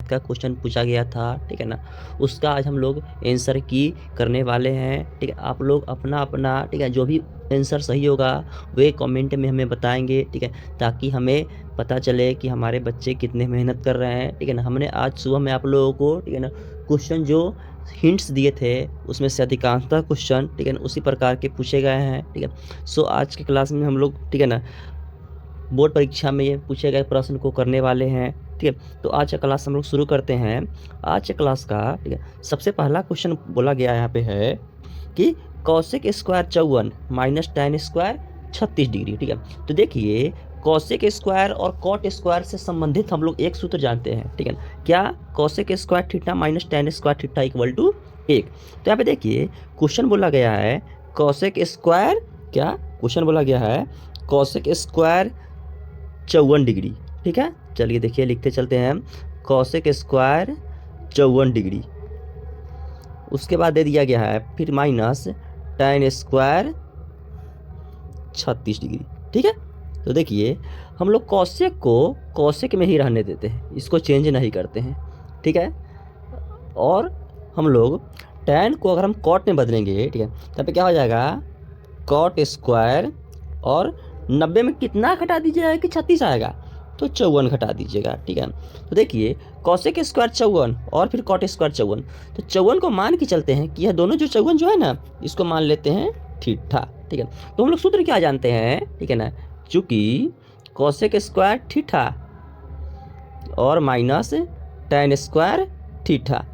का क्वेश्चन पूछा गया था, ठीक है ना, उसका आज हम लोग आंसर की करने वाले हैं, ठीक है। आप लोग अपना अपना, ठीक है, जो भी आंसर सही होगा वे कमेंट में हमें बताएंगे, ठीक है, ताकि हमें पता चले कि हमारे बच्चे कितने मेहनत कर रहे हैं, ठीक है ना। हमने आज सुबह में आप लोगों को, ठीक है ना, क्वेश्चन जो हिंट्स दिए थे उसमें से अधिकांशतः क्वेश्चन, ठीक है ना, उसी प्रकार के पूछे गए हैं, ठीक है। सो आज के क्लास में हम लोग, ठीक है ना, बोर्ड परीक्षा में ये पूछे गए प्रश्न को करने वाले हैं, ठीक है। तो आज का क्लास हम लोग शुरू करते हैं। आज के क्लास का, ठीक है, सबसे पहला क्वेश्चन बोला गया यहाँ पे है कि Kaushik square 54 minus tan square 36 degree, ठीक है। तो देखिए कौशिक स्क्वायर और कॉट स्क्वायर से संबंधित हम लोग एक सूत्र जानते हैं, ठीक है ना। क्या? Cosec square theta minus tan square theta equal to 1। तो यहाँ पे देखिए क्वेश्चन बोला गया है कौशिक स्क्वायर, क्या क्वेश्चन बोला गया है कौशिक स्क्वायर 54 डिग्री, ठीक है। चलिए देखिए लिखते चलते हैं, कौशिक स्क्वायर 54 डिग्री, उसके बाद दे दिया गया है फिर माइनस tan स्क्वायर 36 डिग्री, ठीक है। तो देखिए हम लोग कौशिक को कौशिक में ही रहने देते हैं, इसको चेंज नहीं करते हैं, ठीक है। और हम लोग tan को अगर हम कॉट में बदलेंगे, ठीक है, तब पे क्या हो जाएगा कॉट स्क्वायर, और 90 में कितना घटा दीजिएगा कि 36 आएगा, तो 54 घटा दीजिएगा, ठीक है। तो देखिए कौशिक स्क्वायर 54 और फिर कॉट स्क्वायर 54, तो 54 को मान के चलते हैं कि यह दोनों जो 54 जो है ना, इसको मान लेते हैं थीटा, ठीक है। तो हम लोग सूत्र क्या जानते हैं, ठीक है ना, चूँकि कौशिक स्क्वायर थीटा और minus tan square theta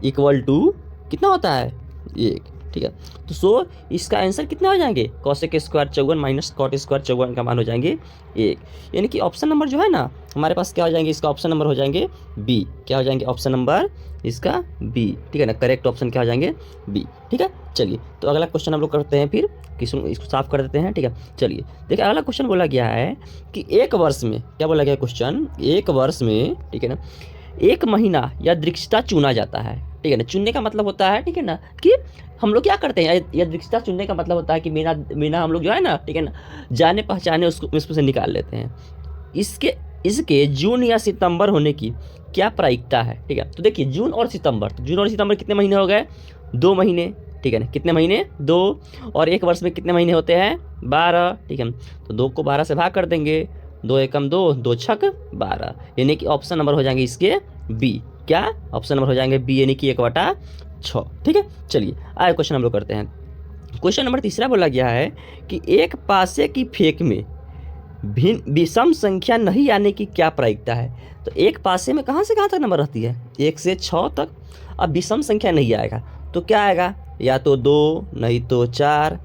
equal to कितना होता है 1, ठीक है। तो सो इसका आंसर कितना हो जाएंगे, cosec square 54 minus cot square 54 का मान हो जाएंगे 1, यानी कि ऑप्शन नंबर जो है ना हमारे पास क्या हो जाएंगे, इसका ऑप्शन नंबर हो जाएंगे बी, क्या हो जाएंगे ऑप्शन नंबर इसका बी, ठीक है ना। करेक्ट ऑप्शन क्या हो जाएंगे बी, ठीक है। चलिए तो अगला क्वेश्चन हम लोग करते हैं, फिर इसको साफ कर देते हैं, ठीक है। चलिए देखिए अगला क्वेश्चन बोला गया है कि एक वर्ष में, क्या बोला गया क्वेश्चन, एक वर्ष में, ठीक है ना, एक महीना या दृक्षता चुना जाता है, ठीक है ना। चुनने का मतलब होता है, ठीक है ना, कि हम लोग क्या करते हैं, या दृक्षता चुनने का मतलब होता है कि महीना हम लोग जो है ना, ठीक है ना, जाने पहचाने उसको से निकाल लेते हैं। इसके जून या सितंबर होने की क्या प्रायिकता है, ठीक है। तो देखिए जून और सितंबर, तो जून और सितंबर कितने महीने हो गए, 2 महीने, ठीक है ना, कितने महीने 2, और एक वर्ष में कितने महीने होते हैं 12, ठीक है। तो 2 को 12 से भाग कर देंगे, 2 एकम 2, 2 छक 12, यानी कि ऑप्शन नंबर हो जाएंगे इसके बी, क्या ऑप्शन नंबर हो जाएंगे बी, यानी कि 1/6, ठीक है। चलिए आगे क्वेश्चन हम लोग करते हैं। क्वेश्चन नंबर तीसरा बोला गया है कि एक पासे की फेंक में भिन्न विषम संख्या नहीं आने की क्या प्रायिकता है। तो एक पासे में कहाँ से कहाँ तक नंबर रहती है, 1 से 6 तक। अब विषम संख्या नहीं आएगा तो क्या आएगा, या तो 2, नहीं तो 4,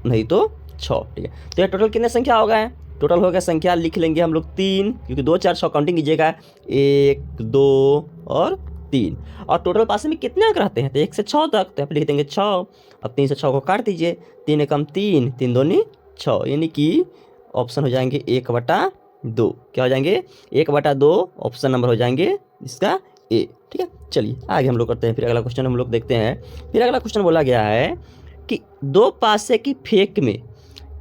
नहीं तो 6, ठीक है। तो ये टोटल कितने संख्या हो गए, टोटल हो गया संख्या लिख लेंगे हम लोग 3, क्योंकि 2 4 6 काउंटिंग कीजिएगा, 1 2 और 3, और टोटल पासे में कितने अंक रहते हैं, तो 1 से 6 तक, तो यहाँ पे लिख देंगे 6। अब 3 से 6 को काट दीजिए, 3 एकम 3, 3 दूनी 6, यानी कि ऑप्शन हो जाएंगे 1/2, क्या हो जाएंगे 1/2, ऑप्शन नंबर हो जाएंगे इसका ए, ठीक है। चलिए आगे हम लोग करते हैं, फिर अगला क्वेश्चन हम लोग देखते हैं। फिर अगला क्वेश्चन बोला गया है कि 2 पासे की फेंक में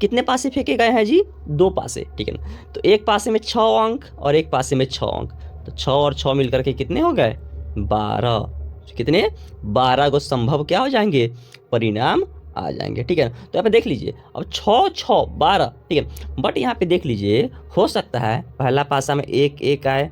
कितने पासे फेंके गए हैं जी, 2 पासे, ठीक है ना। तो एक पासे में 6 अंक और एक पासे में 6 अंक, तो 6 और 6 मिलकर के कितने हो गए 12, कितने 12 को संभव क्या हो जाएंगे परिणाम आ जाएंगे, ठीक है ना। तो यहाँ पे देख लीजिए, अब 6 6 12, ठीक है, बट यहाँ पे देख लीजिए हो सकता है पहला पासा में 1 1 आए,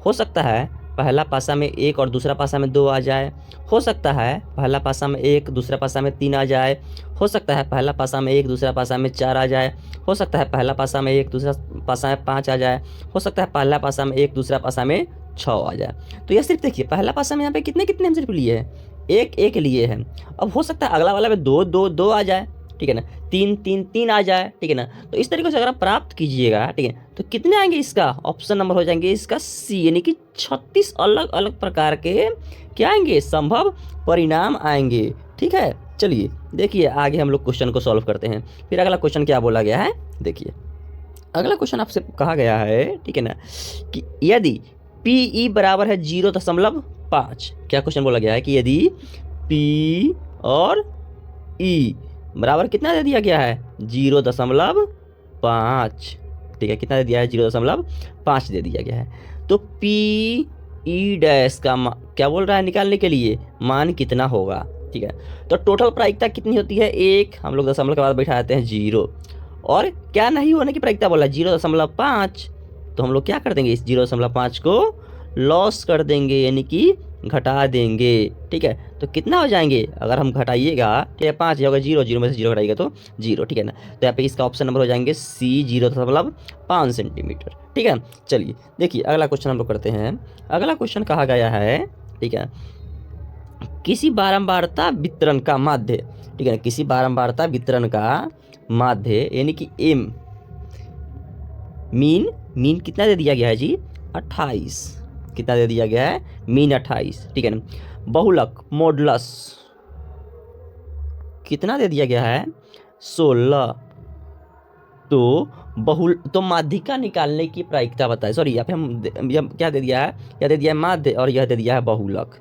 हो सकता है पहला पासा में 1 और दूसरा पासा में 2 आ जाए, हो सकता है पहला पासा में 1 दूसरा पासा में 3 आ जाए, हो सकता है पहला पासा में 1 दूसरा पासा में 4 आ जाए, हो सकता है पहला पासा में 1 दूसरा पासा में 5 आ जाए, हो सकता है पहला पासा में 1 दूसरा पासा में 6 आ जाए। तो ये सिर्फ देखिए पहला पासा में यहाँ पे कितने कितने हम सिर्फ लिए हैं, 1 1 लिए हैं। अब हो सकता है अगला वाला में 2 2 2 आ जाए, ठीक है ना, 3 3 3 आ जाए, ठीक है ना। तो इस तरीके से अगर आप प्राप्त कीजिएगा, ठीक है, तो कितने आएंगे, इसका ऑप्शन नंबर हो जाएंगे इसका सी, यानी कि 36 अलग अलग प्रकार के क्या आएंगे संभव परिणाम आएंगे, ठीक है। चलिए देखिए आगे हम लोग क्वेश्चन को सॉल्व करते हैं। फिर अगला क्वेश्चन क्या बोला गया है, देखिए अगला क्वेश्चन आपसे कहा गया है, ठीक है ना, कि यदि PE बराबर है 0.5, क्या क्वेश्चन बोला गया है कि यदि P और E बराबर कितना दे दिया गया है 0.5, ठीक है, कितना दे दिया है 0.5 दे दिया गया है। तो P ई डैश का क्या बोल रहा है निकालने के लिए, मान कितना होगा। ठीक है, तो टोटल प्रायिकता कितनी होती है 1, हम लोग दशमलव के बाद बैठा देते हैं 0, और क्या नहीं होने की प्रायिकता बोला 0.5, तो हम लोग क्या कर देंगे, इस 0.5 को लॉस कर देंगे, यानी कि घटा देंगे। ठीक है, तो कितना हो जाएंगे, अगर हम घटाइएगा ठीक है 5 होगा, 0 में से 0 घटाइएगा तो 0। ठीक है ना, तो यहाँ पे इसका ऑप्शन नंबर हो जाएंगे C 0.5 सेंटीमीटर। ठीक है, चलिए देखिए अगला क्वेश्चन हम लोग करते हैं। अगला क्वेश्चन कहा गया है, ठीक है, किसी बारंबारता वितरण का माध्य, ठीक है, किसी बारंबारता वितरण का माध्य यानी कि M, मीन कितना दे दिया गया है जी 28, कितना दे दिया गया है, मीन 28। ठीक है ना, बहुलक मॉडुलस कितना दे दिया गया है 16। तो माध्यिका निकालने की प्रायिकता बताए, सॉरी यहाँ पे हम क्या दे दिया है, यह दे दिया है माध्य और यह दे दिया है बहुलक,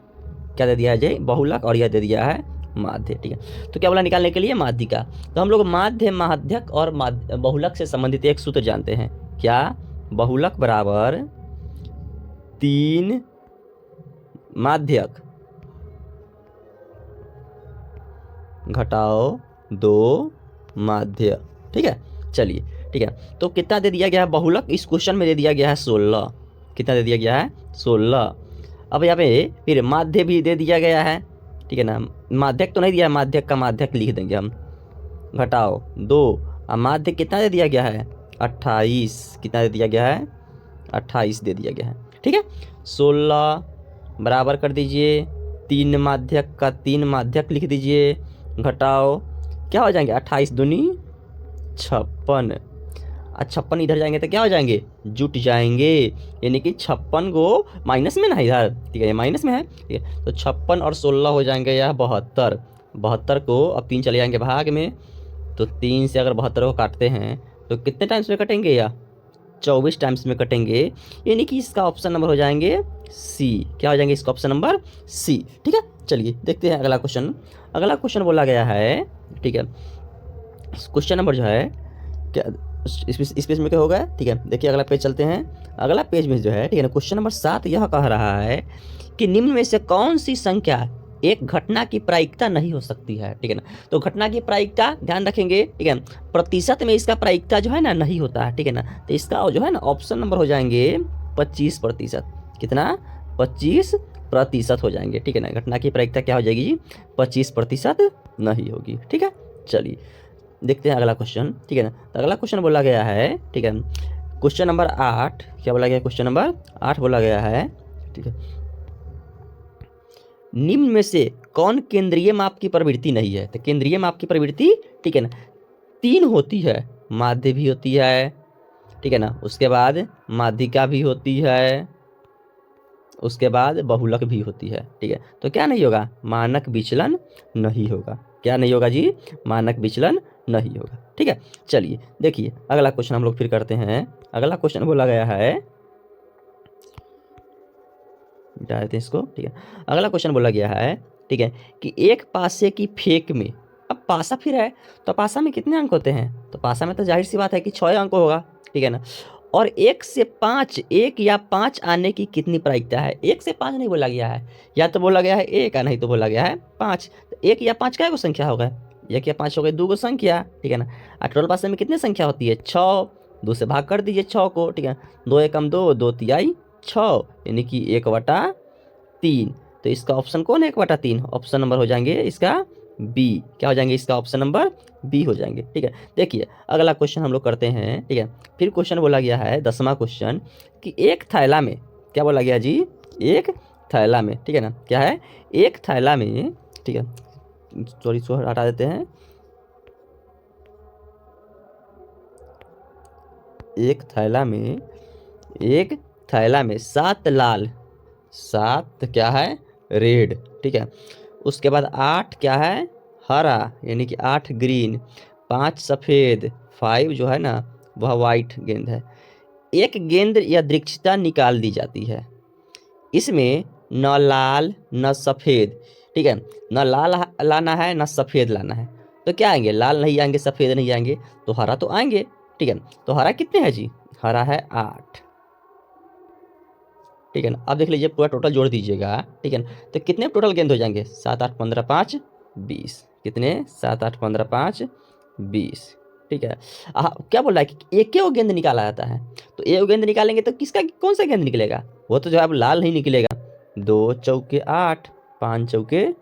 क्या दे दिया है जी बहुलक और यह दे दिया है माध्य। ठीक है, तो क्या बोला निकालने के लिए माध्यिका, तो हम लोग माध्य माध्यक और बहुलक से संबंधित एक सूत्र जानते हैं, क्या, बहुलक बराबर 3 माध्यक घटाओ 2 माध्य। ठीक है, चलिए ठीक है, तो कितना दे दिया गया है बहुलक, इस क्वेश्चन में दे दिया गया है 16, कितना दे दिया गया है 16। अब यहाँ पे फिर माध्य भी दे दिया गया है, ठीक है ना, माध्यक तो नहीं दिया है, माध्यक का माध्यक लिख देंगे हम, घटाओ 2, अब माध्य कितना दे दिया गया है 28, कितना दे दिया गया है 28 दे दिया गया है। ठीक है, 16 बराबर कर दीजिए 3 माध्यक का 3 माध्यक लिख दीजिए, घटाओ क्या हो जाएंगे 28 दूनी 56, 56 इधर जाएंगे तो क्या हो जाएंगे, जुट जाएंगे, यानी कि 56 को माइनस में ना इधर, ठीक है ये माइनस में है। ठीक है, तो 56 और 16 हो जाएंगे यह 72, 72 को अब 3 चले जाएंगे भाग में, तो 3 से अगर 72 को काटते हैं तो कितने टाइम्स में कटेंगे, या 24 टाइम्स में कटेंगे, यानी कि इसका ऑप्शन नंबर हो जाएंगे C, क्या हो जाएंगे इसका ऑप्शन नंबर C। ठीक है, चलिए देखते हैं अगला क्वेश्चन। अगला क्वेश्चन बोला गया है, ठीक है, क्वेश्चन नंबर जो है क्या इस पेज में क्या होगा, ठीक है, देखिए अगला पेज चलते हैं। अगला पेज में जो है, ठीक है ना, क्वेश्चन नंबर 7 यह कह रहा है कि निम्न में से कौन सी संख्या एक घटना की प्रायिकता नहीं हो सकती है। ठीक है ना, तो घटना की प्रायिकता ध्यान रखेंगे, ठीक है, प्रतिशत में इसका प्रायिकता जो है ना नहीं होता है। ठीक है ना, तो इसका जो है ना ऑप्शन नंबर हो जाएंगे 25%, कितना 25% हो जाएंगे। ठीक है ना, घटना की प्रायिकता क्या हो जाएगी 25% नहीं होगी। ठीक है, चलिए देखते हैं अगला क्वेश्चन। ठीक है ना, तो अगला क्वेश्चन बोला गया है, ठीक है, क्वेश्चन नंबर 8, क्या बोला गया, क्वेश्चन नंबर 8 बोला गया है, ठीक है, निम्न में से कौन केंद्रीय माप की प्रवृत्ति नहीं है। तो केंद्रीय माप की प्रवृत्ति, ठीक है ना, 3 होती है, माध्य भी होती है, ठीक है ना, उसके बाद माध्यिका भी होती है, उसके बाद बहुलक भी होती है। ठीक है, तो क्या नहीं होगा, मानक विचलन नहीं होगा, क्या नहीं होगा जी, मानक विचलन नहीं होगा। ठीक है, चलिए देखिए अगला क्वेश्चन हम लोग फिर करते हैं। अगला क्वेश्चन बोला गया है, मिटा देते हैं इसको। ठीक है, अगला क्वेश्चन बोला गया है, ठीक है, कि एक पासे की फेंक में, अब पासा फिर है तो पासा में कितने अंक होते हैं, तो पासा में तो जाहिर सी बात है कि 6 अंक होगा। ठीक है ना, और 1 से 5, 1 या 5 आने की कितनी प्रायिकता है। 1 से 5 नहीं बोला गया है, या तो बोला गया है 1 या नहीं तो बोला गया है 5। तो 1 या 5 क्या संख्या होगा, 1 या 5 हो गए 2 गो संख्या। ठीक है ना, टोटल पासे में कितनी संख्या होती है 6, 2 से भाग कर दीजिए 6 को। ठीक है, 2 एकम 2, 2 तिहाई 6, यानी कि 1/3। तो इसका ऑप्शन कौन है 1/3, ऑप्शन नंबर हो जाएंगे इसका बी, क्या हो जाएंगे इसका ऑप्शन नंबर बी हो जाएंगे। ठीक है, देखिए अगला क्वेश्चन हम लोग करते हैं। ठीक है, फिर क्वेश्चन बोला गया है 10वां क्वेश्चन, कि एक थैला में, क्या बोला गया जी, एक थैला में, ठीक है ना, क्या है एक थैला में, ठीक है, सॉरी इसको हटा देते हैं, एक थैला में 7 लाल, 7 क्या है रेड, ठीक है, उसके बाद 8 क्या है हरा, यानी कि 8 ग्रीन, 5 सफ़ेद, 5 जो है ना वह वाइट गेंद है। एक गेंद या दृक्षता निकाल दी जाती है, इसमें न लाल न सफ़ेद, ठीक है, न लाल लाना है न सफ़ेद लाना है, तो क्या आएंगे, लाल नहीं आएंगे सफ़ेद नहीं आएंगे, तो हरा तो आएंगे। ठीक है, तो हरा कितने हैं जी, हरा है 8। ठीक है ना। अब देख लीजिए पूरा टोटल जोड़ दीजिएगा, ठीक है ना। तो कितने टोटल गेंद हो जाएंगे, 7 8 15 5 20। कितने, 7 8 15 5 20, ठीक है। क्या बोल रहा है कि एक वो गेंद निकाला जाता है, तो एक गेंद निकालेंगे तो किसका कौन सा गेंद निकलेगा, वो तो जो है अब लाल नहीं निकलेगा। 2 चौके 8, 5 चौके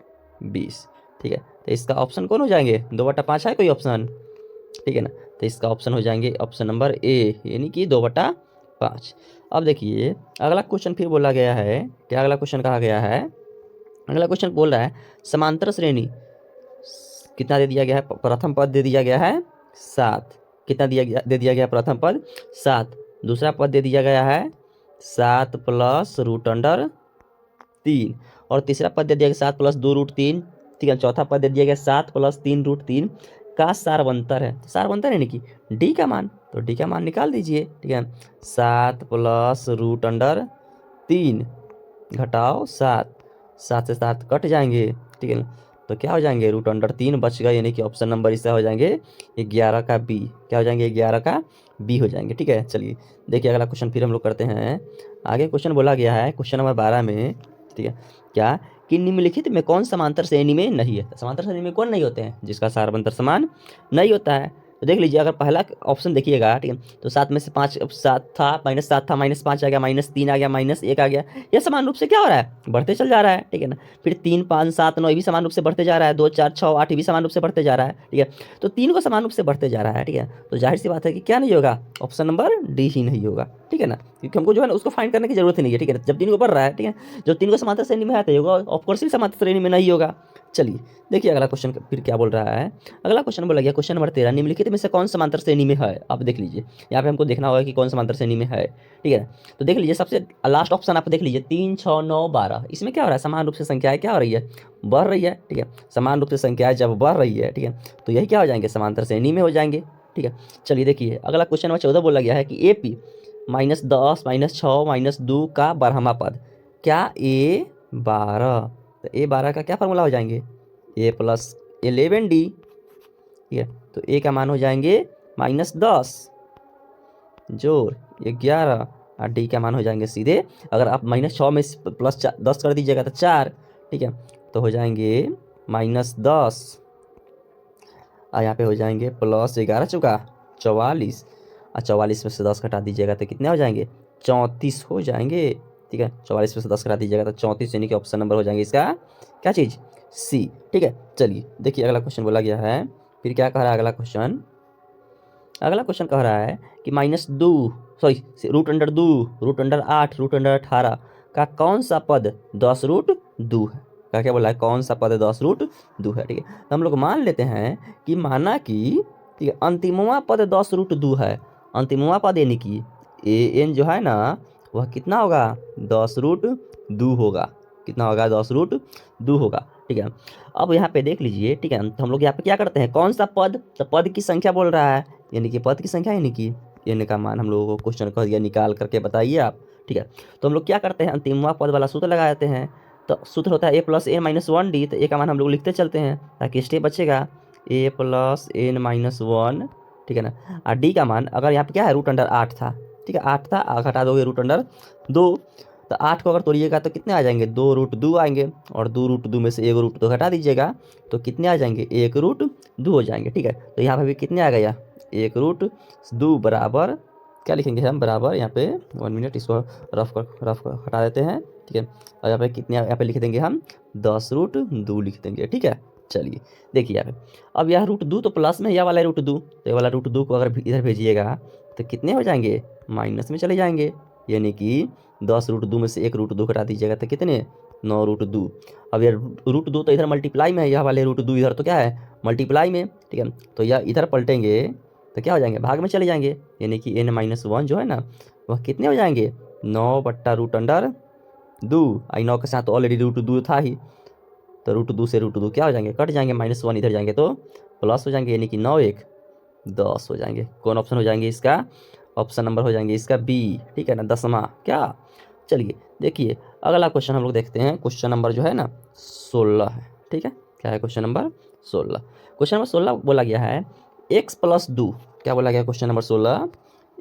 20, ठीक है। तो इसका ऑप्शन कौन हो जाएंगे, 2/5 है कोई ऑप्शन, ठीक है ना। तो इसका ऑप्शन हो जाएंगे ऑप्शन नंबर ए, यानी कि 2/5। अब देखिए अगला क्वेश्चन फिर बोला गया है, क्या अगला क्वेश्चन कहा गया है, अगला क्वेश्चन बोल रहा है समांतर श्रेणी कितना दे दिया गया है, प्रथम पद दे दिया गया है 7, कितना दे दिया गया प्रथम पद 7, दूसरा पद दे दिया गया है 7 प्लस √3, और तीसरा पद दे दिया गया 7 प्लस 2√3, ठीक है। चौथा पद दे दिया गया 7 प्लस 3√3 का सारवंतर है। तो सारवंतर यानी कि डी का मान, तो डी का मान निकाल दीजिए, ठीक है। 7 प्लस √3 घटाओ 7, 7 से 7 कट जाएंगे, ठीक है ना। तो क्या हो जाएंगे, √3 बच गए, यानी कि ऑप्शन नंबर इसका हो जाएंगे 11 का बी। क्या हो जाएंगे, 11 का बी हो जाएंगे, ठीक है। चलिए देखिए अगला क्वेश्चन फिर हम लोग करते हैं। आगे क्वेश्चन बोला गया है क्वेश्चन नंबर 12 में, ठीक है, क्या कि निम्नलिखित में कौन समांतर श्रेणी में नहीं है। समांतर श्रेणी में कौन नहीं होते हैं, जिसका सारवंतर समान नहीं होता है। तो देख लीजिए अगर पहला ऑप्शन देखिएगा, ठीक है, तो 7 में से 5 7 था, -7 था, -5 आ गया, -3 आ गया, -1 आ गया, यह समान रूप से क्या हो रहा है, बढ़ते चल जा रहा है, ठीक है ना। फिर 3 5 7 9 ये भी समान रूप से बढ़ते जा रहा है, 2 4 6 8 ये भी समान रूप से बढ़ते जा रहा है, ठीक है। तो 3 को समान रूप से बढ़ते जा रहा है, ठीक है। तो जाहिर सी बात है कि क्या नहीं होगा, ऑप्शन नंबर डी ही नहीं होगा, ठीक है ना, क्योंकि हमको जो है ना उसको फाइंड करने की जरूरत ही नहीं है, ठीक है। जब 3 को बढ़ रहा है, ठीक है, जो 3 को समांतर श्रेणी में आता है होगा, ऑफकोर्स ही समांतर श्रेणी में नहीं होगा। चलिए देखिए अगला क्वेश्चन फिर क्या बोल रहा है। अगला क्वेश्चन बोला गया क्वेश्चन नंबर 13, निम्नलिखित में से कौन समांतर श्रेणी में है। आप देख लीजिए यहाँ पे हमको देखना होगा कि कौन समांतर श्रेणी में है, ठीक है। तो देख लीजिए सबसे लास्ट ऑप्शन आप देख लीजिए 3 6 9 12, इसमें क्या हो रहा है, समान रूप से संख्याएं क्या हो रही है, बढ़ रही है, ठीक है। समान रूप से संख्याएं जब बढ़ रही है, ठीक है, तो यही क्या हो जाएंगे, समांतर श्रेणी में हो जाएंगे, ठीक है। चलिए देखिए अगला क्वेश्चन नंबर 14 बोला गया है कि AP -10 -6 -2 का बारहवां पद, क्या A12, तो A12 का क्या फार्मूला हो जाएंगे, A + 11D, ठीक है। तो A का मान हो जाएंगे -10 जोड़ 11, और D का मान हो जाएंगे सीधे, अगर आप -6 में +10 कर दीजिएगा तो 4, ठीक है, तो हो जाएंगे -10, और यहाँ पे हो जाएंगे +11 चुका 44, और 44 में से 10 घटा दीजिएगा तो कितने हो जाएंगे, 34 हो जाएंगे, ठीक है। 44 में से 10 घटा दीजिएगा तो 34, यानी कि ऑप्शन नंबर हो जाएंगे इसका क्या चीज़, सी, ठीक है। चलिए देखिए अगला क्वेश्चन बोला गया है, फिर क्या कह रहा है अगला क्वेश्चन, अगला क्वेश्चन कह रहा है कि -2 सॉरी √2 √8 √18 का कौन सा पद 10√2 है। क्या बोला है, कौन सा पद 10√2 है, ठीक है। तो हम लोग मान लेते हैं कि माना कि, ठीक है, अंतिमवा पद 10√2 है, अंतिमवा पद यानी कि an जो है ना वह कितना होगा, 10√2 होगा, कितना होगा, 10√2 होगा, ठीक है। अब यहाँ पे देख लीजिए, ठीक है, तो हम लोग यहाँ पे क्या करते हैं, कौन सा पद, तो पद की संख्या बोल रहा है, यानी कि पद की संख्या, यानी कि n का मान हम लोगों को क्वेश्चन कह दिया निकाल करके बताइए आप, ठीक है। तो हम लोग क्या करते हैं, अंतिमवा पद वाला सूत्र लगा देते हैं। तो सूत्र होता है A + n - 1D, तो A का मान हम लोग लिखते चलते हैं ताकि स्टेप बचेगा, A + n - 1, ठीक है ना। और D का मान अगर यहाँ पे क्या है, √8 था, ठीक है, 8 था, घटा दोगे √2, तो 8 को अगर तोड़िएगा तो कितने आ जाएंगे, 2√2 आएंगे, और 2√2 में से 1√2 घटा दीजिएगा तो कितने आ जाएंगे, 1√2 हो जाएंगे, ठीक है। तो यहाँ पे भी कितने आ गया, 1√2 बराबर क्या लिखेंगे हम, बराबर यहाँ पे 1 मिनट इसको रफ कर हटा देते हैं, ठीक है। और यहाँ पे कितने, यहाँ पे लिख देंगे हम 10√2 लिख देंगे, ठीक है। चलिए देखिए यहाँ पे, अब यह √2 तो प्लस में, यह वाला √2, तो ये वाला √2 को अगर इधर भेजिएगा तो कितने हो जाएंगे, माइनस में चले जाएंगे, यानी कि 10√2 में से 1√2 घटा दीजिएगा तो कितने, 9√2। अब ये √2 तो इधर मल्टीप्लाई में है, यह वाले √2 इधर तो क्या है, मल्टीप्लाई में, ठीक है। तो यह इधर पलटेंगे तो क्या हो जाएंगे, भाग में चले जाएंगे, यानी कि n - 1 जो है ना वह कितने हो जाएंगे, 9/√2, आई 9 के साथ ऑलरेडी √2 था ही, तो √2 से √2 क्या हो जाएंगे, कट जाएंगे, -1 इधर जाएंगे तो प्लस हो जाएंगे, यानी कि 9 1 10 हो जाएंगे। कौन ऑप्शन हो जाएंगे इसका, ऑप्शन नंबर हो जाएंगे इसका बी, ठीक है ना, 10वां क्या। चलिए देखिए अगला क्वेश्चन हम लोग देखते हैं, क्वेश्चन नंबर जो है ना 16 है, ठीक है। क्या है क्वेश्चन नंबर 16, क्वेश्चन नंबर 16 बोला गया है x + 2, क्या बोला गया क्वेश्चन नंबर 16,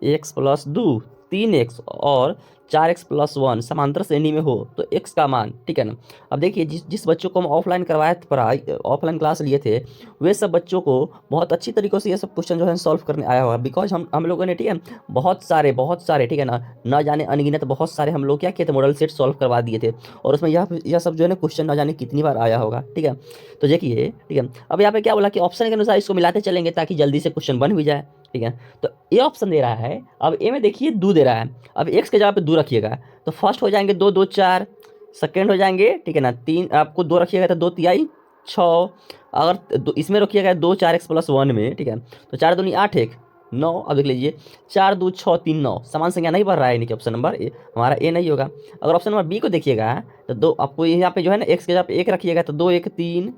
x + 2 3x और 4x + 1 समांतर श्रेणी में हो तो x का मान, ठीक है ना। अब देखिए जिस जिस बच्चों को हम ऑफलाइन करवाए थे, पढ़ाई ऑफलाइन क्लास लिए थे, वे सब बच्चों को बहुत अच्छी तरीक़ों से ये सब क्वेश्चन जो है सॉल्व करने आया होगा। बिकॉज हम लोगों ने, ठीक है, बहुत सारे, ठीक है ना जाने अनगिनत बहुत सारे हम लोग क्या किए थे, मॉडल सेट सॉल्व करवा दिए थे। और उसमें यह सब जो है ना क्वेश्चन ना जाने कितनी बार आया होगा, ठीक है। तो देखिए, ठीक है, अब यहाँ पे क्या बोला कि ऑप्शन के अनुसार इसको मिलाते चलेंगे ताकि जल्दी से क्वेश्चन बन भी जाए, ठीक है। तो ए ऑप्शन दे रहा है, अब ए में देखिए 2 दे रहा है, अब x के जगह पे 2 रखिएगा तो फर्स्ट हो जाएंगे 2 2 4, सेकेंड हो जाएंगे, ठीक है ना 3, आपको 2 रखिएगा तो 2 तिहाई 6, अगर इसमें रखिएगा 2 4x + 1 में, ठीक है, तो 4 दूनी 8 1 9। अब देख लीजिए 4 2 6 3 9, समान संख्या नहीं बढ़ रहा है, यानी कि ऑप्शन नंबर ए हमारा ए नहीं होगा। अगर ऑप्शन नंबर बी को देखिएगा तो 2 आपको यहाँ पे जो है ना x के जगह पे 1 रखिएगा तो 2 1 3,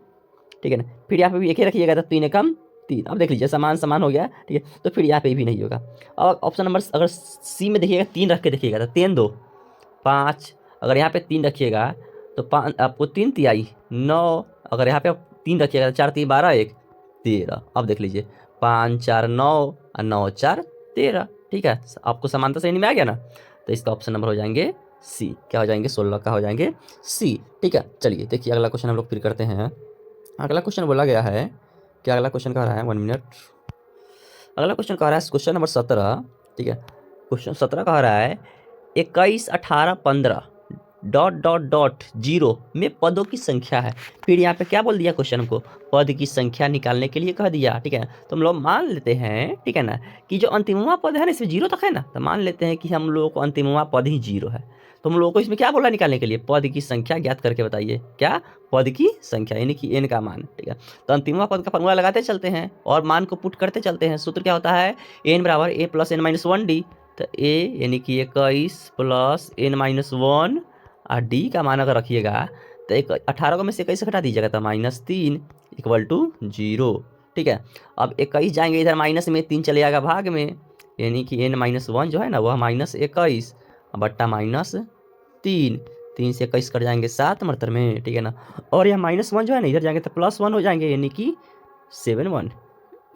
ठीक है ना, फिर यहाँ पे भी 1 ही रखिएगा तो 3 एकम 3। अब देख लीजिए समान हो गया, ठीक है, तो फिर यहाँ पे भी नहीं होगा। और ऑप्शन नंबर अगर सी में देखिएगा 3 रख के देखिएगा तो 3 2 5, अगर यहाँ पे 3 रखिएगा तो 5 आपको 3 तिहाई 9, अगर यहाँ पे 3 रखिएगा तो 4 3 12 1 13। अब देख लीजिए 5 4 9 और 9 4 13, ठीक है, आपको समानता श्रेणी में आ गया ना। तो इसका ऑप्शन नंबर हो जाएंगे सी, क्या हो जाएंगे 16 का हो जाएंगे सी, ठीक है। चलिए देखिए अगला क्वेश्चन हम लोग फिर करते हैं। अगला क्वेश्चन बोला गया है कि अगला क्वेश्चन कह रहा है 1 मिनट, अगला क्वेश्चन कह रहा है क्वेश्चन नंबर 17, ठीक है, क्वेश्चन 17 कह रहा है 21 18 15 ... 0 में पदों की संख्या है। फिर यहाँ पे क्या बोल दिया क्वेश्चन हमको, पद की संख्या निकालने के लिए कह दिया, ठीक है। तो हम लोग मान लेते हैं, ठीक है ना, कि जो अंतिमवा पद है ना इसमें 0 तक है ना, तो मान लेते हैं कि हम लोगों को अंतिमवा पद ही 0 है। तो हम लोगों को इसमें क्या बोला निकालने के लिए, पद की संख्या ज्ञात करके बताइए, क्या पद की संख्या यानी कि n का मान, ठीक है। तो अंतिमवा पद का फॉर्मूला लगाते चलते हैं और मान को पुट करते चलते हैं। सूत्र क्या होता है, n बराबर a + n - 1d। तो a यानी कि 21 + n - 1 और d का मान अगर रखिएगा तो 18 को में से 21 से घटा दीजिएगा तो -3 = 0, ठीक है। अब 21 जाएंगे इधर माइनस में, 3 चले जाएगा भाग में, यानी कि n - 1 जो है ना वह -21 बट्टा -3, 3 से 21 कट जाएंगे 7 मरतर में, ठीक है ना। और यह -1 जो है ना इधर जाएंगे तो +1 हो जाएंगे, यानी कि 7 1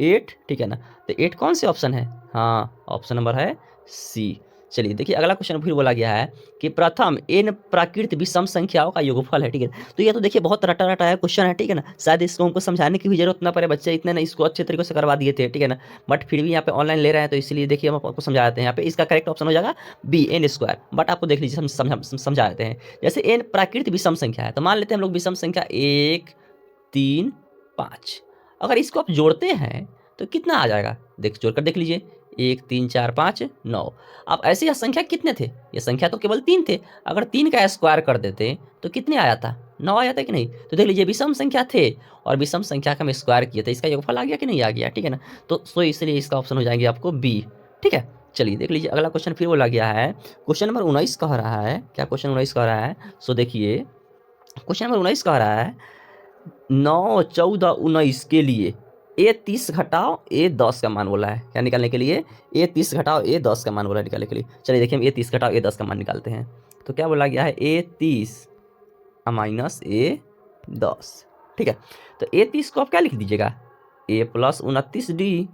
8, ठीक है ना। तो 8 कौन से ऑप्शन है, हाँ ऑप्शन नंबर है सी। चलिए देखिए अगला क्वेश्चन फिर बोला गया है कि प्रथम n प्राकृत विषम संख्याओं का योगफल है, ठीक है। तो ये तो देखिए बहुत रटा है क्वेश्चन है, ठीक है ना। शायद इसको हमको समझाने की भी जरूरत ना पड़े, बच्चे इतने ना इसको अच्छे तरीके से करवा दिए थे, ठीक है ना। बट फिर भी यहाँ पे ऑनलाइन ले रहे हैं तो इसलिए देखिए हम आपको समझा देते हैं। यहाँ पे इसका करेक्ट ऑप्शन हो जाएगा बी n²। बट आपको देख लीजिए समझा देते हैं। जैसे n प्राकृत विषम संख्या है तो मान लेते हैं हम लोग विषम संख्या 1 3 5, अगर इसको आप जोड़ते हैं तो कितना आ जाएगा, जोड़कर देख लीजिए 1 3 4 5 9। अब ऐसे यह संख्या कितने थे, ये संख्या तो केवल 3 थे, अगर 3 का स्क्वायर कर देते तो कितने आया था, 9 आया था कि नहीं। तो देख लीजिए विषम संख्या थे और विषम संख्या का हम स्क्वायर किए थे, इसका योगफल आ गया कि नहीं आ गया, ठीक है ना। तो सो इसलिए इसका ऑप्शन हो जाएंगे आपको बी, ठीक है। चलिए देख लीजिए अगला क्वेश्चन फिर बोला गया है, क्वेश्चन नंबर 19 कह रहा है, क्या क्वेश्चन 19 कह रहा है। सो देखिए क्वेश्चन नंबर 19 कह रहा है 9 14 19 के लिए a 30 घटाओ a 10 का मान बोला है, क्या निकालने के लिए, a 30 घटाओ a 10 का मान बोला है निकालने के लिए। चलिए देखिए हम a 30 घटाओ a 10 का मान निकालते हैं। तो क्या बोला गया है, a 30 - a 10, ठीक है। तो a 30 को आप क्या लिख दीजिएगा, a + 29d,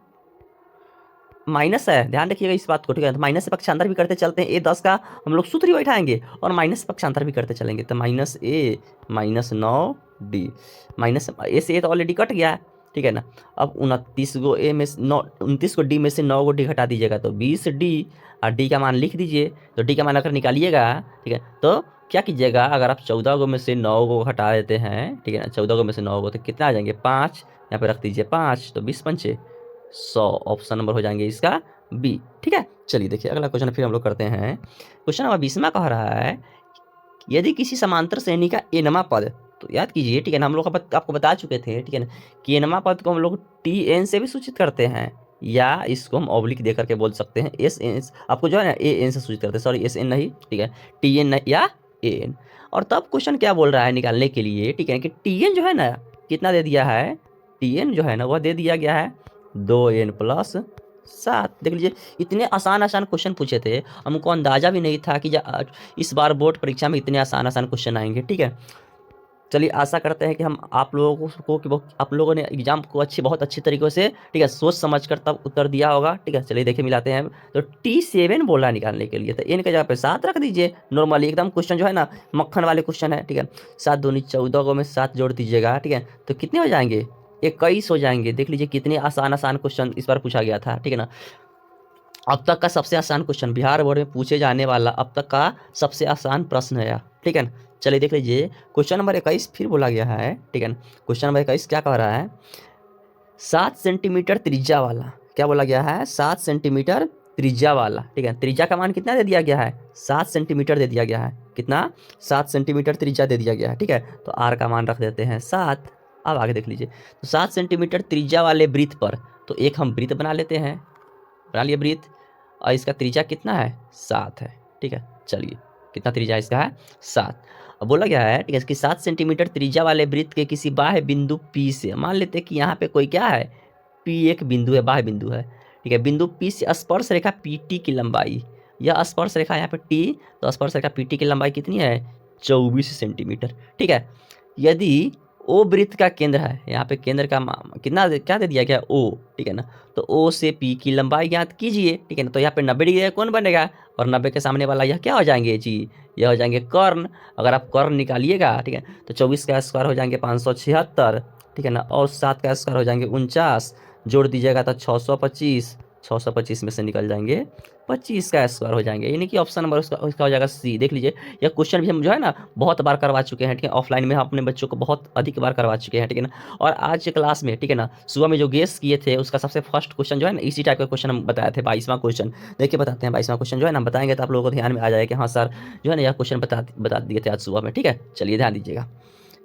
माइनस है, ध्यान रखिएगा इस बात को, ठीक है। तो माइनस से पक्षांतर भी करते चलते हैं, a 10 का हम लोग सूत्र ही बैठाएंगे और माइनस से पक्षांतर भी करते चलेंगे। तो -a - 9d, माइनस a से a तो ऑलरेडी कट गया है, ठीक है ना। अब 29 को a में 9, 29 को d में से 9 को d घटा दीजिएगा तो 20d, और d का मान लिख दीजिए। तो d का मान अगर निकालिएगा, ठीक है, तो क्या कीजिएगा, अगर आप 14 को में से 9 को घटा देते हैं, ठीक है ना, 14 को में से 9 को तो कितना आ जाएंगे 5, यहाँ पे रख दीजिए 5, तो 20 पंचे 100, ऑप्शन नंबर हो जाएंगे इसका बी, ठीक है। चलिए देखिए अगला क्वेश्चन फिर हम लोग करते हैं। क्वेश्चन नंबर 20वां कह रहा है यदि किसी समांतर श्रेणी का एनवा पद, तो याद कीजिए, ठीक है ना, हम लोग आपको बता चुके थे, ठीक है ना, कि एनवा पद को हम लोग tn से भी सूचित करते हैं या इसको हम ऑब्लिक दे करके बोल सकते हैं sn, आपको जो है ना an से सूचित करते हैं, सॉरी sn नहीं, ठीक है, tn नहीं या an। और तब क्वेश्चन क्या बोल रहा है निकालने के लिए, ठीक है, कि tn जो है ना कितना दे दिया है, tn जो है ना वह दे दिया गया है 2n + 7। देख लीजिए इतने आसान क्वेश्चन पूछे थे, हमको अंदाजा भी नहीं था कि इस बार बोर्ड परीक्षा में इतने आसान क्वेश्चन आएंगे, ठीक है। चलिए आशा करते हैं कि हम आप लोगों को कि आप लोगों ने एग्जाम को बहुत अच्छी तरीके से, ठीक है, सोच समझ कर तब उत्तर दिया होगा। ठीक है, चलिए देखिए मिलाते हैं। तो T7 बोला निकालने के लिए तो n के जगह पे 7 रख दीजिए। नॉर्मली एकदम क्वेश्चन जो है ना मक्खन वाले क्वेश्चन है। ठीक है, 7 दूनी 14 को में 7 जोड़ दीजिएगा। ठीक है, तो कितने हो जाएंगे? 21 हो जाएंगे। देख लीजिए कितने आसान आसान क्वेश्चन इस बार पूछा गया था। ठीक है ना, अब तक का सबसे आसान क्वेश्चन, बिहार बोर्ड में पूछे जाने वाला अब तक का सबसे आसान प्रश्न है। ठीक है ना, चलिए देख लीजिए क्वेश्चन नंबर 21 फिर बोला गया है। ठीक है ना, क्वेश्चन नंबर 21 क्या कह रहा है? 7 सेंटीमीटर त्रिज्या वाला, क्या बोला गया है? 7 सेंटीमीटर त्रिज्या वाला। ठीक है, त्रिज्या का मान कितना दे दिया गया है? 7 सेंटीमीटर दे दिया गया है। कितना? 7 सेंटीमीटर त्रिज्या दे दिया गया है। ठीक है, तो आर का मान रख देते हैं 7। अब आगे देख लीजिए, तो 7 सेंटीमीटर त्रिज्या वाले वृत्त पर, तो एक हम वृत्त बना लेते हैं, बना लिए वृत्त, और इसका त्रिज्या कितना है? 7 है। ठीक है, चलिए कितना त्रिज्या इसका है? 7। अब बोला गया है, ठीक है, कि 7 सेंटीमीटर त्रिज्या वाले वृत्त के किसी बाह्य बिंदु P से, मान लेते हैं कि यहाँ पे कोई क्या है? P एक बिंदु है, बाह्य बिंदु है। ठीक है, बिंदु P से स्पर्श रेखा PT की लंबाई, यह स्पर्श रेखा यहाँ पे T, तो स्पर्श रेखा PT की लंबाई कितनी है? 24 सेंटीमीटर। ठीक है, यदि ओ वृत्त का केंद्र है, यहाँ पे केंद्र का कितना क्या दे दिया गया? O। ठीक है ना, तो O से P की लंबाई ज्ञात कीजिए। ठीक है ना, तो यहाँ पे 90 डिग्री कौन बनेगा? और 90 के सामने वाला यह क्या हो जाएंगे जी? यह हो जाएंगे कर्ण। अगर आप कर्ण निकालिएगा, ठीक है, तो 24 का स्क्वायर हो जाएंगे 576। ठीक है ना, और 7 का स्क्वायर हो जाएंगे 49, जोड़ दीजिएगा तो 625, 625 में से निकल जाएंगे 25 का स्क्वायर हो जाएंगे, यानी कि ऑप्शन नंबर उसका हो जाएगा C। देख लीजिए यह क्वेश्चन भी हम जो है ना बहुत बार करवा चुके हैं। ठीक है, ऑफलाइन में हम अपने बच्चों को बहुत अधिक बार करवा चुके हैं। ठीक है ना, और आज के क्लास में, ठीक है ना, सुबह में जो गेस किए थे उसका सबसे फर्स्ट क्वेश्चन जो है ना इसी टाइप का क्वेश्चन हम बताए थे, 22वां क्वेश्चन। देखिए बताते हैं 22वां क्वेश्चन जो है ना हम बताएंगे तो आप लोगों को ध्यान में आ जाएगा कि हाँ सर जो है ना यह क्वेश्चन बता दिए थे आज सुबह में। ठीक है, चलिए ध्यान दीजिएगा।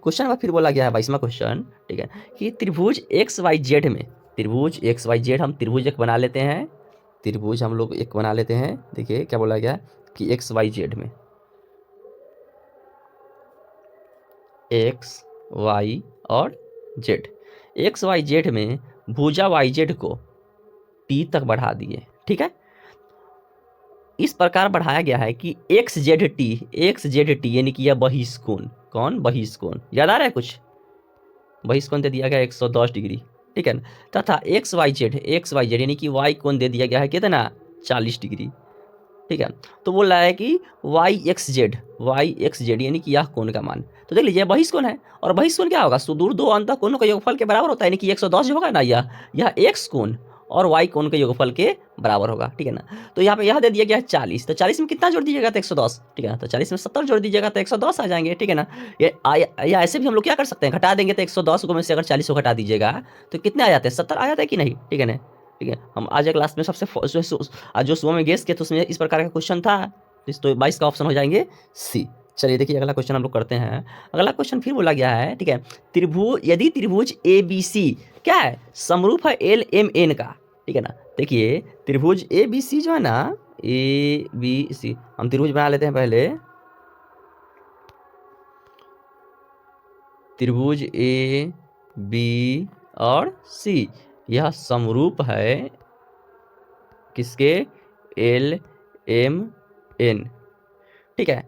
क्वेश्चन नंबर फिर बोला गया है 22वां क्वेश्चन, ठीक है, कि त्रिभुज XYZ में, त्रिभुज XYZ हम त्रिभुज एक बना लेते हैं, त्रिभुज हम लोग एक बना लेते हैं। देखिए क्या बोला गया है कि XYZ में, X Y और Z, XYZ में भुजा YZ को T तक बढ़ा दिए। ठीक है, इस प्रकार बढ़ाया गया है कि XZT यानी कि यह बहिष्कोण, कौन? बहिष्कोण, याद आ रहा है कुछ? बहिष्कोण दे दिया गया 110 डिग्री। ठीक है ना, तथा XYZ यानी कि Y कोण दे दिया गया है कितना? 40 डिग्री। ठीक है, तो बोल रहा है कि YXZ यानी कि यह कोण का मान, तो देख लीजिए बहिष्कोण है, और बहिष्कोण क्या होगा? सुदूर दो अंतः कोणों का योगफल के बराबर होता है, यानी कि 110 जो होगा ना यह X कोण और Y कोण के योगफल के बराबर होगा। ठीक है ना, तो यहाँ पे यह दे दिया गया है 40, तो 40 में कितना जोड़ दीजिएगा? तो 110। ठीक है ना, तो 40 में 70 जोड़ दीजिएगा तो 110 आ जाएंगे। ठीक है ना, या ऐसे भी हम लोग क्या कर सकते हैं, घटा देंगे तो 110 को में से अगर 40 को घटा दीजिएगा तो कितने आ जाते हैं? 70 आ जाता है कि नहीं? ठीक है ना, ठीक है, हम आज क्लास में सबसे आज जो सुबह में गेस किया तो उसमें इस प्रकार का क्वेश्चन था, तो 22 का ऑप्शन हो जाएंगे C। चलिए देखिए अगला क्वेश्चन हम लोग करते हैं। अगला क्वेश्चन फिर बोला गया है, ठीक है, यदि त्रिभुज ABC क्या है? समरूप है LMN का। ठीक है ना, देखिए त्रिभुज ABC जो है ना, ABC हम त्रिभुज बना लेते हैं पहले, त्रिभुज AB और C यह समरूप है किसके? LMN। ठीक है,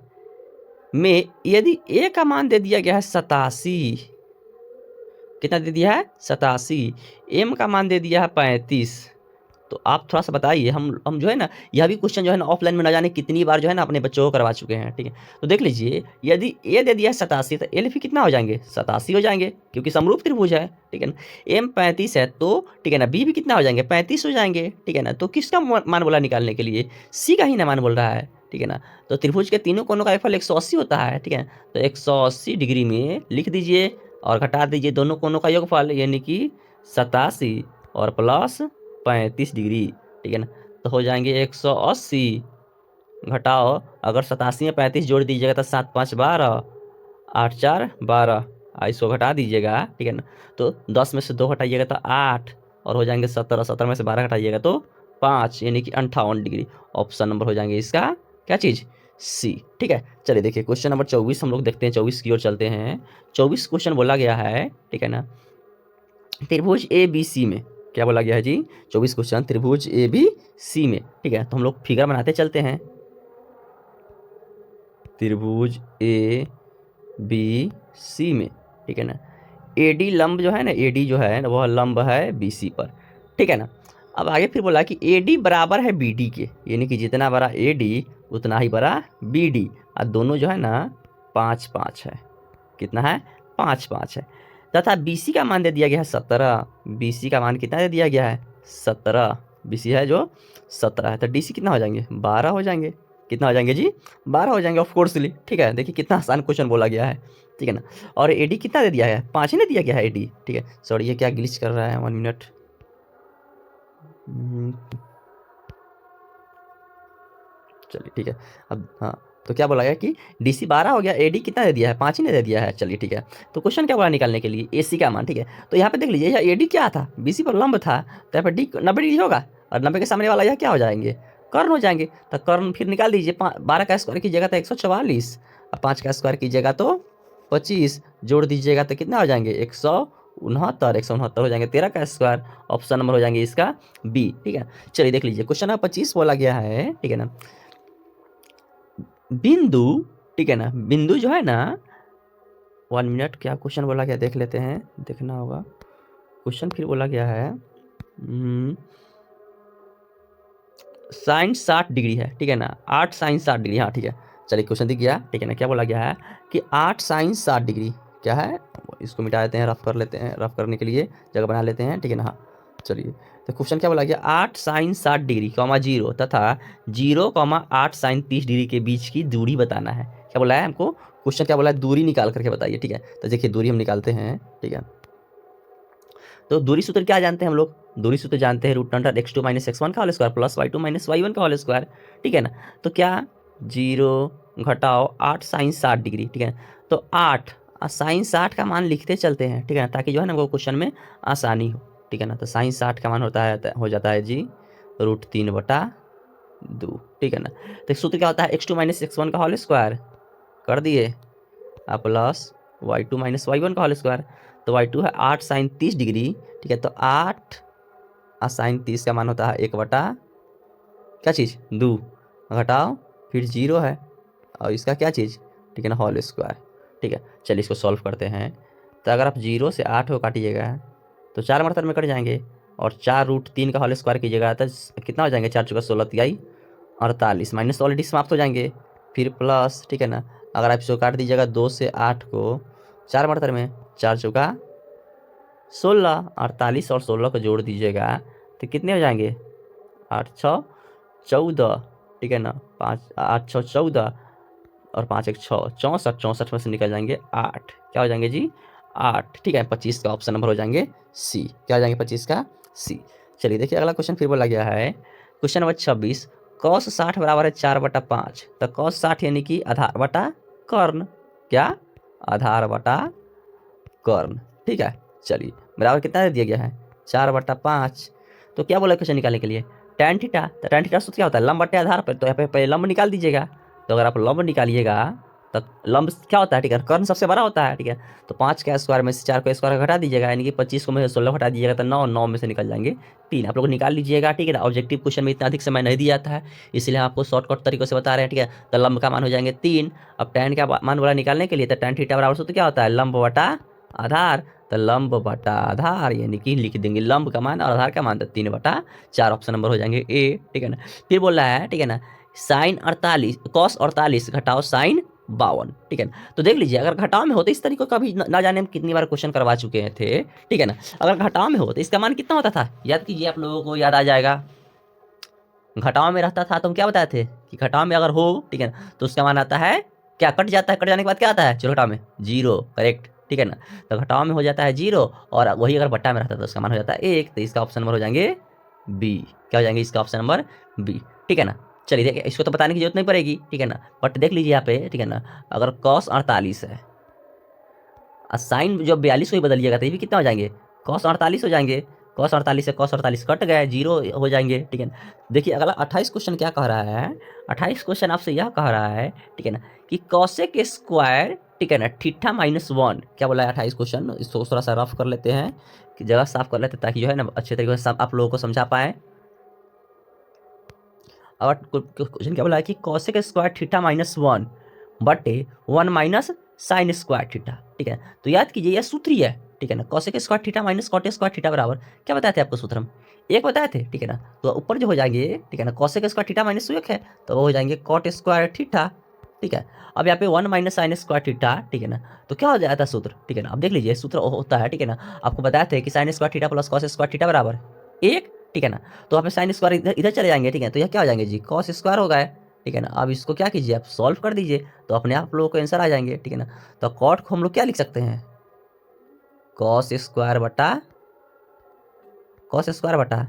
में यदि A का मान दे दिया गया है 87, कितना दे दिया है? 87, M का मान दे दिया है 35, तो आप थोड़ा सा बताइए, हम जो है ना यह भी क्वेश्चन जो है ना ऑफलाइन में न जाने कितनी बार जो है ना अपने बच्चों को करवा चुके हैं। ठीक है, तो देख लीजिए यदि A दे दिया है 87 तो L भी कितना हो जाएंगे? 87 हो जाएंगे, क्योंकि समरूप त्रिभुज है। ठीक है ना, M 35 है तो ठीक है ना B भी कितना हो जाएंगे? 35 हो जाएंगे। ठीक है ना, तो किसका मान बोला निकालने के लिए? C का ही ना मान बोल रहा है। ठीक है ना, तो त्रिभुज के तीनों कोनों का योगफल 180 होता है। ठीक है, तो 180 डिग्री में लिख दीजिए और घटा दीजिए दोनों कोनों का योगफल, यानी कि 87 और प्लस 35 डिग्री। ठीक है ना, तो हो जाएंगे 180, घटाओ अगर 87 में 35 जोड़ दीजिएगा तो 7 5 12, 8 4 12, इसको घटा दीजिएगा। ठीक है ना, तो 10 में से 2 घटाइएगा तो 8 और हो जाएंगे 70, 70 में से 12 घटाइएगा तो 5, यानी कि 58 डिग्री। ऑप्शन नंबर हो जाएंगे इसका क्या चीज़? C। ठीक है, चलिए देखिए क्वेश्चन नंबर 24 हम लोग देखते हैं, 24 की ओर चलते हैं। 24 क्वेश्चन बोला गया है, ठीक है ना, त्रिभुज ABC में क्या बोला गया है जी? 24 क्वेश्चन त्रिभुज ABC में। ठीक है, तो हम लोग फिगर बनाते चलते हैं। त्रिभुज बी सी में, ठीक है ना। ए डी लंब जो है ना, ए डी जो है वह लंब है बी सी पर, ठीक है ना। अब आगे फिर बोला कि ए डी बराबर है बी डी के, यानी कि जितना बड़ा ए डी उतना ही बड़ा बी डी, और दोनों जो है ना 5-5 है। कितना है? 5-5 है। तथा बी सी का मान दे दिया गया है 17। बी सी का मान कितना दे दिया गया है? 17। बी सी है जो 17 है, तो डी सी कितना हो जाएंगे? 12 हो जाएंगे। कितना हो जाएंगे जी? 12 हो जाएंगे ऑफ कोर्सली, ठीक है। देखिए कितना आसान क्वेश्चन बोला गया है, ठीक है ना। और ए डी कितना दे दिया है? 5 ही नहीं दिया गया है ए डी, ठीक है। सॉरी ये क्या ग्लिच कर रहा है, 1 मिनट। चलिए ठीक है। अब हाँ, तो क्या बोला गया कि डी सी 12 हो गया, ए डी कितना दे दिया है? 5 ही नहीं दे दिया है। चलिए ठीक है। तो क्वेश्चन क्या बोला निकालने के लिए? ए सी का मान, ठीक है। तो यहाँ पे देख लीजिए, यह ए डी क्या था? बी सी पर लंब था, तो यहाँ पर डी 90 डिग्री होगा, और 90 के सामने वाला यह क्या हो जाएंगे? कर्ण हो जाएंगे। तो कर्ण फिर निकाल दीजिए। 12 का स्क्वायर कीजिएगा तो 144, और 5 का स्क्वायर कीजिएगा तो 25, जोड़ दीजिएगा तो कितना हो जाएंगे? 169 हो जाएंगे। 13 का स्क्वायर ऑप्शन नंबर हो जाएंगे इसका बी, ठीक है। चलिए देख लीजिए, क्वेश्चन नंबर 25 बोला गया है, ठीक है ना। बिंदु, ठीक है ना, बिंदु जो है ना, 1 मिनट, क्या क्वेश्चन बोला गया देख लेते हैं, देखना होगा। क्वेश्चन फिर बोला गया है साइन 60 डिग्री है, ठीक है ना। 8 साइन 60 डिग्री, हाँ ठीक है। चलिए क्वेश्चन दिख गया, ठीक है ना। क्या बोला गया है कि 8 साइन 60 डिग्री क्या है? इसको मिटा देते हैं, रफ कर लेते हैं, रफ करने के लिए जगह बना लेते हैं, ठीक है ना। हाँ चलिए, तो क्वेश्चन क्या बोला गया? 8 साइन 60 डिग्री, 0 तथा 0,8 साइन 30 डिग्री के बीच की दूरी बताना है। क्या बोला है हमको? क्वेश्चन क्या बोला है? दूरी निकाल करके बताइए, ठीक है। तो देखिए दूरी हम निकालते हैं, ठीक है। तो दूरी सूत्र क्या जानते हैं हम लोग? दूरी सूत्र जानते हैं √x2 - x1 का whole square plus y2 - y1 का होल स्क्वायर, ठीक है ना। तो क्या 0 घटाओ 8 साइन 60 डिग्री, ठीक है। तो 8 साइन 60 का मान लिखते चलते हैं, ठीक है ना, ताकि जो है ना हमको क्वेश्चन में आसानी हो, ठीक है ना। तो साइन 60 का मान होता है, हो जाता है जी √3/2, ठीक है ना। तो सूत्र क्या होता है? x2 - x1 का होल स्क्वायर कर दिए, प्लस y2 - y1 का होल स्क्वायर। तो y2 है 8 साइन 30 डिग्री, ठीक है। तो 8 साइन 30 का मान होता है 1/, क्या चीज़? 2, घटाओ फिर 0 है, और इसका क्या चीज़, ठीक है ना, होल स्क्वायर, ठीक है। चलिए इसको सॉल्व करते हैं। तो अगर आप 0 से 8 को काटिएगा तो 4 मरतब में कट जाएंगे, और 4√3 का होल स्क्वायर कीजिएगा तो कितना हो जाएंगे? 4 × 16 = 48, माइनस ऑलरेडी समाप्त हो जाएंगे, फिर प्लस, ठीक है ना। अगर आप इसको काट दीजिएगा 2 से 8 को 4 मरतब में, 4 × 16, 48 और 16 को जोड़ दीजिएगा तो कितने हो जाएंगे? 8 × 6 = 14, ठीक है ना। 8 × 6 = 14, और 5 × 1 = 6, 64, 64 में से निकल जाएंगे 8, क्या हो जाएंगे जी? 8, ठीक है। 25 का ऑप्शन नंबर हो जाएंगे सी, क्या हो जाएंगे? 25 का सी। चलिए देखिए अगला क्वेश्चन फिर बोला गया है, क्वेश्चन नंबर 26, cos 60 बराबर है 4/5। तो cos 60 यानी कि आधार बटा कर्ण, क्या? आधार बटा कर्ण, ठीक है। चलिए बराबर कितना दे दिया गया है? 4/5। तो क्या बोला क्वेश्चन निकालने के लिए? tan theta. तो tan थीटा सूत्र क्या होता है? लंब बटे आधार पर। तो यहाँ पे पहले लंब निकाल दीजिएगा। तो अगर आप लंब निकालिएगा तो लंब क्या होता है, ठीक है, कर्ण सबसे बड़ा होता है, ठीक है। तो 5 का स्क्वायर में से 4 को स्क्वायर घटा दीजिएगा, यानी कि 25 को में से 16 घटा दीजिएगा तो 9, 9 में से निकल जाएंगे 3। आप लोग निकाल लीजिएगा, ठीक है ना। ऑब्जेक्टिव क्वेश्चन में इतना अधिक समय नहीं दिया जाता है, इसलिए हम आपको शॉर्टकट तरीकों से बता रहे हैं, ठीक है। तो लंब का मान हो जाएंगे 3। अब tan का मान बोला निकालने के लिए, तो tan थीटा बराबर सूत्र क्या होता है? लंब बटा आधार। तो लंब बटा आधार, यानी कि लिख देंगे लंब का मान और आधार का मान, तो 3/4 ऑप्शन नंबर हो जाएंगे ए, ठीक है ना। फिर बोल रहा है, ठीक है ना, साइन 48 cos 48 घटाओ साइन 52, ठीक है ना। तो देख लीजिए अगर घटाव में होते, इस तरीके का भी ना जाने हम कितनी बार क्वेश्चन करवा चुके हैं थे, ठीक है ना। अगर घटाव में हो तो इसका मान कितना होता था? याद कीजिए, आप लोगों को याद आ जाएगा। घटाव में रहता था तो हम क्या बताए थे कि घटाव में अगर हो, ठीक है ना, तो उसका मान आता है क्या? कट जाता है, कट जाने के बाद क्या आता है? चलो घटाव में 0, करेक्ट, ठीक है ना। तो घटाव में हो जाता है 0, और वही अगर बट्टा में रहता है तो उसका मान हो जाता है 1। तो इसका ऑप्शन नंबर हो जाएंगे बी, क्या हो जाएंगे? इसका ऑप्शन नंबर बी, ठीक है ना। चलिए देखिए, इसको तो बताने की जरूरत नहीं पड़ेगी, ठीक है ना। बट देख लीजिए यहाँ पे, ठीक है ना, अगर cos 48 है और साइन जो 42 को ही बदलिएगा तो ये भी कितना हो जाएंगे? cos 48 हो जाएंगे। cos 48 से cos 48 कट गए, 0 हो जाएंगे, ठीक है ना। देखिए अगला 28 क्वेश्चन क्या कह रहा है? 28 क्वेश्चन आपसे यह कह रहा है, ठीक है ना, कि cosec स्क्वायर, ठीक है ना, थीटा -1, क्या बोला है 28 क्वेश्चन। इसको थोड़ा सा रफ कर लेते हैं, कि जगह साफ कर लेते हैं ताकि जो है ना अच्छे तरीके से आप लोगों को समझा पाए। और क्वेश्चन क्या बोला है कि cosec स्क्वायर थीटा -1 बटे 1 - साइन स्क्वायर थीटा, ठीक है। तो याद कीजिए यह सूत्र ही है, ठीक है ना, cosec square theta minus cot square theta बराबर क्या बताए थे आपको सूत्र हम, एक बताए थे, ठीक है ना। तो ऊपर जो हो जाएंगे, ठीक है ना, कॉसेक स्क्वायर थीटा माइनस एक है तो वो हो जाएंगे कॉट स्क्वायर थीटा, ठीक है। अब यहाँ पे 1 माइनस साइन स्क्वायर थीटा, ठीक है ना। तो क्या हो जाता है सूत्र, ठीक है ना। अब देख लीजिए सूत्र होता है, ठीक है ना, आपको बताए थे कि sign square theta plus cos square theta बराबर एक, ठीक है ना। तो यहाँ पे साइन स्क्वायर इधर इधर चले जाएंगे, ठीक है। तो यह क्या हो जाएंगे जी, कॉस स्क्वायर हो गए, ठीक है ना। अब इसको क्या कीजिए, आप सॉल्व कर दीजिए तो अपने आप लोगों को आंसर आ जाएंगे, ठीक है ना। तो कॉट को हम लोग क्या लिख सकते हैं, कॉस स्क्वायर बटा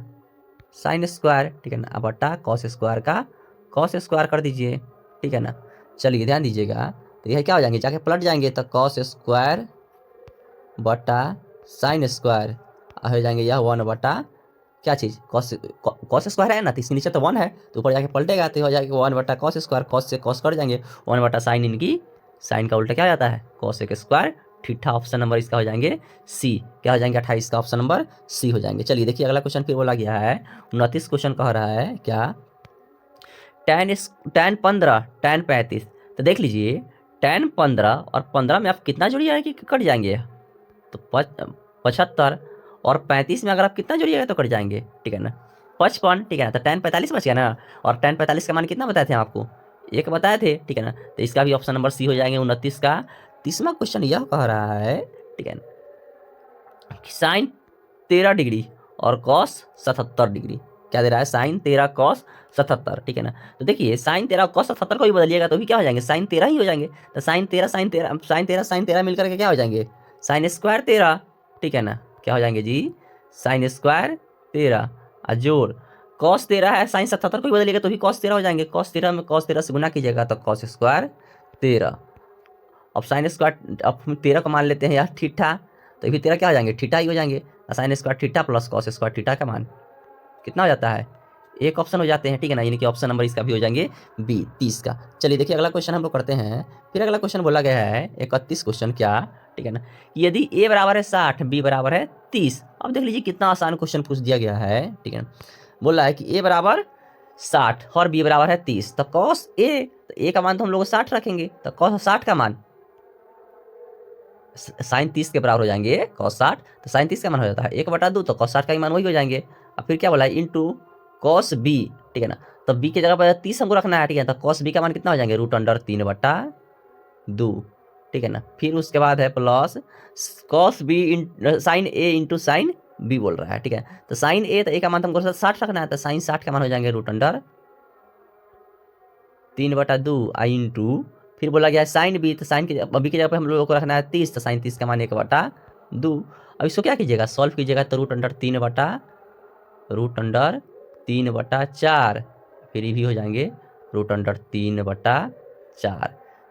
साइन स्क्वायर, ठीक है ना, बटा कॉस स्क्वायर का कॉस स्क्वायर कर दीजिए, ठीक है ना। चलिए ध्यान दीजिएगा, तो यह क्या हो जाएंगे, जाके पलट जाएंगे तो कॉस स्क्वायर बटा साइन स्क्वायर हो जाएंगे यह 1 बटा क्या चीज़, कॉस स्क्वायर है ना, तो इसके नीचे तो 1 है, तो ऊपर जाके पलटेगा तो हो जाएगा 1 बटा कॉस स्क्वायर, कॉस से कॉस कर जाएंगे, 1 बटा साइन, इनकी साइन का उल्टा क्या हो जाता है, कॉस एक स्क्वायर थीटा। ऑप्शन नंबर इसका हो जाएंगे सी, क्या हो जाएंगे 28 का ऑप्शन नंबर सी हो जाएंगे। चलिए देखिए अगला क्वेश्चन फिर बोला गया है 29 क्वेश्चन कह रहा है क्या, tan 15 tan 35, तो देख लीजिए tan 15 और 15 में आप कितना जोड़िएगा कि कट जाएंगे, तो 75 और 35 में अगर आप कितना जोड़िएगा तो कट जाएंगे, ठीक है ना, 55, ठीक है ना। तो tan 45 बच गया ना, और tan 45 का मान कितना बताए थे हम आपको, एक बताए थे, ठीक है ना। तो इसका भी ऑप्शन नंबर सी हो जाएंगे 29 का। 30वां क्वेश्चन यह कह रहा है, ठीक है ना, साइन 13 डिग्री और कॉस 77 डिग्री, क्या दे रहा है, साइन 13 कॉस 77, ठीक है ना। तो देखिए साइन 13 कॉस 77 को भी बदलिएगा तो भी क्या हो जाएंगे, साइन 13 ही हो जाएंगे। तो साइन 13 मिलकर के क्या हो जाएंगे, साइन स्क्वायर 13, ठीक है ना, क्या हो जाएंगे जी, साइन स्क्वायर 13 जोड़ कॉस 13 है, साइन 77 को भी बदलिएगा तो भी कॉस 13 हो जाएंगे, कॉस 13 में कॉस 13 से गुना कीजिएगा तो कॉस स्क्वायर 13। अब साइन स्क्वायर, अब हम 13 को मान लेते हैं यार थीटा, तो भी 13 क्या हो जाएंगे, थीटा ही हो जाएंगे। Sign square theta plus cos square theta का मान कितना हो जाता है, एक ऑप्शन हो जाते हैं, ठीक है ना, यानी कि ऑप्शन नंबर इसका भी हो जाएंगे बी 30 का। चलिए देखिए अगला क्वेश्चन हम लोग करते हैं। फिर अगला क्वेश्चन बोला गया है 31 क्वेश्चन क्या, ठीक है ना, यदि ए बराबर है 60 बी बराबर है 30। अब देख लीजिए कितना आसान क्वेश्चन पूछ दिया गया है, ठीक है। बोल रहा है कि ए बराबर 60 और बी बराबर है 30, तो कॉस ए, तो ए का मान तो हम लोग 60 रखेंगे, तो कॉस 60 का मान साइन 30 के बराबर हो जाएंगे कॉस 60, तो साइन 30 का मान हो जाता है 1/2, तो कॉस 60 का ही मान वही हो जाएंगे। अब फिर क्या बोला है, इंटू कॉस बी, ठीक है ना। तो बी की जगह पर 30 हमको रखना है, ठीक है। तो कॉस बी का मान कितना हो जाएंगे, √3/2, ठीक है ना। फिर उसके बाद है प्लस कॉस बी साइन ए इंटू साइन बी बोल रहा है, ठीक है। तो साइन ए, तो ए का मान तो हमको 60 रखना है, तो साइन 60 का मान हो जाएंगे √3/2 आई इंटू, फिर बोला गया है साइन बी, तो साइन की बी की जगह पे हम लोगों को रखना है 30, तो साइन 30 का मान 1/2। अब इसको क्या कीजिएगा, सॉल्व कीजिएगा तो √3/4, फिर ये भी हो जाएंगे √3/4।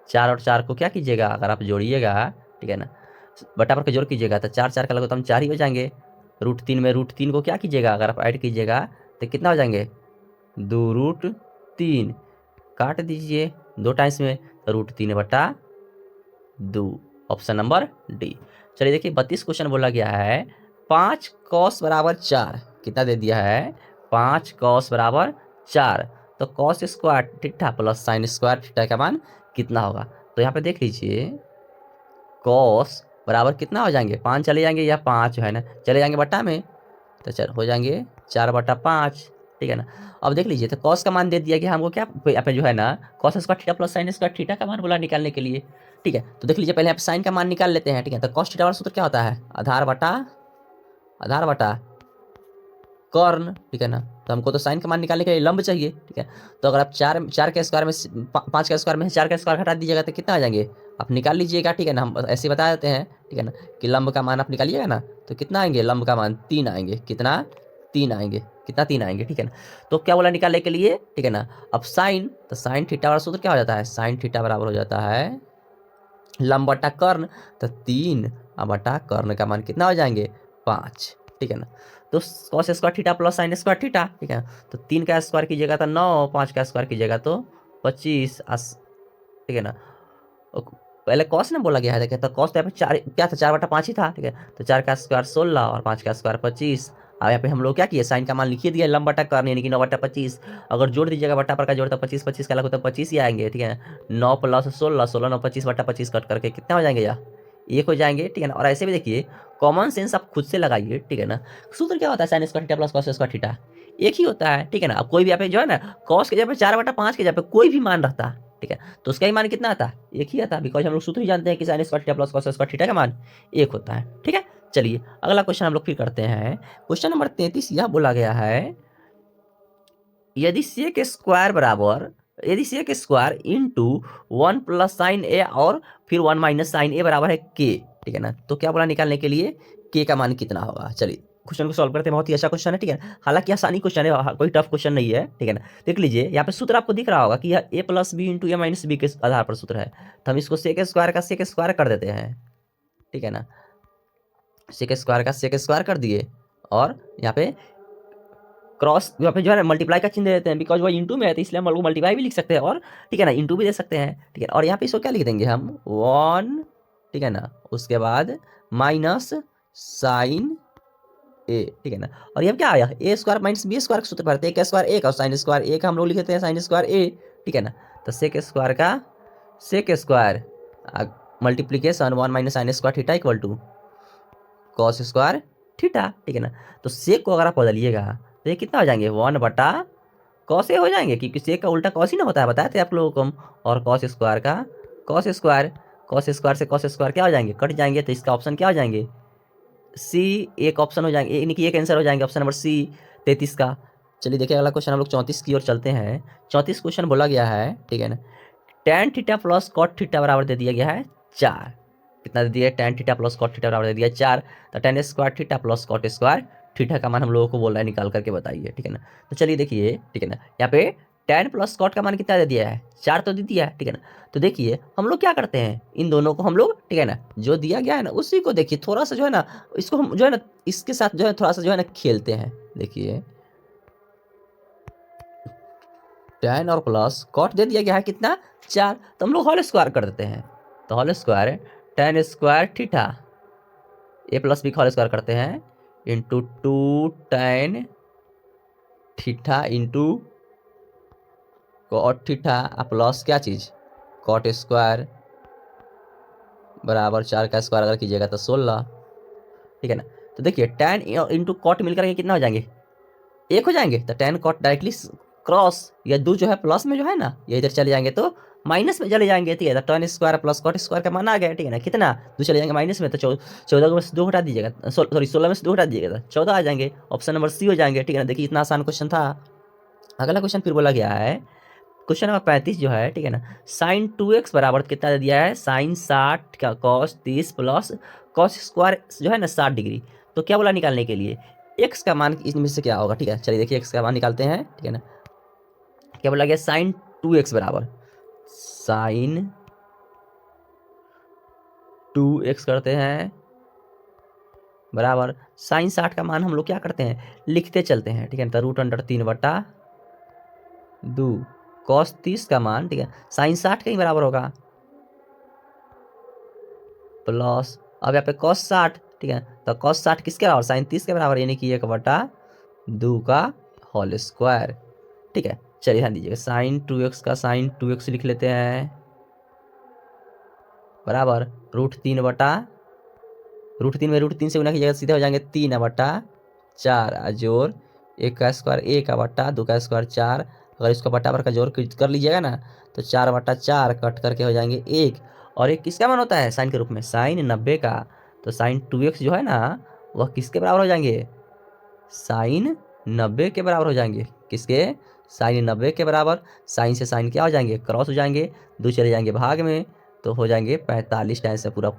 4 और 4 को क्या कीजिएगा, अगर आप जोड़िएगा, ठीक है ना, बटा पर के जोड़ कीजिएगा तो 4 4 का लगभग हम 4 ही हो जाएंगे। √3 में √3 को क्या कीजिएगा, अगर आप ऐड कीजिएगा तो कितना हो जाएंगे, 2√3, काट दीजिए 2 टाइम्स में, तो √3/2, ऑप्शन नंबर डी। चलिए देखिए 32 क्वेश्चन बोला गया है 5 कॉस बराबर 4, कितना दे दिया है, 5 कॉस बराबर 4, तो cos square theta plus sign square theta का मान कितना होगा। तो यहाँ पे देख लीजिए कॉस बराबर कितना हो जाएंगे, 5 चले जाएंगे या 5 जो है ना चले जाएंगे बट्टा में, तो चल हो जाएंगे 4/5, ठीक है ना। अब देख लीजिए तो कॉस का मान दे दिया कि हमको क्या यहाँ पे जो है ना, cos square theta plus sign square theta का मान बोला निकालने के लिए, ठीक है। तो देख लीजिए पहले यहाँ पे साइन का मान निकाल लेते हैं, ठीक है। तो कॉस थीटा वाला सूत्र क्या होता है, आधार बटा कर्ण, ठीक है ना। तो हमको तो साइन का मान निकालने के लिए लंब चाहिए, ठीक है। तो अगर आप 4 के स्क्वायर में 5 के स्क्वायर में 4 का स्क्वायर हटा दीजिएगा तो कितना आ जाएंगे, आप निकाल लीजिएगा, ठीक है ना। हम ऐसे बता देते हैं, ठीक है ना, कि लंब का मान आप निकालिएगा ना तो कितना आएंगे, लंब का मान 3 आएंगे, कितना 3 आएंगे, कितना 3 आएंगे, ठीक है ना। तो क्या बोला निकालने के लिए, ठीक है ना। अब साइन, तो साइन थीटा वाला सूत्र क्या हो जाता है, साइन थीटा बराबर हो जाता है लंब बटा कर्ण, तो 3 बटा कर्ण का मान कितना हो जाएंगे 5, ठीक है ना। तो cos square theta plus sign square theta, ठीक है। तो 3 का स्क्वायर कीजिएगा तो 9, 5 का स्क्वायर कीजिएगा तो 25, ठीक है ना। पहले कॉस ने बोला गया है, देखिए तो कॉस तो यहाँ पे 4 क्या था, 4/5 ही था, ठीक है। तो 4 का स्क्वायर 16 और 5 का स्क्वायर 25 अब यहाँ पे हम लोग क्या किए, साइन का मान लिखिए दिया, लंब बटा कर्ण यानी कि 9/25। अगर जोड़ दीजिएगा बटा पर का जोड़ तो 25 का लग होता है 25 ही आएंगे, ठीक है। 9 + 16, 16 9 25/25 कट करके कितना हो जाएंगे यार, 1 हो जाएंगे, ठीक है ना। और ऐसे भी देखिए कॉमन सेंस आप खुद से लगाइए, ठीक है ना। सूत्र क्या होता है, sign square theta plus cos square theta, एक ही होता है, ठीक है ना। अब कोई भी यहाँ पे जो है ना कॉस के जगह पे 4/5 के जगह पे कोई भी मान रहता, ठीक है, तो उसका ही मान कितना आता, एक ही आता, बिकॉज हम लोग सूत्र ही जानते हैं कि sign square theta plus cos square theta का मान 1 होता है, ठीक है। चलिए अगला क्वेश्चन हम लोग फिर करते हैं। क्वेश्चन नंबर 33 यह बोला गया है, यदि सेक स्क्वायर बराबर, यदि sec square into 1 plus sine A और फिर 1 माइनस साइन ए बराबर है के, ठीक है ना, तो क्या बोला निकालने के लिए, के का मान कितना होगा। चलिए क्वेश्चन को सॉल्व करते हैं, बहुत ही अच्छा क्वेश्चन है, ठीक है। हालांकि आसानी क्वेश्चन है, कोई टफ क्वेश्चन नहीं है, ठीक है ना। देख लीजिए यहाँ पे सूत्र आपको दिख रहा होगा कि यह ए प्लस बी इंटू ए माइनस बी के आधार पर सूत्र है, तो हम इसको सेक स्क्वायर का सेक स्क्वायर कर देते हैं, ठीक है ना। सेक स्क्वायर का सेक स्क्वायर कर दिए और यहाँ पे क्रॉस यहाँ पे जो है ना मल्टीप्लाई का चिन्ह दे देते हैं, बिकॉज वो इंटू में है तो इसलिए हम लोग मल्टीप्लाई भी लिख सकते हैं, और ठीक है ना इंटू भी दे सकते हैं, ठीक है। और यहाँ पे इसको क्या लिख देंगे हम 1, ठीक है ना, उसके बाद माइनस साइन ए, ठीक है ना। और ये क्या आया, ए स्क्वायर माइनस बी स्क्वायर का सूत्र पढ़ते हैं, ए स्क्वायर ए का और साइन स्क्वायर ए का हम लोग लिखते हैं साइन स्क्वायर ए, ठीक है ना। तो सेक स्क्वायर का sec square multiplication 1 minus sine square theta equal to cos square theta, ठीक है ना। तो सेक को अगर आप बदलिएगा तो ये कितना हो जाएंगे, 1 बटा कॉस ए हो जाएंगे, क्योंकि सेक का उल्टा कॉस ही ना होता है, बताए थे आप लोगों को हम। और कॉस स्क्वायर का कॉस स्क्वायर, कॉस स्क्वायर से कॉस स्क्वायर क्या हो जाएंगे, कट जाएंगे, तो इसका ऑप्शन क्या हो जाएंगे, सी, एक ऑप्शन हो जाएंगे, यानी कि एक आंसर हो जाएंगे, ऑप्शन नंबर सी 33 का। चलिए देखिए अगला क्वेश्चन हम लोग 34 की ओर चलते हैं। 34 क्वेश्चन बोला गया है, ठीक है ना, tan theta plus cot theta बराबर दे दिया गया है 4, कितना दे दिया है, tan theta plus cot theta बराबर दे दिया 4, तो tan square theta plus cot square theta का मान हम लोगों को बोल रहा है निकाल करके बताइए, ठीक है ना। तो चलिए देखिए, ठीक है ना, यहाँ पे tan प्लस कॉट का मान कितना दे दिया है, 4 तो दे दिया है, ठीक है ना। तो देखिए हम लोग क्या करते हैं, इन दोनों को हम लोग, ठीक है ना, जो दिया गया है ना उसी को देखिए थोड़ा सा जो है ना, इसको हम जो है ना इसके साथ जो है थोड़ा सा जो है ना खेलते हैं। देखिए tan और प्लस कॉट दे दिया गया है कितना 4, तो हम लोग होल स्क्वायर कर देते हैं, तो whole square tan square theta A plus B का होल स्क्वायर करते हैं into 2 tan theta into cot theta plus क्या चीज़ कॉट स्क्वायर बराबर 4 का स्क्वायर अगर कीजिएगा तो 16, ठीक है ना। तो देखिए tan इंटू कॉट मिलकर के कितना हो जाएंगे, 1 हो जाएंगे, तो tan कॉट डायरेक्टली क्रॉस या दो जो है प्लस में जो है ना ये इधर चले जाएंगे तो माइनस में चले जाएंगे, ठीक है। तो tan square plus cot square का मान आ गया, ठीक है ना, कितना 2 चले जाएंगे माइनस में, तो 14 में से 2 हटा दीजिएगा, सॉरी 16 में से 2 हटा दीजिएगा तो 14 आ जाएंगे, ऑप्शन नंबर सी हो जाएंगे, ठीक है ना। देखिए इतना आसान क्वेश्चन था। अगला क्वेश्चन फिर बोला गया है, क्वेश्चन नंबर 35 जो है, ठीक है ना, साइन 2x बराबर कितना दे दिया है, साइन 60 का कॉस 30 प्लस कॉस स्क्वायर जो है ना 60 डिग्री, तो क्या बोला निकालने के लिए, x का मान इसमें से क्या होगा, ठीक है। चलिए देखिए x का मान निकालते हैं, ठीक है ना। क्या बोला गया, साइन 2x बराबर साइन 2x करते हैं बराबर साइन 60 का मान हम लोग क्या करते हैं, लिखते चलते हैं, ठीक है। तो √3/2 कॉस 30 का मान, ठीक है, साइन 60 का ही बराबर होगा प्लस, अब यहाँ पे कॉस 60, ठीक है, तो कॉस 60 किसके बराबर, साइन 30 के बराबर, यानी कि 1/2 का होल स्क्वायर, ठीक है। चलिए ध्यान दीजिएगा, साइन 2x का साइन 2x लिख लेते हैं बराबर √3 में √3 से गुना कीजिएगा सीधे हो जाएंगे 3/4 जोड़ 1 का स्क्वायर 1 का बट्टा 2 का स्क्वायर 4, अगर इसको बट्टा पर का जोड़ कर लीजिएगा ना तो 4/4 कट करके हो जाएंगे 1, और एक किसका मान होता है साइन के रूप में, साइन 90 का, तो साइन 2x जो है ना वह किसके बराबर हो जाएंगे, साइन 90 के बराबर हो जाएंगे, किसके, साइन 90 के बराबर। साइन से साइन क्या हो जाएंगे, क्रॉस हो जाएंगे, 2 चले जाएंगे भाग में, तो हो जाएंगे 45 टाइम से पूरा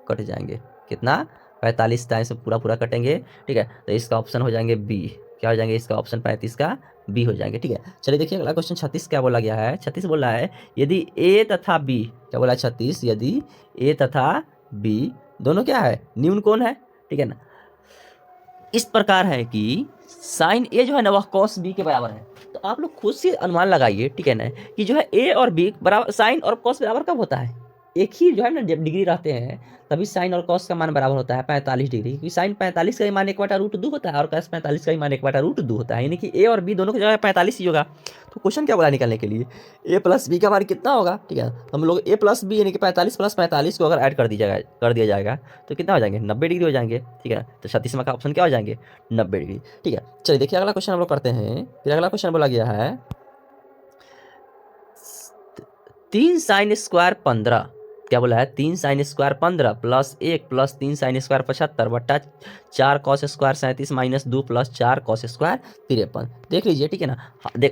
कट जाएंगे, कितना 45 टाइम से पूरा कटेंगे, ठीक है। तो इसका ऑप्शन हो जाएंगे बी, क्या हो जाएंगे, इसका ऑप्शन 35 का बी हो जाएंगे, ठीक है। चलिए देखिए अगला क्वेश्चन 36 क्या बोला गया है। 36 बोला है, यदि ए तथा बी, क्या बोला है 36, यदि ए तथा बी दोनों क्या है, न्यून कोण है, ठीक है ना, इस प्रकार है कि साइन ए जो है ना वह कॉस बी के बराबर है, तो आप लोग खुद से अनुमान लगाइए, ठीक है ना, कि जो है ए और बी बराबर, साइन और कॉस बराबर कब होता है, एक ही जो है ना जब डिग्री रहते हैं तभी साइन और कॉस का मान बराबर होता है 45 डिग्री, क्योंकि साइन 45 का ही मान 1/√2 होता है और कॉस 45 का ही मान 1/√2 होता है, यानी कि ए और बी दोनों की जगह 45 ही होगा। तो क्वेश्चन क्या बोला निकालने के लिए, ए प्लस बी का मान कितना होगा, ठीक है। हम लोग ए प्लस बी यानी कि 45 प्लस 45 को अगर ऐड कर दिया जाएगा तो कितना हो जाएंगे, 90 डिग्री हो जाएंगे, ठीक है। तो 36वां का ऑप्शन क्या हो जाएंगे, 90 डिग्री, ठीक है। चलिए देखिए अगला क्वेश्चन हम लोग करते हैं। फिर अगला क्वेश्चन बोला गया है 3 साइन स्क्वायर 15, क्या बोला है, 3 sine square 15 plus 1 plus 3 sine square 75 बट्टा 4 cos square 37 minus 2 plus 4 cos square 53। देख लीजिए, ठीक है ना।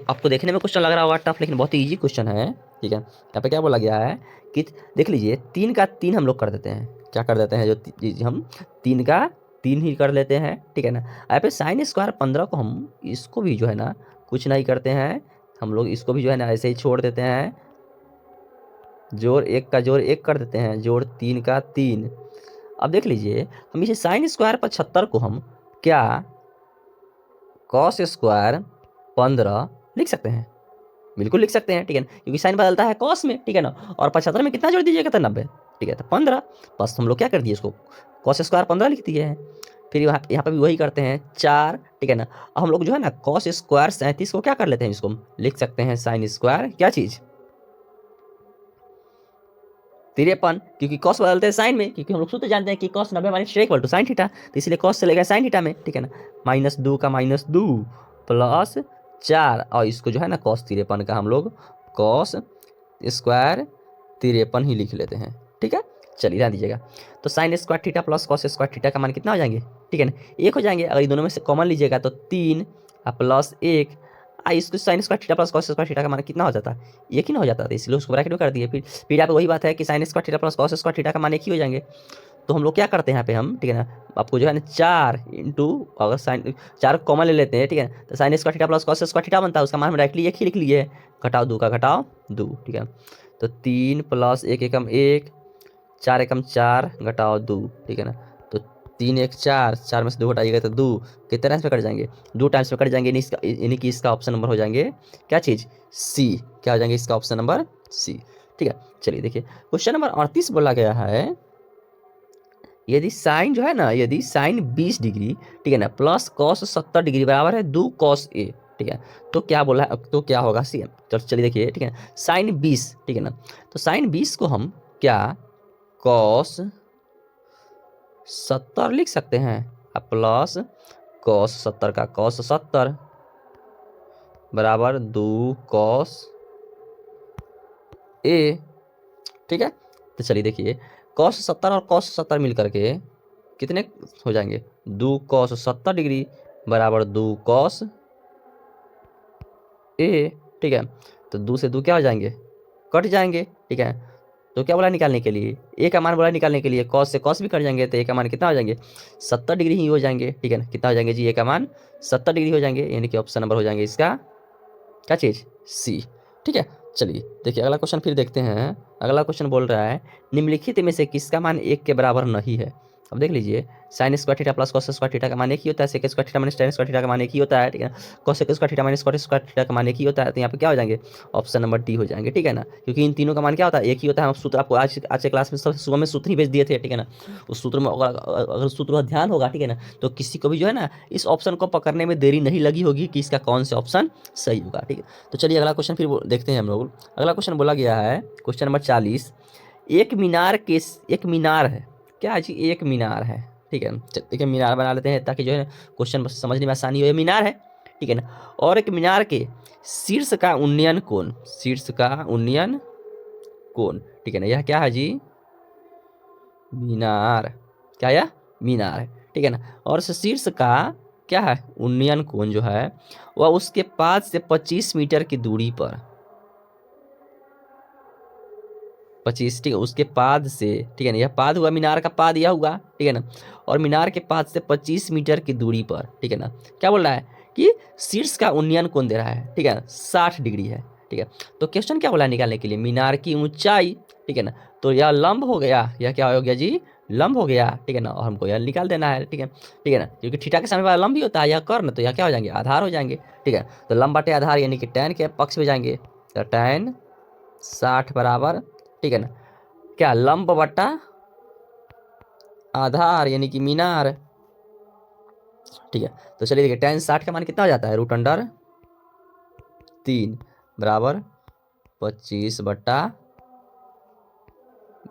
आपको देखने में क्वेश्चन लग रहा होगा टफ, लेकिन बहुत ही ईजी क्वेश्चन है, ठीक है। यहाँ पे क्या बोला गया है कि देख लीजिए 3 का 3 हम लोग कर देते हैं, क्या कर देते हैं, जो हम 3 का 3 ही कर लेते हैं, ठीक है ना। यहाँ पे साइन स्क्वायर 15 को हम इसको भी जो है ना कुछ नहीं करते हैं, हम लोग इसको भी जो है ना ऐसे ही छोड़ देते हैं, जोड़ 1 का जोड़ 1 कर देते हैं, जोड़ 3 का 3। अब देख लीजिए हम इसे साइन स्क्वायर 75 को हम क्या कॉस स्क्वायर 15 लिख सकते हैं, बिल्कुल लिख सकते हैं, ठीक है ना, क्योंकि साइन बदलता है कॉस में, ठीक है ना। और 75 में कितना जोड़ दीजिएगा, तो 90, ठीक है। तो 15 बस हम लोग क्या कर दिए, इसको कॉस स्क्वायर 15 लिख दिए हैं। फिर यहाँ पे भी वही करते हैं 4, ठीक है ना। अब हम लोग जो है ना कॉस स्क्वायर 37 को क्या कर लेते हैं, इसको हम लिख सकते हैं साइन स्क्वायर क्या चीज़ 53, क्योंकि कॉस बदलते हैं साइन में, क्योंकि हम लोग सूत्र जानते हैं कि cos 90 minus equal to sine theta, तो इसलिए कॉस चलेगा साइन थीटा में, ठीक है ना। -2 का -2 प्लस 4, और इसको जो है ना कॉस 53 का हम लोग कॉस स्क्वायर 53 ही लिख लेते हैं, ठीक है। चलिए ध्यान दीजिएगा, तो sign square theta plus cos square theta का मान कितना हो जाएंगे, ठीक है ना, 1 हो जाएंगे। अगर दोनों में से कॉमन लीजिएगा तो 3 प्लस 1, इसको sign square theta plus cos square theta का मान कितना हो जाता है, एक ही ना हो जाता था, इसलिए उसको ब्रैकेट में कर दिए। फिर यहाँ पे वही बात है कि sign square theta plus cos square theta का मान एक ही हो जाएंगे। तो हम लोग क्या करते हैं यहाँ पे हम, ठीक है ना, आपको जो है ना 4 इंटू, अगर साइन 4 कॉमन ले लेते हैं, ठीक है, तो sign square theta plus cos square theta बनता है, उसका मान हम डायरेक्टली एक ही लिख लिए, घटाओ 2 का घटाओ 2, ठीक है। तो 3 प्लस 1 एकम 1, 4 एकम 4 घटाओ 2, ठीक है ना। तो 3 1 4, 4 में से 2 घटाइएगा तो 2 कितने टाइम्स में कट जाएंगे, 2 टाइम्स में कट जाएंगे, यानी कि इसका ऑप्शन नंबर हो जाएंगे क्या चीज़, सी, क्या हो जाएंगे इसका ऑप्शन नंबर सी, ठीक है। चलिए देखिए क्वेश्चन नंबर 38 बोला गया है, यदि साइन जो है ना, यदि साइन 20 डिग्री, ठीक है ना, प्लस कॉस 70 डिग्री बराबर है 2 कॉस ए, ठीक है, तो क्या बोला है, तो क्या होगा सी। तो चलिए देखिए, ठीक है, साइन 20, ठीक है ना, तो साइन 20 को हम क्या कॉस 70 लिख सकते हैं, प्लस कॉस 70 का कॉस 70 बराबर 2 कॉस ए, ठीक है। तो चलिए देखिए कॉस 70 और कॉस 70 मिल करके कितने हो जाएंगे, 2 कॉस 70 डिग्री बराबर 2 कॉस ए, ठीक है। तो 2 से 2 क्या हो जाएंगे, कट जाएंगे, ठीक है। तो क्या बोला निकालने के लिए, ए का मान बोला निकालने के लिए, कॉस से कॉस भी कट जाएंगे, तो ए का मान कितना हो जाएंगे 70 डिग्री ही हो जाएंगे, ठीक है ना। कितना हो जाएंगे जी, ए का मान 70 डिग्री हो जाएंगे, यानी कि ऑप्शन नंबर हो जाएंगे इसका क्या चीज़, सी, ठीक है। चलिए देखिए अगला क्वेश्चन फिर देखते हैं। अगला क्वेश्चन बोल रहा है निम्नलिखित में से किसका मान 1 के बराबर नहीं है। अब देख लीजिए sine square theta plus cos square theta का मान एक ही होता है, sec square theta minus tan square theta का मान एक ही होता है, ठीक है। Cos square theta minus cot square theta का मान एक ही होता है, तो यहाँ पे क्या हो जाएंगे ऑप्शन नंबर डी हो जाएंगे, ठीक है ना, क्योंकि इन तीनों का मान क्या होता है एक ही होता है। हम सूत्र आपको आज के क्लास में सब सुबह में सूत्र ही भेज दिए थे, ठीक है ना। उस सूत्र में अगर सूत्र का ध्यान होगा, ठीक है ना, तो किसी को भी जो है ना इस ऑप्शन को पकड़ने में देरी नहीं लगी होगी कि इसका कौन सा ऑप्शन सही होगा, ठीक है। तो चलिए अगला क्वेश्चन फिर देखते हैं हम लोग। अगला क्वेश्चन बोला गया है क्वेश्चन नंबर 40, एक मीनार है, क्या जी एक मीनार है, ठीक है। देखिए मीनार बना लेते हैं ताकि जो है क्वेश्चन समझने में आसानी हो। ये मीनार है, ठीक है ना, और एक मीनार के शीर्ष का उन्नयन कोण, ठीक है ना, यह क्या है जी मीनार, क्या यह मीनार है, ठीक है ना। और शीर्ष का क्या है उन्नयन कोण जो है वह उसके पाद से 25 मीटर की दूरी पर 25, ठीक है, उसके पाद से, ठीक है ना, यह पाद हुआ मीनार का पाद यह हुआ, ठीक है ना, और मीनार के पाद से 25 मीटर की दूरी पर, ठीक है ना, क्या बोल रहा है कि शीर्ष का उन्नयन कोण दे रहा है, ठीक है, 60 डिग्री है, ठीक है। तो क्वेश्चन क्या बोला निकालने के लिए, मीनार की ऊंचाई, ठीक है ना, तो यह लंब हो गया, यह क्या हो गया जी लंब हो गया, ठीक है ना, और हमको यह निकाल देना है, ठीक है ना, क्योंकि थीटा के समय वाला लंब भी होता है, यह कर्ण, तो यह क्या हो जाएंगे आधार हो जाएंगे, ठीक है। तो लंब बटे आधार यानी कि tan के पक्ष में जाएंगे, तो tan 60 बराबर, ठीक है ना, क्या लंब बटा आधार यानी कि मीनार। ठीक है, तो चलिए देखिए tan 60 का मान कितना हो जाता है, √3 बराबर 25 बटा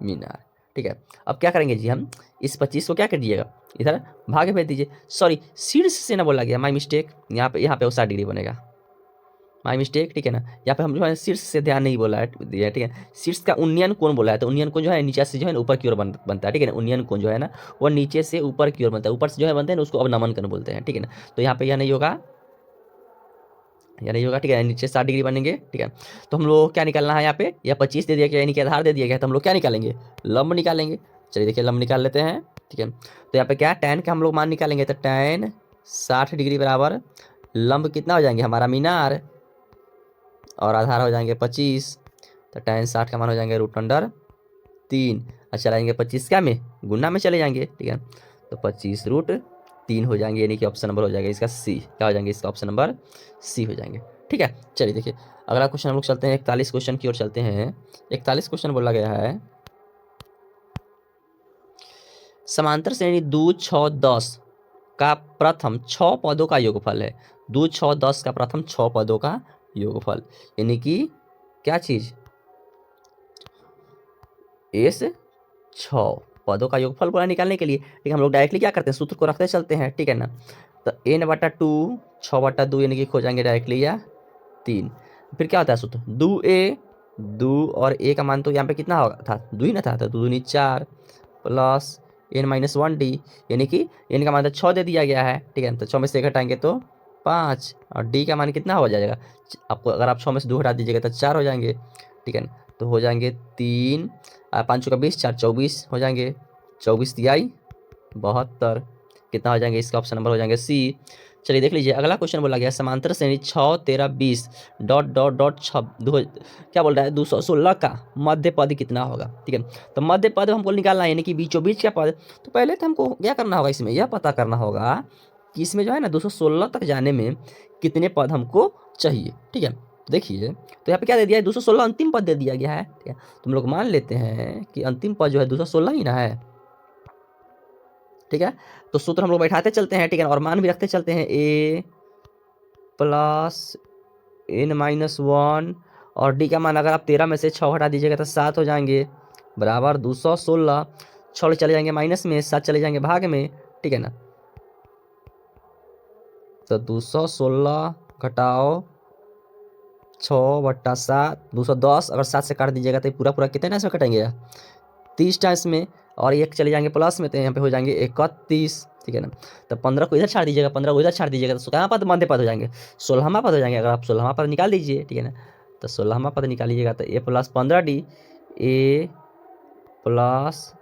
मीनार। ठीक है, अब क्या करेंगे जी, हम इस 25 को क्या कर दीजिएगा, इधर भागे भेज दीजिए। सॉरी, शीर्ष से ना बोला गया, माई मिस्टेक। यहाँ पे वो 60 डिग्री बनेगा, माई मिस्टेक। ठीक है ना, यहाँ पे हम जो है शीर्ष से ध्यान नहीं बोला है दिया है। ठीक है, शीर्ष का उन्नयन कोण बोला है, तो उन्नयन कोण जो है नीचे से जो है ऊपर की ओर बनता है। ठीक है ना, उन्नयन कोण जो है ना वो नीचे से ऊपर की ओर बनता है, ऊपर से जो है बनते हैं ना उसको अवनमन कोण बोलते हैं। ठीक है ना, तो यहाँ पे यह नहीं होगा, यह नहीं होगा। ठीक है, नीचे 60 डिग्री बनेंगे। ठीक है, तो हम लोग क्या निकालना है यहाँ पे, या 25 दे दिया गया यानी कि आधार दे दिया गया, तो हम लोग क्या निकालेंगे, लंब निकालेंगे। चलिए देखिए लंब निकाल लेते हैं। ठीक है, तो यहाँ पे क्या tan का हम लोग मान निकालेंगे, तो tan 60 डिग्री बराबर लंब कितना हो जाएंगे हमारा मीनार, और आधार हो जाएंगे 25, तो tan 60 का मान हो जाएंगे √3। अच्छा चलाएंगे 25 क्या में, गुना में चले जाएंगे। ठीक है, तो 25√3 हो जाएंगे, यानी कि ऑप्शन नंबर हो जाएगा इसका सी। क्या हो जाएंगे इसका, ऑप्शन नंबर सी हो जाएंगे। ठीक है, चलिए देखिए अगला क्वेश्चन हम लोग चलते हैं 41 क्वेश्चन की ओर चलते हैं। 41 क्वेश्चन बोला गया है, समांतर श्रेणी 2, 6, 10 का प्रथम 6 पदों का योगफल है। 2, 6, 10 का प्रथम 6 पदों का योगफल, यानी कि क्या चीज, इस 6 पदों का योगफल पूरा निकालने के लिए। ठीक है, हम लोग डायरेक्टली क्या करते हैं, सूत्र को रखते चलते हैं। ठीक है ना, तो n/2 6/2 यानी कि खो जाएंगे डायरेक्टली या 3। फिर क्या होता है सूत्र, 2 और a का मान तो यहाँ पे कितना होगा था, 2 ही ना था, तो 2 दूनी 4 प्लस n-1d, यानी कि n का मान तो 6 दे दिया गया है। ठीक है, तो 6 में से 1 हटाएंगे तो 5, और d का मान कितना हो जाएगा आपको, अगर आप 6 में से 2 हटा दीजिएगा तो 4 हो जाएंगे। ठीक है, तो हो जाएंगे 3 5 का 20 4 24 हो जाएंगे, 24 तिहाई 72, कितना हो जाएंगे इसका ऑप्शन नंबर हो जाएंगे सी। चलिए देख लीजिए अगला क्वेश्चन बोला गया, समांतर श्रेणी 6, 13, 20 क्या बोल रहा है, 216 का मध्य पद कितना होगा। ठीक है, तो मध्य पद हमको निकालना है, यानी कि बीचों बीच का पद। तो पहले तो हमको क्या करना होगा, इसमें यह पता करना होगा कि इसमें जो है ना 216 तक जाने में कितने पद हमको चाहिए। ठीक है, देखिए तो यहाँ पे क्या दे दिया है, 216 अंतिम पद दे दिया गया है। ठीक है, तुम लोग मान लेते हैं कि अंतिम पद जो है 216 ही ना है। ठीक है, तो सूत्र हम लोग बैठाते चलते हैं। ठीक है, और मान भी रखते चलते हैं, a प्लस n-1, और d का मान अगर आप 13 में से 6 हटा दीजिएगा तो 7 हो जाएंगे, बराबर 216। 6 चले जाएंगे माइनस में, 7 चले जाएंगे भाग में। ठीक है ना, तो 216 घटाओ 6/7 210, अगर 7 से काट दीजिएगा तो पूरा पूरा कितने टाइम्स में कटेंगे, 30 टाइम्स में, और एक चले जाएंगे प्लस में, तो यहाँ पे हो जाएंगे 31। ठीक है ना, तो 15 को इधर छाड़ दीजिएगा, 15 को इधर छाड़ दीजिएगा, तो 17वां पद मध्य पद हो जाएंगे, 16वां पद हो जाएंगे। अगर आप 16वां पद निकाल दीजिए, ठीक है ना, तो 16वां पद निकालिएगा तो a + 15d, a +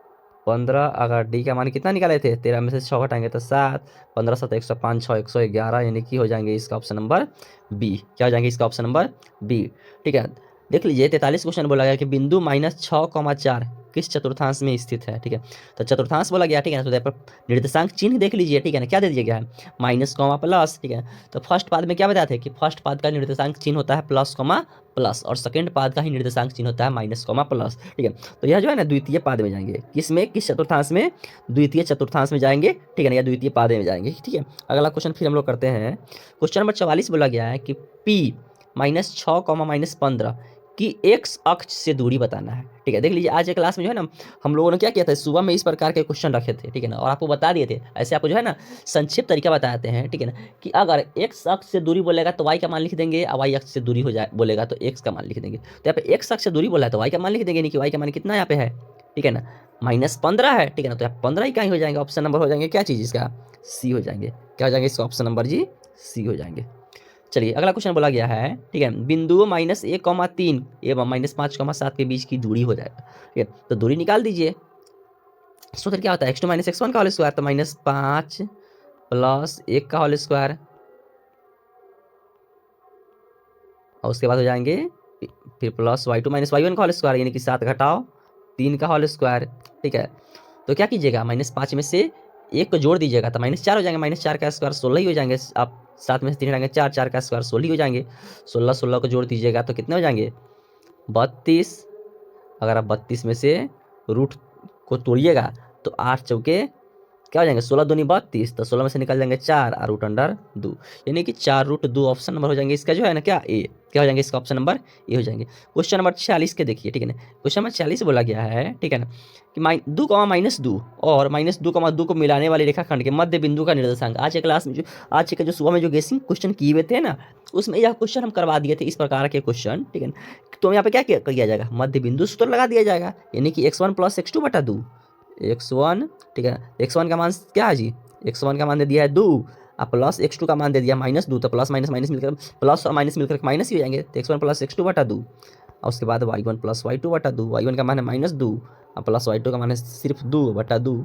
15, अगर d का मान कितना निकाले थे, 13 में से 6 घटाएंगे तो 7, 15 7 105 6 111, यानी कि हो जाएंगे इसका ऑप्शन नंबर बी। क्या हो जाएंगे इसका ऑप्शन नंबर बी। ठीक है, देख लीजिए 43 क्वेश्चन बोला गया कि बिंदु -6,4 किस चतुर्थांश में स्थित है। ठीक है, तो चतुर्थांश बोला गया। ठीक है ना, तो यहाँ पर निर्देशांक चिन्ह देख लीजिए। ठीक है ना, क्या दे दिया गया है, माइनस कॉमा प्लस। ठीक है, तो फर्स्ट पाद में क्या बताया थे कि फर्स्ट पाद का निर्देशांक चिन्ह होता है प्लस कॉमा प्लस, और सेकंड पाद का ही निर्देशांक चिन्ह होता है माइनस कॉमा प्लस। ठीक है, तो यह जो है ना द्वितीय पाद में जाएंगे, किस में, किस चतुर्थांश में, द्वितीय चतुर्थांश में जाएंगे। ठीक है ना, या द्वितीय पाद में जाएंगे। ठीक है, अगला क्वेश्चन फिर हम लोग करते हैं। क्वेश्चन नंबर 44 बोला गया है कि p -6, -15 कि x अक्ष से दूरी बताना है। ठीक है, देख लीजिए आज के क्लास में जो है ना हम लोगों ने क्या किया था, सुबह में इस प्रकार के क्वेश्चन रखे थे। ठीक है ना, और आपको बता दिए थे, ऐसे आपको जो है ना संक्षिप्त तरीका बताते हैं। ठीक है ना, कि अगर x अक्ष से दूरी बोलेगा तो y का मान लिख देंगे, और y अक्ष से दूरी हो जाए बोलेगा तो x का मान लिख देंगे। तो यहाँ पे x अक्ष से दूरी बोला है तो y का मान लिख देंगे, नहीं कि y का मान कितना यहाँ पे है। ठीक है ना, -15 है। ठीक है ना, तो यहाँ 15 ही कहीं हो जाएंगे, ऑप्शन नंबर हो जाएंगे क्या चीज़ इसका, सी हो जाएंगे। क्या हो जाएंगे इसका ऑप्शन नंबर जी, सी हो जाएंगे। चलिए अगला क्वेश्चन बोला गया है। ठीक है, बिंदुओं -1,3 एवं -5,7 के बीच की दूरी हो जाएगा। ठीक है, तो दूरी निकाल दीजिए। सूत्र क्या होता है, x2 - x1 का होल स्क्वायर, तो -5 + 1 का होल स्क्वायर, और उसके बाद हो जाएंगे फिर प्लस y2 - y1 का होल स्क्वायर, यानी कि 7 घटाओ 3 का होल स्क्वायर। ठीक है, तो क्या कीजिएगा, -5 में से 1 को जोड़ दीजिएगा तो -4 हो जाएंगे, -4 का स्क्वायर 16 ही हो जाएंगे। आप 7 में से 3 हटाएंगे 4, 4 का स्क्वायर 16 ही हो जाएंगे। 16 16 को जोड़ दीजिएगा तो कितने हो जाएंगे, 32। अगर आप 32 में से रूट को तोड़िएगा तो 8 चौके क्या हो जाएंगे, 16 दूनी 32, तो 16 में से निकल जाएंगे 4 और रूट अंडर 2, यानी कि 4√2 ऑप्शन नंबर हो जाएंगे इसका जो है ना क्या ए, क्या हो जाएंगे इसका ऑप्शन नंबर ए हो जाएंगे। क्वेश्चन नंबर 46 के देखिए, ठीक है ना। क्वेश्चन नंबर 40 बोला गया है, ठीक है ना, कि -2, -2 और -2, को मिलाने वाले रेखाखंड के मध्य बिंदु का निर्देशांक। आज के क्लास में जो आज के जो सुबह में जो गेसिंग क्वेश्चन किए हुए थे ना, उसमें यह क्वेश्चन हम करवा दिए थे, इस प्रकार के क्वेश्चन, ठीक है ना। तो यहाँ पे क्या किया जाएगा, मध्य बिंदु सूत्र लगा दिया जाएगा, यानी कि x1 + x2 बटा 2, x1, ठीक है, x1 का मान क्या है जी, x1 का मान दे दिया है 2 और प्लस x2 का मान दे दिया -2, तो प्लस माइनस माइनस मिलकर प्लस और माइनस मिलकर माइनस ही हो जाएंगे, तो x1 + x2 बटा 2 और उसके बाद y1 + y2 बटा 2, y1 का मान है -2 और प्लस y2 का मान है सिर्फ 2 बटा 2,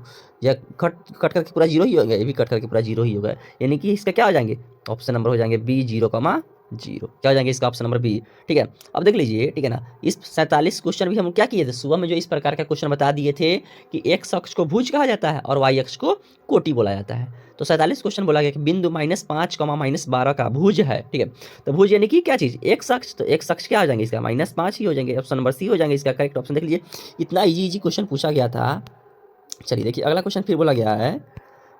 यह कट करके पूरा जीरो ही हो गया, ये भी कट करके पूरा जीरो ही होगा, यानी कि इसका क्या हो जाएंगे, ऑप्शन नंबर हो जाएंगे बी 0,0, क्या हो जाएंगे इसका ऑप्शन नंबर बी, ठीक है। अब देख लीजिए, ठीक है ना, इस 47 क्वेश्चन भी हम क्या किए थे सुबह में, जो इस प्रकार का क्वेश्चन बता दिए थे कि x अक्ष को भुज कहा जाता है और y अक्ष को कोटि बोला जाता है। तो 47 क्वेश्चन बोला गया कि बिंदु -5, -12 का भुज है, ठीक है। तो भुज यानी कि क्या चीज़, x अक्ष, तो x अक्ष क्या हो जाएंगे इसका -5 ही हो जाएंगे, ऑप्शन नंबर सी हो जाएंगे इसका करेक्ट ऑप्शन। देख लीजिए इतना इजी क्वेश्चन पूछा गया था। चलिए देखिए अगला क्वेश्चन फिर बोला गया है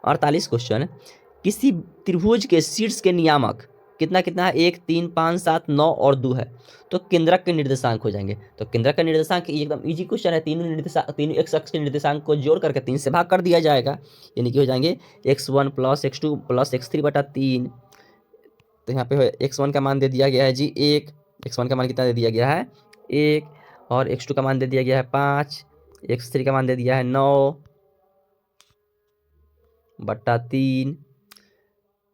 48 क्वेश्चन, किसी त्रिभुज के शीर्ष के नियामक कितना है, 1, 3, 5, 7, 9 और 2 है, तो केंद्रक के निर्देशांक हो जाएंगे। तो केंद्रक का निर्देशांक एकदम इजी क्वेश्चन है, तीनों x अक्ष के निर्देशांक को जोड़ करके 3 से भाग कर दिया जाएगा, यानी कि हो जाएंगे x1 + x2 + x3 बटा 3। तो यहाँ पे x1 का मान दे दिया गया है जी 1, x1 का मान कितना दे दिया गया है 1, और x2 का मान दे दिया गया है 5, x3 का मान दे दिया है 9 बटा 3,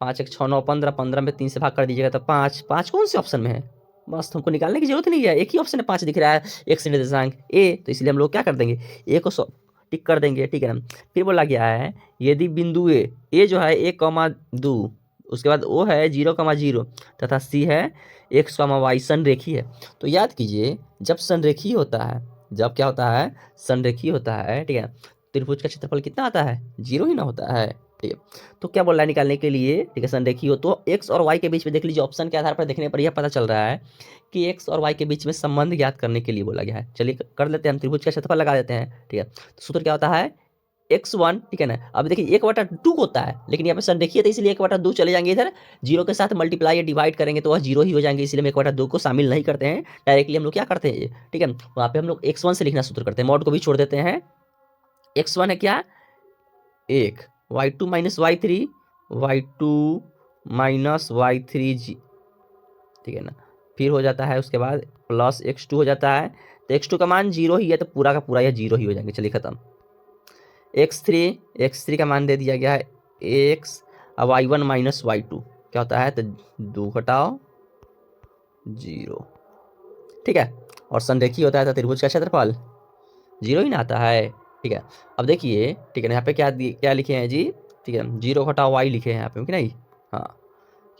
5 1 6 9 15, 15 में 3 से भाग कर दीजिएगा तो 5, 5 कौन से ऑप्शन में है, बस हमको निकालने की जरूरत नहीं है, एक ही ऑप्शन है 5 दिख रहा है, x निर्देशांक ए, तो इसलिए हम लोग क्या कर देंगे, ए को टिक कर देंगे, ठीक है ना। फिर बोला गया है यदि बिंदु ए जो है 1,2, उसके बाद ओ है 0,0 तथा सी है x, y संरेखी है। तो याद कीजिए जब संरेखी होता है, जब क्या होता है संरेखी होता है, ठीक है, त्रिभुज का क्षेत्रफल कितना आता है 0 ही ना होता है, ठीक है। तो क्या बोल रहा है निकालने के लिए, ठीक है, संरेखी हो तो x और y के बीच में देख लीजिए, ऑप्शन के आधार पर देखने पर यह पता चल रहा है कि x और y के बीच में संबंध ज्ञात करने के लिए बोला गया है। चलिए कर लेते हैं, हम त्रिभुज का क्षेत्रफल लगा देते हैं, ठीक है। तो सूत्र क्या होता है x1, ठीक है ना। अब देखिए 1/2 होता है, लेकिन यहाँ पे संरेखी है तो इसलिए 1/2 चले जाएंगे, इधर 0 के साथ मल्टीप्लाई या डिवाइड करेंगे तो वह 0 ही हो जाएंगे, इसलिए हम 1/2 को शामिल नहीं करते हैं, डायरेक्टली हम लोग क्या करते हैं, ठीक है, वहाँ पे हम लोग x1 से लिखना सूत्र करते हैं, मॉड को भी छोड़ देते हैं। x1 है क्या 1, y2 - y3, y2 - y3g, ठीक है ना। फिर हो जाता है उसके बाद प्लस x2 हो जाता है, तो x2 का मान 0 ही है तो पूरा का पूरा यह 0 ही हो जाएंगे। चलिए खत्म। x3 का मान दे दिया गया है x, अब y1 - y2 क्या होता है, तो 2 घटाओ 0, ठीक है। और संरेखी होता है तो त्रिभुज का क्षेत्रफल 0 ही ना आता है, ठीक है। अब देखिए, ठीक है ना, यहाँ पे क्या लिखे हैं जी, ठीक है, 0 घटाओ y लिखे हैं यहाँ पे कि नहीं, हाँ,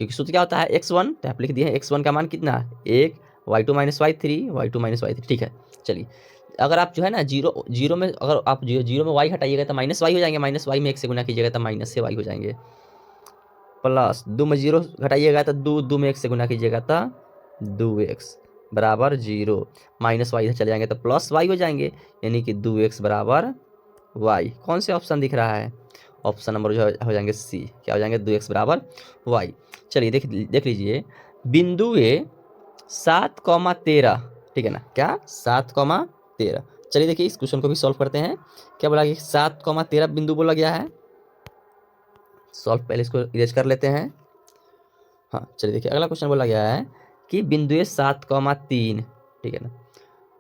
क्योंकि सूत्र क्या होता है x1, तो यहाँ पे लिख दिए हैं x1 का मान कितना 1, y2 - y3, ठीक है। चलिए अगर आप जो है ना जीरो में, अगर आप 0 में y हटाइएगा तो -y हो जाएंगे, -y में 1 से गुना कीजिएगा तो माइनस से y हो जाएंगे, प्लस 2 में 0 घटाइएगा तो 2 में 1 से गुना कीजिएगा तो 2x बराबर 0, -y इधर चले जाएंगे तो +y हो जाएंगे, यानी कि 2x बराबर y। कौन से ऑप्शन दिख रहा है, ऑप्शन नंबर जो हो जाएंगे सी, क्या हो जाएंगे 2x बराबर y। चलिए देख लीजिए बिंदु ए 7,13, ठीक है ना, क्या 7,13। चलिए देखिए इस क्वेश्चन को भी सॉल्व करते हैं। क्या बोला कि 7,13 बिंदु बोला गया है, सॉल्व पहले इसको इरेज कर लेते हैं। हाँ चलिए देखिए अगला क्वेश्चन बोला गया है कि बिंदु 7,3, ठीक है ना।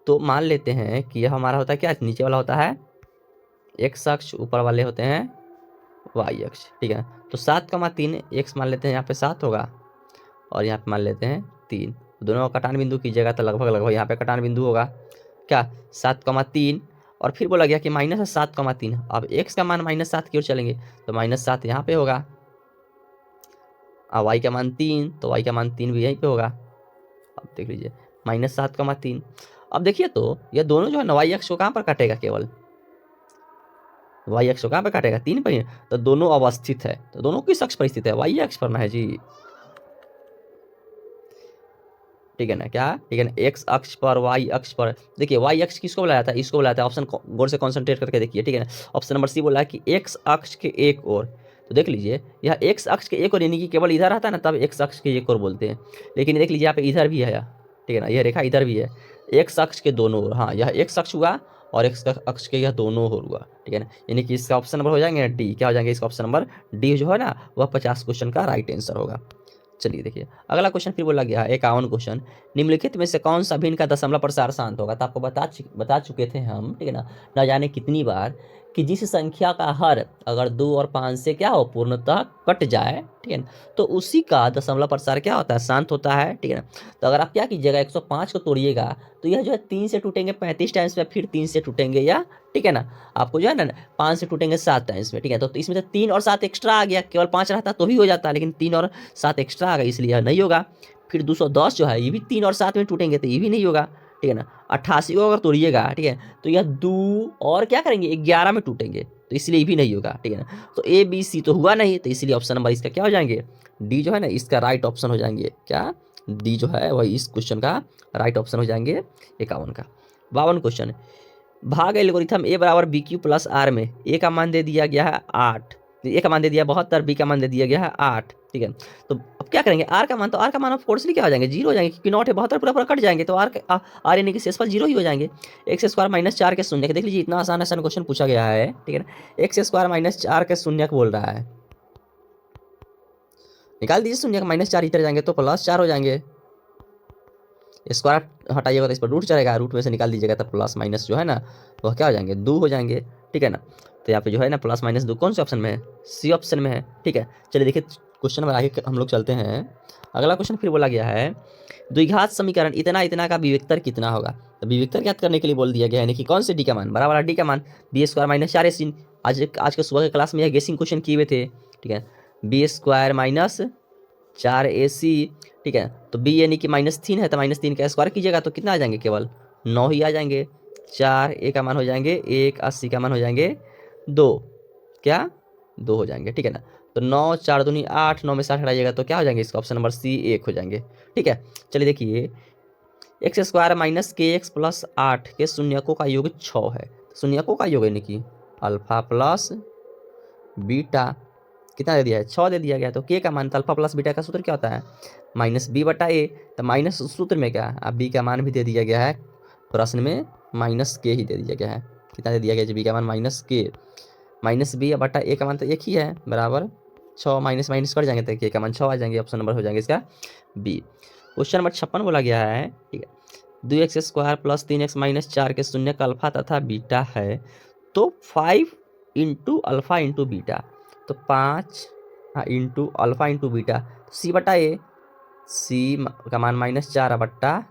तो मान लेते हैं कि यह हमारा होता है क्या, नीचे वाला होता है x अक्ष, ऊपर वाले होते हैं y अक्ष, ठीक है। तो 7,3 x मान लेते हैं, यहाँ पे 7 होगा और यहाँ पे मान लेते हैं 3, दोनों का कटान बिंदु कीजिएगा तो लगभग यहाँ पे कटान बिंदु होगा क्या 7,3, और फिर बोला गया कि -7,3। अब x का मान -7 की ओर चलेंगे तो -7 यहाँ पे होगा, और y का मान 3, तो y का मान 3 भी यहीं पे होगा। अब देख लीजिए -7,3। अब देखिए तो ये दोनों जो है ना y अक्ष को कहाँ पर काटेगा, केवल y अक्ष को कहाँ पर काटेगा 3 पर, तो दोनों अवस्थित है, तो दोनों किस अक्ष पर स्थित है, y अक्ष पर ना है जी। ठीक है ना, क्या, ठीक है ना, एक्स अक्ष पर, वाई अक्ष पर, देखिए वाई अक्ष किसको बुलाया था, इसको बुलाया था, ऑप्शन गौर से कॉन्सेंट्रेट करके देखिए, ठीक है ना। ऑप्शन नंबर सी बोला है कि एक्स अक्ष के एक ओर, तो देख लीजिए यह एक्स अक्ष के एक ओर, यानी कि केवल इधर रहता है ना तब एक्स अक्ष के एक ओर बोलते हैं, लेकिन देख लीजिए यहाँ पे इधर भी है, ठीक है ना, यह रेखा इधर भी है, एक्स अक्ष के दोनों ओर, हाँ यह एक्स अक्ष हुआ और एक्स अक्ष के यह दोनों ओर हुआ, ठीक है ना, यानी कि इसका ऑप्शन नंबर हो जाएंगे डी, क्या हो जाएंगे, इसका ऑप्शन नंबर डी जो है ना वह 50 क्वेश्चन का राइट आंसर होगा। चलिए देखिए अगला क्वेश्चन फिर बोला गया है 51 क्वेश्चन, निम्नलिखित में से कौन सा भिन्न का दशमलव प्रसार शांत होगा, तो आपको बता चुके थे हम, ठीक है ना जाने कितनी बार, कि जिस संख्या का हर अगर 2 और 5 से क्या हो पूर्णतः कट जाए, ठीक है ना, तो उसी का दशमलव प्रसार क्या होता है, शांत होता है, ठीक है ना। तो अगर आप क्या कीजिएगा 105 को तोड़िएगा तो यह जो है 3 से टूटेंगे 35 टाइम्स में, फिर 3 से टूटेंगे या, ठीक है ना, आपको जो है ना 5 से टूटेंगे 7 टाइम्स में, ठीक है। तो इसमें से 3 और 7 एक्स्ट्रा आ गया, केवल 5 रहता तो भी हो जाता, लेकिन 3 और 7 एक्स्ट्रा आ गया इसलिए नहीं होगा। फिर 210 जो है ये भी 3 और 7 में टूटेंगे तो ये भी नहीं होगा, ठीक है ना। 88 को अगर तोड़िएगा, ठीक है, तो यह 2 और क्या करेंगे 11 में टूटेंगे, तो इसलिए ये भी नहीं होगा, ठीक है ना। तो ए बी सी तो हुआ नहीं, तो इसलिए ऑप्शन नंबर इसका क्या हो जाएंगे, डी जो है ना इसका राइट ऑप्शन हो जाएंगे, क्या, डी जो है वही इस क्वेश्चन का राइट ऑप्शन हो जाएंगे 51 का। 52 क्वेश्चन, भाग एल्गोरिथम ए बराबर बी क्यू प्लस आर में ए का मान दे दिया गया है 8, ए का मान दे दिया 72, बी का मान दे दिया गया है 8, ठीक है। तो अब क्या करेंगे आर का मान, तो आर का मान फोर्सली क्या हो जाएंगे 0 हो जाएंगे, क्योंकि 9 है 72 पूरा पूरा कट जाएंगे, तो आर यानी कि शेषफल 0 ही हो जाएंगे। एक्स स्क्वायर माइनस 4 के शून्य, देख लीजिए इतना आसान क्वेश्चन पूछा गया है, ठीक है ना। एक्स स्क्वायर माइनस 4 के शून्य बोल रहा है, निकाल दीजिए शून्य का, -4 इधर जाएंगे तो +4 हो जाएंगे, स्क्वायर हटाइएगा तो इस पर रूट चलेगा, रूट में से निकाल दीजिएगा तो प्लस माइनस जो है ना वह क्या हो जाएंगे 2 हो जाएंगे, ठीक है ना। तो यहाँ पे जो है ना प्लस माइनस 2 कौन से ऑप्शन में है, सी ऑप्शन में है, ठीक है। चलिए देखिए क्वेश्चन नंबर आगे हम लोग चलते हैं। अगला क्वेश्चन फिर बोला गया है द्विघात समीकरण इतना इतना का विवेक्तर कितना होगा, तो विवेक्तर ज्ञात करने के लिए बोल दिया गया है, यानी कि कौन से डी का मान, बड़ा वाला डी का मान, बी स्क्वायर माइनस 4ac, आज के सुबह के क्लास में यह गेसिंग क्वेश्चन किए हुए थे, ठीक है, बी स्क्वायर माइनस 4ac, ठीक है। तो बी यानी कि -3 है, तो -3 का स्क्वायर कीजिएगा तो कितना आ जाएंगे, केवल 9 ही आ जाएंगे। 4 ए का मान हो जाएंगे 1, 80 का मान हो जाएंगे 2, क्या 2 हो जाएंगे, ठीक है ना। तो 9 4 दूनी 8, 9 में 60 हटाइएगा तो क्या हो जाएंगे, इसका ऑप्शन नंबर सी 1 हो जाएंगे, ठीक है। चलिए देखिए एक्स स्क्वायर माइनस के एक्स प्लस 8 के शून्यकों का योग 6 है, शून्यकों का योग यानी कि अल्फा प्लस बीटा कितना दे दिया है 6 दे दिया गया, तो के का मान, तो अल्फा प्लस बीटा का सूत्र क्या होता है -b/a, तो माइनस सूत्र में क्या अब बी का मान भी दे दिया गया है, प्रश्न में -k ही दे दिया गया है, कितना दे दिया गया बी का मान -k, -b/a का मान तो 1 ही है बराबर 6, माइनस माइनस कर जाएंगे तो के का मान 6 आ जाएंगे, ऑप्शन नंबर हो जाएंगे इसका बी। क्वेश्चन नंबर 56 बोला गया है, ठीक है, 2x square plus 3x minus 4 के शून्य का अल्फा तथा बीटा है, तो 5 इंटू अल्फा इंटू बीटा, तो 5 into alpha into beta, c/a, सी का मान -4/a,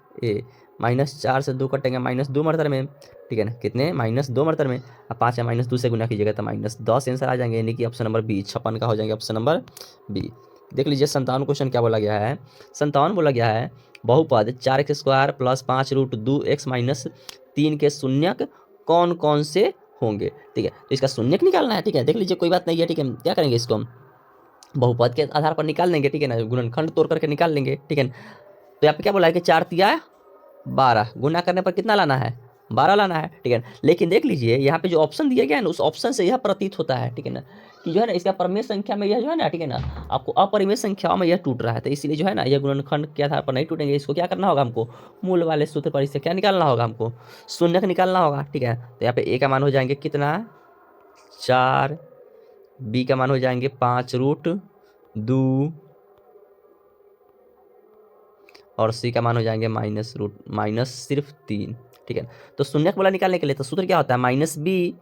-4 से 2 कटेंगे -2 मरतर में, ठीक है ना, कितने -2 मरतर में, अब 5 या -2 से गुना कीजिएगा तो -10 आंसर आ जाएंगे, यानी कि ऑप्शन नंबर बी 56 का हो जाएंगे, ऑप्शन नंबर बी। देख लीजिए 57 क्वेश्चन क्या बोला गया है, 57 बोला गया है बहुपद 4x square plus 5√2x minus 3 के शून्यक कौन कौन से होंगे, ठीक है। तो इसका शून्यक निकालना है, ठीक है, देख लीजिए कोई बात नहीं है, ठीक है, क्या करेंगे इसको हम बहुपद के आधार पर निकाल लेंगे, ठीक है ना, गुणनखंड तोड़ करके निकाल लेंगे, ठीक है ना। तो यहाँ पे क्या बोला है कि 4 तिया 12, गुना करने पर कितना लाना है 12 लाना है, ठीक है ना। लेकिन देख लीजिए यहाँ पे जो ऑप्शन दिया गया है ना उस ऑप्शन से यह प्रतीत होता है, ठीक है ना, कि जो है ना इसका परिमेय संख्या में यह जो है ना, ठीक है ना, आपको अपरिमेय संख्याओं में यह टूट रहा है, तो इसलिए जो है ना यह गुणनखंड के आधार पर नहीं टूटेंगे, इसको क्या करना होगा हमको मूल वाले सूत्र पर इससे क्या निकालना होगा, हमको शून्यक निकालना होगा, ठीक है। तो यहाँ पे ए का मान हो जाएंगे कितना 4, बी का मान हो जाएंगे 5√2 और सी का मान हो जाएंगे माइनस सिर्फ 3, ठीक है। तो शून्यक वाला निकालने के लिए तो सूत्र क्या होता है -b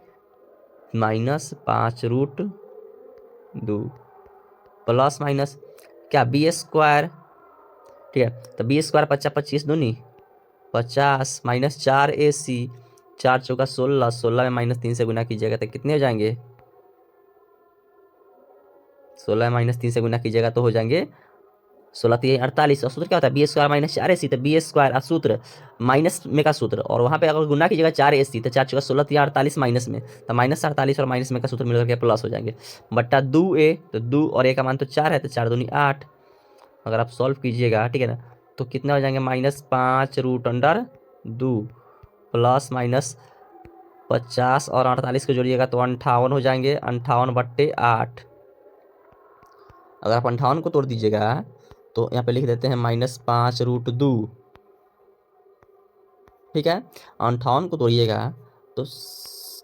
-5√2 प्लस माइनस क्या बी स्क्वायर, ठीक है, तो बी स्क्वायर 50 25 दूनी 50 -4ac, 4 चौका 16, 16 में -3 से गुना कीजिएगा तो कितने हो जाएंगे 16 में -3 से गुना कीजिएगा तो हो जाएंगे 16 3 48, और सूत्र क्या होता है बी स्क्वायर माइनस 4ac, तो बी स्क्वायर सूत्र माइनस में का सूत्र, और वहाँ पे अगर गुना कीजिएगा 4ac तो 4 चौका 16 3 48 माइनस में, तो -48 और माइनस में का सूत्र मिलकर के प्लस हो जाएंगे बट्टा 2a, तो 2 और a का मान तो 4 है, तो 4 दूनी 8, अगर आप सॉल्व कीजिएगा, ठीक है ना, तो कितना हो जाएंगे -5√2 प्लस माइनस 50 और 48 को जोड़िएगा तो 58 हो जाएंगे, 58/8। अगर आप 58 को तोड़ दीजिएगा तो यहाँ पे लिख देते हैं -5√2। ठीक है, 58 को तोड़िएगा तो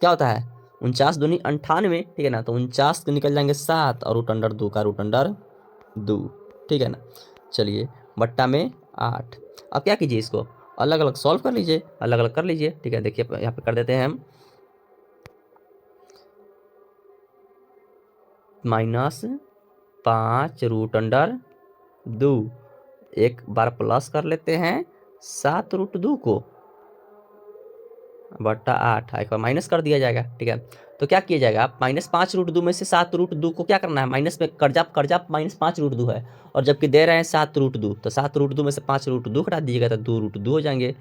क्या होता है 49 दूनी 98, ठीक है ना। तो 49 को निकल जाएंगे 7 और √2 का √2, ठीक है ना। चलिए बट्टा में 8। अब क्या कीजिए, इसको अलग अलग सॉल्व कर लीजिए, अलग अलग कर लीजिए, ठीक है। देखिए यहाँ पे कर देते हैं हम -5√2, एक बार प्लस कर लेते हैं 7√2 को बट्टा 8, एक बार माइनस कर दिया जाएगा, ठीक है। तो क्या किया जाएगा, -5√2 में से 7√2 को क्या करना है, माइनस में कर्जा -5√2 है, और जबकि दे रहे हैं 7√2, तो 7√2 में से 5√2 हटा दीजिएगा तो 2√2 हो जाएंगे,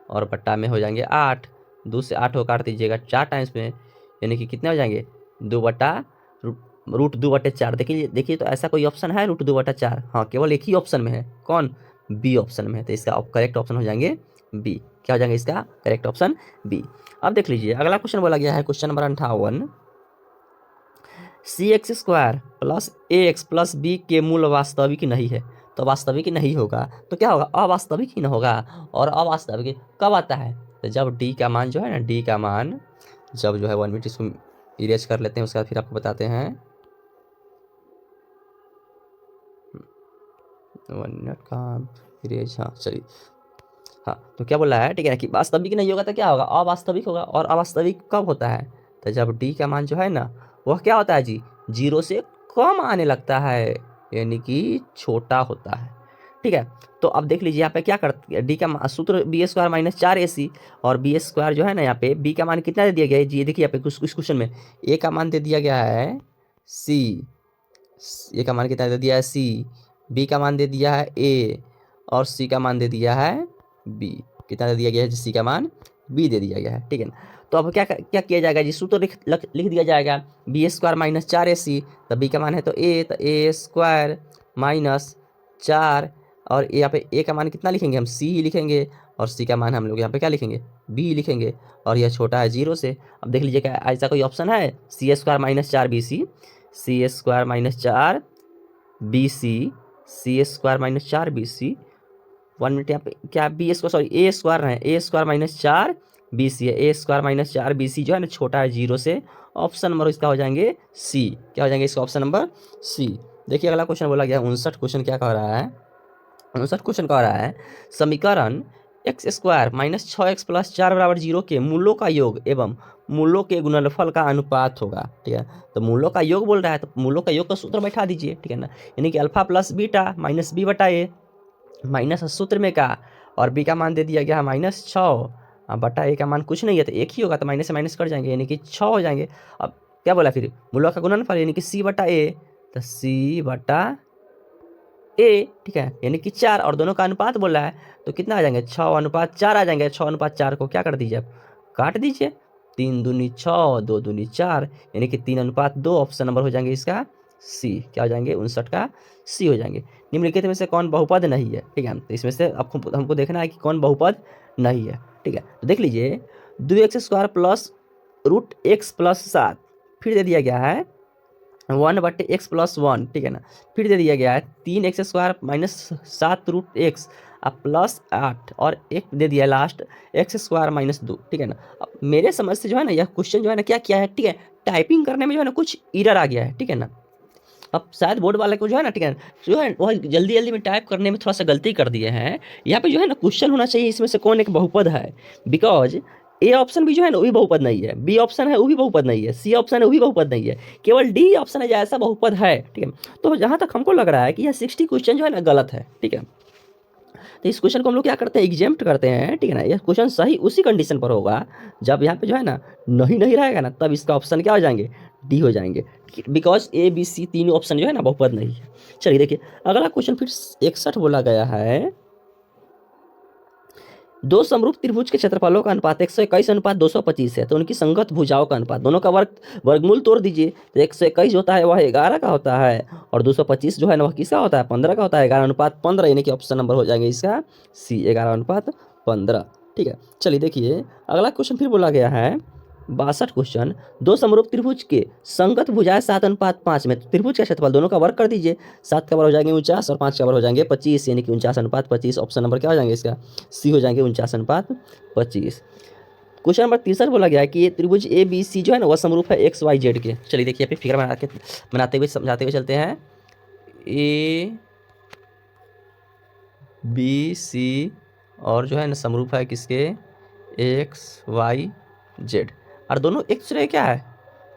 और बट्टा में हो जाएंगे 8। 2 से 8 को काट दीजिएगा 4 टाइम्स में, यानी कि कितने हो जाएंगे 2/√2/4। देखिए तो ऐसा कोई ऑप्शन है √2/4? हाँ, केवल एक ही ऑप्शन में है, कौन, बी ऑप्शन में है। तो इसका करेक्ट ऑप्शन हो जाएंगे बी। क्या हो जाएंगे इसका करेक्ट ऑप्शन बी। अब देख लीजिए अगला क्वेश्चन बोला गया है, question number 58, cx² + ax + b के मूल वास्तविक नहीं है। तो वास्तविक नहीं होगा तो क्या होगा, अवास्तविक ही ना होगा, और अवास्तविक कब आता है, तो जब d का मान जो है ना, d का मान जब जो है 1 मिनट इसको इरेज कर लेते हैं, उसके बाद फिर आपको बताते हैं 1 मिनट का इरेज। हाँ चलिए, हाँ तो क्या बोला है, ठीक है ना, कि वास्तविक नहीं होगा तो क्या होगा, अवास्तविक होगा। और अवास्तविक कब होता है, तो जब d का मान जो है ना वह क्या होता है जी, 0 से कम आने लगता है, यानी कि छोटा होता है, ठीक है। तो अब देख लीजिए यहाँ पे क्या करते हैं, डी का सूत्र b² - 4ac, और b² जो है ना यहाँ पे b का मान कितना दे दिया गया है जी, देखिए यहाँ पे इस क्वेश्चन में a का मान दे दिया गया है c, a का मान कितना दे दिया है c, b का मान दे दिया है a, और c का मान दे दिया है b। कितना दे दिया गया है, c का मान b दे दिया गया है, ठीक है ना। तो अब क्या क्या किया जाएगा जी, सूत्र लिख दिया जाएगा b² - 4ac, तो b का मान है तो a, तो a² - 4, और यहाँ पे a का मान कितना लिखेंगे हम, c ही लिखेंगे, और c का मान हम लोग यहाँ पे क्या लिखेंगे, b लिखेंगे, और यह छोटा है 0 से। अब देख लीजिए क्या ऐसा कोई ऑप्शन है, c² - 4bc, c² - 4bc, c² - 4bc, 1 minute यहाँ पे क्या a² है, a² - 4bc है, a² - 4bc जो है ना छोटा है 0 से। ऑप्शन नंबर इसका हो जाएंगे सी। क्या हो जाएंगे इसका ऑप्शन नंबर सी। देखिए अगला क्वेश्चन बोला गया 59 क्वेश्चन क्या कह रहा है, 59 क्वेश्चन कह रहा है समीकरण x² - 6x + 4 = 0 के मूलों का योग एवं मूलों के गुणनफल का अनुपात होगा, ठीक है। तो मूलों का योग बोल रहा है, तो मूलों का योग का सूत्र बैठा दीजिए, ठीक है ना, यानी कि alpha plus beta minus b/a minus सूत्र में का, और b का मान दे दिया गया है -6 बटा a का मान कुछ नहीं है तो एक ही होगा, तो माइनस से माइनस कर जाएंगे यानी कि 6 हो जाएंगे। अब क्या बोला फिर, मूलों का गुणनफल यानी कि c/a, तो c/a, ठीक है, यानी कि 4, और दोनों का अनुपात बोला है तो कितना आ जाएंगे 6:4 आ जाएंगे। 6:4 को क्या कर दीजिए आप, काट दीजिए, 3 दूनी 6, 2 दूनी 4, यानी कि 3:2। ऑप्शन नंबर हो जाएंगे इसका सी। क्या हो जाएंगे 59 का सी हो जाएंगे। निम्नलिखित में से कौन बहुपद नहीं है, ठीक है, तो इसमें से आपको हमको देखना है कि कौन बहुपद नहीं है, ठीक है। तो देख लीजिए 2x² + √x + 7, फिर दे दिया गया है 1/x + 1, ठीक है ना, फिर दे दिया गया है 3x² - 7√x प्लस 8, और एक दे दिया लास्ट x² - 2, ठीक है ना। अब मेरे समझ से जो है ना यह क्वेश्चन जो है ना क्या किया है, ठीक है, टाइपिंग करने में जो है ना कुछ एरर आ गया है, ठीक है ना। अब शायद बोर्ड वाले को जो है ना, ठीक है, जो है वह जल्दी जल्दी में टाइप करने में थोड़ा सा गलती कर दिए हैं। यहाँ पे जो है ना क्वेश्चन होना चाहिए इसमें से कौन एक बहुपद है, बिकॉज ए ऑप्शन भी जो है ना वो भी बहुपद नहीं है, बी ऑप्शन है वो भी बहुपद नहीं है, सी ऑप्शन है वो भी बहुपद नहीं है, केवल डी ऑप्शन है जो ऐसा बहुपद है, ठीक है। तो जहाँ तक हमको लग रहा है कि यह 60 क्वेश्चन जो है ना गलत है, ठीक है। तो इस क्वेश्चन को हम लोग क्या करते हैं, एग्जेम्प्ट करते हैं, ठीक है ना। यह क्वेश्चन सही उसी कंडीशन पर होगा जब यहाँ पे जो है ना नहीं नहीं रहेगा ना, तब इसका ऑप्शन क्या हो जाएंगे, डी हो जाएंगे, बिकॉज ए बी सी तीनों ऑप्शन जो है ना बहुपद नहीं है। चलिए देखिए अगला क्वेश्चन फिर 61 बोला गया है, दो समरूप त्रिभुज के क्षेत्रफलों का अनुपात 121 अनुपात 225 है, तो उनकी संगत भुजाओं का अनुपात, दोनों का वर्गमूल तोड़ दीजिए, तो 121 होता है वह 11 का होता है, और 225 जो है ना वह किसका होता है, 15 का होता है। 11 अनुपात 15, यानी कि ऑप्शन नंबर हो जाएंगे इसका सी, 11 अनुपात 15। ठीक है, चलिए देखिए अगला क्वेश्चन फिर बोला गया है 62 क्वेश्चन, दो समरूप त्रिभुज के संगत भुजाएं 7 अनुपात 5 में, तो त्रिभुज का क्षेत्रफल दोनों का वर्ग कर दीजिए, 7 का वर्ग हो जाएंगे 49 और 5 का वर्ग हो जाएंगे 25, यानी कि 49 अनुपात 25। ऑप्शन नंबर क्या हो जाएंगे इसका सी हो जाएंगे 49 अनुपात 25। क्वेश्चन नंबर 63 बोला गया है कि ये त्रिभुज ए बी सी जो है ना वह समरूप है एक्स वाई जेड के। चलिए देखिए यहाँ पे फिगर बनाते हुए समझाते हुए चलते हैं। ए बी सी और जो है ना समरूप है किसके, एक्स वाई जेड, और दोनों एक दूसरे क्या है,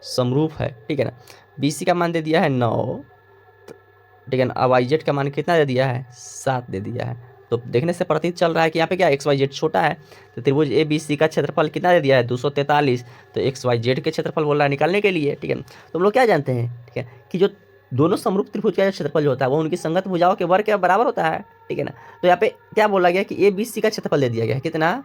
समरूप है। ठीक है ना, बी सी का मान दे दिया है 9, ठीक है ना, अब वाई जेड का मान कितना दे दिया है, 7 दे दिया है। तो देखने से प्रतीत चल रहा है कि यहाँ पे क्या एक्स वाई जेड छोटा है, तो त्रिभुज ए बी सी का क्षेत्रफल कितना दे दिया है 243, तो एक्स वाई जेड के क्षेत्रफल बोल रहा है निकालने के लिए। ठीक है, तो हम लोग क्या जानते हैं, ठीक है, कि जो दोनों समरूप त्रिभुज का क्षेत्रफल जो होता है वो उनकी संगत भुजाओं के वर्ग के बराबर होता है। ठीक है ना, तो यहाँ पे क्या बोला गया कि ए बी सी का क्षेत्रफल दे दिया गया है कितना,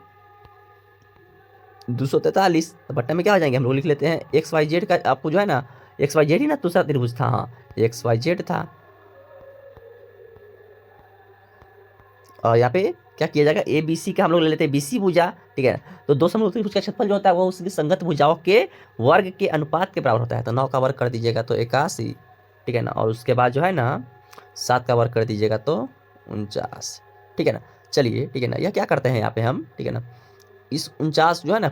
243। तो बट्टा में क्या हो जाएंगे, हम लोग लिख लेते हैं एक्स वाई जेड का, आपको जो है ना एक्स वाई जेड ही ना दूसरा त्रिभुज था, हाँ एक्स वाई जेड था। और यहाँ पे क्या किया जाएगा, ए बी सी का हम लोग ले लेते हैं बी सी भुजा। ठीक है, तो दो समरूप त्रिभुज का क्षेत्रफल जो होता है वो उसकी संगत भुजाओं के वर्ग के अनुपात के बराबर होता है। तो 9 का वर्ग कर दीजिएगा तो 81, ठीक है ना, और उसके बाद जो है ना 7 का वर्ग कर दीजिएगा तो 49। ठीक है ना, चलिए ठीक है ना, यह क्या करते हैं यहाँ पे हम, ठीक है ना, इस 49 जो है ना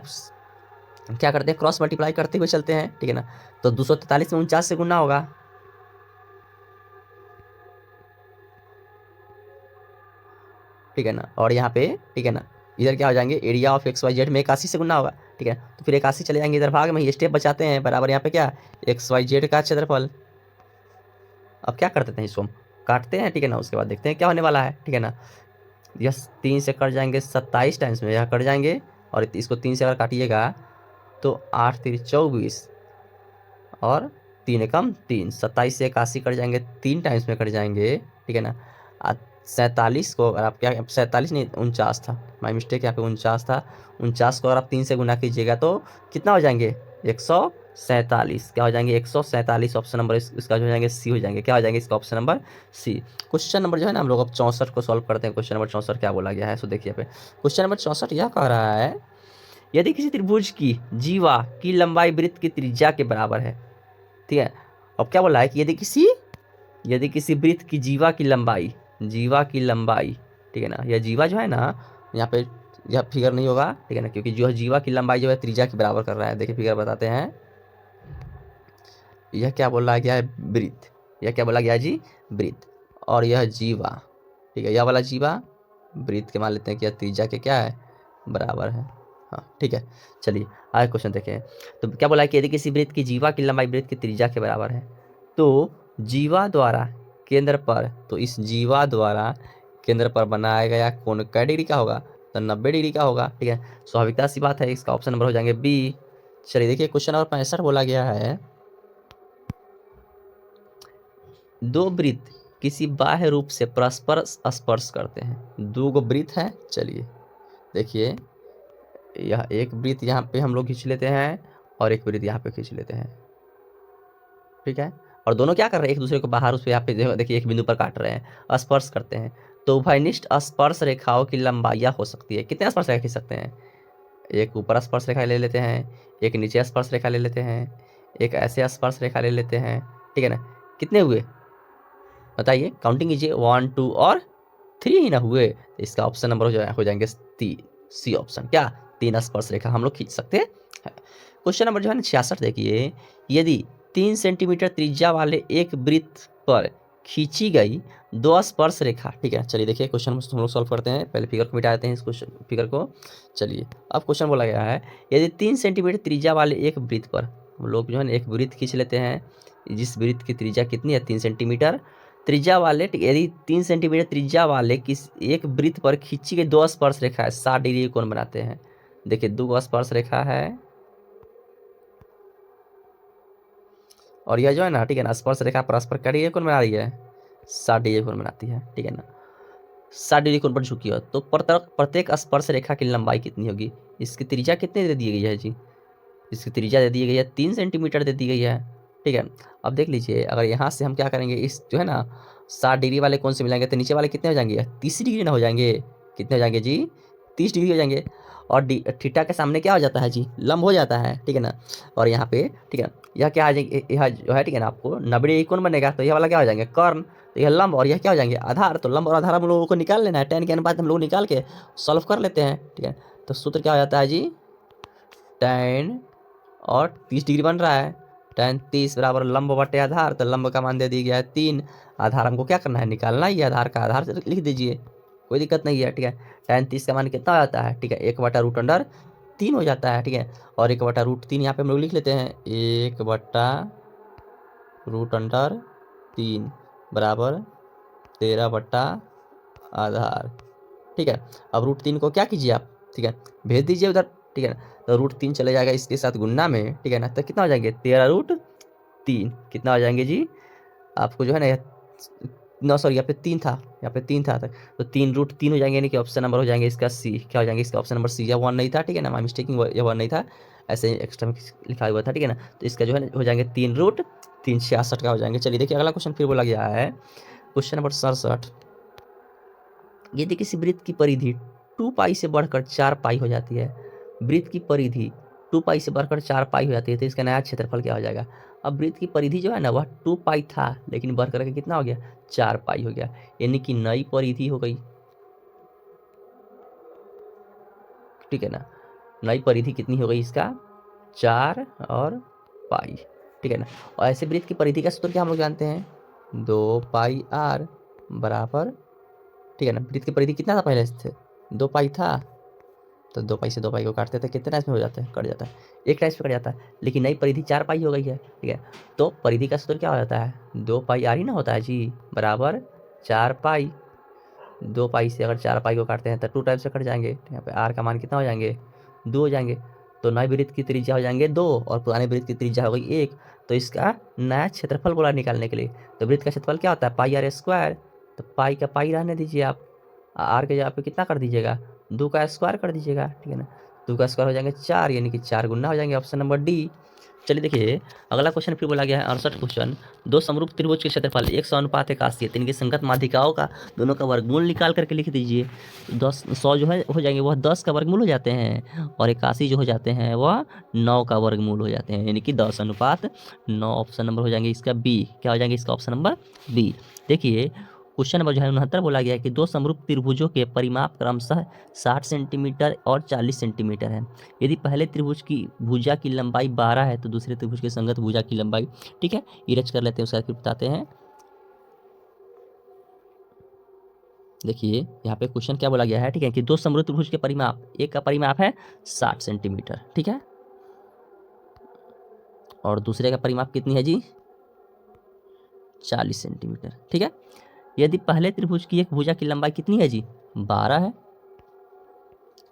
क्या करते हैं, क्रॉस मल्टीप्लाई करते हुए चलते हैं। ठीक है ना, तो 243 में 49 से गुना होगा, ठीक है ना, और यहाँ पे ठीक है ना इधर क्या हो जाएंगे, area of X Y Z में 81 से गुना होगा। ठीक है, तो फिर 81 चले जाएंगे इधर भाग में, ये स्टेप बचाते हैं बराबर, यहाँ पे क्या एक्स वाई जेड का क्षेत्रफल। अब क्या कर देते हैं, इसको हम काटते हैं। ठीक है ना, उसके बाद देखते हैं क्या होने वाला है। ठीक है ना, यह 3 से कट जाएंगे 27 टाइम्स में, यह कट जाएंगे, और इसको 3 से अगर काटिएगा तो 8 3 24, और 3 एकम 3, 27 से 81 कट जाएंगे, 3 टाइम्स में कट जाएंगे। ठीक है ना, 47 को अगर आप क्या, 47 नहीं 49 था, माई मिस्टेक, यहाँ पे 49 था, 49 को अगर आप 3 से गुना कीजिएगा तो कितना हो जाएंगे 147, क्या हो जाएंगे 147। ऑप्शन नंबर इसका जो हो जाएंगे सी हो जाएंगे, क्या हो जाएंगे इसका option number C. Question number जो है ना हम लोग अब 64 को सॉल्व करते हैं। क्वेश्चन नंबर 64 क्या बोला गया है, सो देखिए पे क्वेश्चन नंबर 64 यह कह रहा है, यदि किसी त्रिभुज की जीवा की लंबाई वृत्त की त्रिज्या के बराबर है। ठीक है, अब क्या बोला है कि यदि किसी वृत्त की जीवा की लंबाई, ठीक है ना, यह जीवा जो है ना यहाँ पे यह फिगर नहीं होगा, ठीक है ना, क्योंकि जो है जीवा की लंबाई जो है त्रिज्या के बराबर कर रहा है। देखिए फिगर बताते हैं, यह क्या बोला गया है, वृत्त, यह क्या बोला गया है जी, वृत्त, और यह जीवा, ठीक है, यह वाला जीवा वृत्त के मान लेते हैं कि यह त्रिज्या के क्या है, बराबर है। हाँ ठीक है, चलिए आगे क्वेश्चन देखें। तो क्या बोला है कि यदि किसी वृत्त की जीवा की लंबाई वृत्त की त्रिज्या के बराबर है, तो जीवा द्वारा केंद्र पर, तो इस जीवा द्वारा केंद्र पर बनाया गया कोण कै डिग्री का होगा, तो 90 डिग्री का होगा। ठीक है, स्वाभाविकता सी बात है, इसका ऑप्शन नंबर हो जाएंगे बी। चलिए देखिए क्वेश्चन नंबर 65 बोला गया है, दो वृत्त किसी बाह्य रूप से परस्पर स्पर्श करते हैं। दो गो वृत्त है, चलिए देखिए यह एक वृत्त यहाँ पे हम लोग खींच लेते हैं और एक वृत्त यहाँ पे खींच लेते हैं। ठीक है, और दोनों क्या कर रहे हैं, एक दूसरे को बाहर उस पे यहाँ पे देखिए एक बिंदु पर काट रहे हैं, स्पर्श करते हैं। तो उभयनिष्ठ स्पर्श रेखाओं की लंबाइयाँ हो सकती है, कितने स्पर्श रेखा खींच सकते हैं, एक ऊपर स्पर्श रेखा ले लेते हैं, एक नीचे स्पर्श रेखा ले लेते हैं, एक ऐसे स्पर्श रेखा ले लेते हैं। ठीक है ना, कितने हुए बताइए, काउंटिंग कीजिए, 1 2 और 3 ही ना हुए, तो इसका ऑप्शन नंबर हो जाएंगे सी ऑप्शन, क्या 3 स्पर्श रेखा हम लोग खींच सकते हैं। क्वेश्चन नंबर जो है ना 66 देखिए, यदि 3 सेंटीमीटर त्रिज्या वाले एक वृत्त पर खींची गई 2 स्पर्श रेखा। ठीक है, चलिए देखिए क्वेश्चन हम लोग सॉल्व करते हैं, पहले फिगर को मिटा देते हैं, इस क्वेश्चन फिगर को। चलिए अब क्वेश्चन बोला गया है, यदि 3 सेंटीमीटर त्रिज्या वाले एक वृत्त पर, हम लोग जो है ना एक वृत्त खींच लेते हैं, जिस वृत्त की त्रिज्या कितनी है 3 सेंटीमीटर त्रिज्या वाले, यदि 3 सेंटीमीटर त्रिज्या वाले किस एक वृत्त पर खींची गई 2 स्पर्श रेखा है 60 डिग्री कोण बनाते हैं। देखिए 2 स्पर्श रेखा है, और यह जो है ना, ठीक है ना, स्पर्श रेखा परस्पर क्या डिग्री कोण बना रही है, 60 डिग्री कोण बनाती है। ठीक है ना, 60 डिग्री कोण पर झुकी हो तो प्रत्येक स्पर्श रेखा की लंबाई कितनी होगी? इसकी त्रिज्या कितनी दे दी गई है जी? इसकी त्रिज्या दे दी गई है 3 सेंटीमीटर दे दी गई है। ठीक है, अब देख लीजिए अगर यहाँ से हम क्या करेंगे, इस जो है ना 60 डिग्री वाले कौन से मिलाएंगे तो नीचे वाले कितने हो जाएंगे? 30 डिग्री ना हो जाएंगे। कितने हो जाएंगे जी? 30 डिग्री हो जाएंगे। और थीटा के सामने क्या हो जाता है जी? लंब हो जाता है। ठीक है ना, और यहाँ पे ठीक है यह क्या आ जाएंगे, यह जो है ठीक है ना आपको 90 डिग्री कौन बनेगा तो यह वाला क्या हो जाएंगे? कर्ण। तो यह लंब और यह क्या हो जाएंगे? आधार। तो लंब और आधार हम लोगों को निकाल लेना है, tan के अनुपात हम लोग निकाल के सॉल्व कर लेते हैं। ठीक है, तो सूत्र क्या हो जाता है जी? tan और 30 डिग्री बन रहा है, tan 30 बराबर लंब बटे आधार। तो लंब का मान दे दिया गया है 3, आधार हमको क्या करना है? निकालना ही है। आधार का आधार से लिख दीजिए, कोई दिक्कत नहीं है। ठीक है, tan 30 का मान कितना हो जाता है? ठीक है, 1/√3 हो जाता है। ठीक है, और 1/√3 यहाँ पे हम लोग लिख लेते हैं, 1/√3 बराबर 13/आधार। ठीक है, अब √3 को क्या कीजिए आप? ठीक है, भेज दीजिए उधर। ठीक है ना, तो √3 चले जाएगा इसके साथ गुन्ना में। ठीक है ना, तो कितना हो जाएंगे? 13√3 कितना हो जाएंगे जी? आपको जो है ना नौ, सॉरी यहाँ पे 3 था, यहाँ पे 3 था तो 3√3 हो जाएंगे, यानी कि ऑप्शन नंबर हो जाएंगे इसका सी। क्या हो जाएंगे इसका? Option number C. यह 1 नहीं था। ठीक है ना, माई मिस्टेकिंग, यह 1 नहीं था, ऐसे ही एक्स्ट्रा में लिखा हुआ था। ठीक है ना, तो इसका जो है हो जाएंगे 3√3, 66 का हो जाएंगे। चलिए देखिए अगला क्वेश्चन फिर बोला गया है, क्वेश्चन नंबर 67। यदि किसी वृत्त की परिधि 2 पाई से बढ़कर 4 पाई हो जाती है, वृत्त की परिधि 2 पाई से बढ़कर 4 पाई हो जाती है तो इसका नया क्षेत्रफल क्या हो जाएगा? अब वृत्त की परिधि जो है ना वह 2 पाई था, लेकिन बढ़ करके कितना हो गया? 4 पाई हो गया, यानी कि नई परिधि हो गई। ठीक है ना, नई परिधि कितनी हो गई इसका? 4 और पाई। ठीक है ना, और ऐसे वृत्त की परिधि का सूत्र क्या हम लोग जानते हैं? 2πr बराबर, ठीक है ना, वृत्त की परिधि कितना था पहले से? 2 पाई था, तो 2 पाई से 2 पाई को काटते थे, कितने टाइम्स में हो जाता है? कट जाता है, एक टाइम्स में कट जाता है। लेकिन नई परिधि 4 पाई हो गई है। ठीक है, तो परिधि का सूत्र क्या हो जाता है? 2πr ही ना होता है जी, बराबर 4 पाई। 2 पाई से अगर 4 पाई को काटते हैं तो 2 टाइम्स से कट जाएंगे। यहाँ पे आर का मान कितना हो जाएंगे? 2 हो जाएंगे। तो नए वृत्त की त्रिज्या हो जाएंगे 2 और पुराने वृत्त की त्रिज्या हो गई 1। तो इसका नया क्षेत्रफल बोला निकालने के लिए, तो वृत्त का क्षेत्रफल क्या होता है? πr²। तो पाई का पाई रहने दीजिए आप, आर के जगह पे कितना कर दीजिएगा? 2 का स्क्वायर कर दीजिएगा। ठीक है ना, 2 का स्क्वायर हो जाएंगे 4, यानी कि 4 गुना हो जाएंगे, ऑप्शन नंबर डी। चलिए देखिए अगला क्वेश्चन फिर बोला गया है 68 क्वेश्चन। दो समरूप त्रिभुज के क्षेत्रफल 100:81 है, इनकी संगत माध्यिकाओं का दोनों का वर्गमूल निकाल करके लिख दीजिए। 100 जो है हो जाएंगे वह 10 का वर्गमूल हो जाते हैं, और 81 जो हो जाते हैं वह 9 का वर्गमूल हो जाते हैं, यानी कि 10:9। ऑप्शन नंबर हो जाएंगे इसका बी। क्या हो जाएंगे इसका? Option number B. देखिए क्वेश्चन नंबर जो है 69 बोला गया है कि दो समरूप त्रिभुजों के परिमाप क्रमशः 60 सेंटीमीटर और 40 सेंटीमीटर है। यदि पहले त्रिभुज की भुजा की लंबाई 12 है तो दूसरे त्रिभुज के संगत भुजा की लंबाई, ठीक है, इरेज कर लेते हैं, उसके बाद फिर बताते हैं। देखिए यहाँ पे क्वेश्चन क्या बोला गया है, ठीक है, कि दो समरूप त्रिभुज के परिमाप, एक का परिमाप है 60 सेंटीमीटर, ठीक है, और दूसरे का परिमाप कितनी है जी? 40 सेंटीमीटर, ठीक है। यदि पहले त्रिभुज की एक भुजा की लंबाई कितनी है जी? 12 है,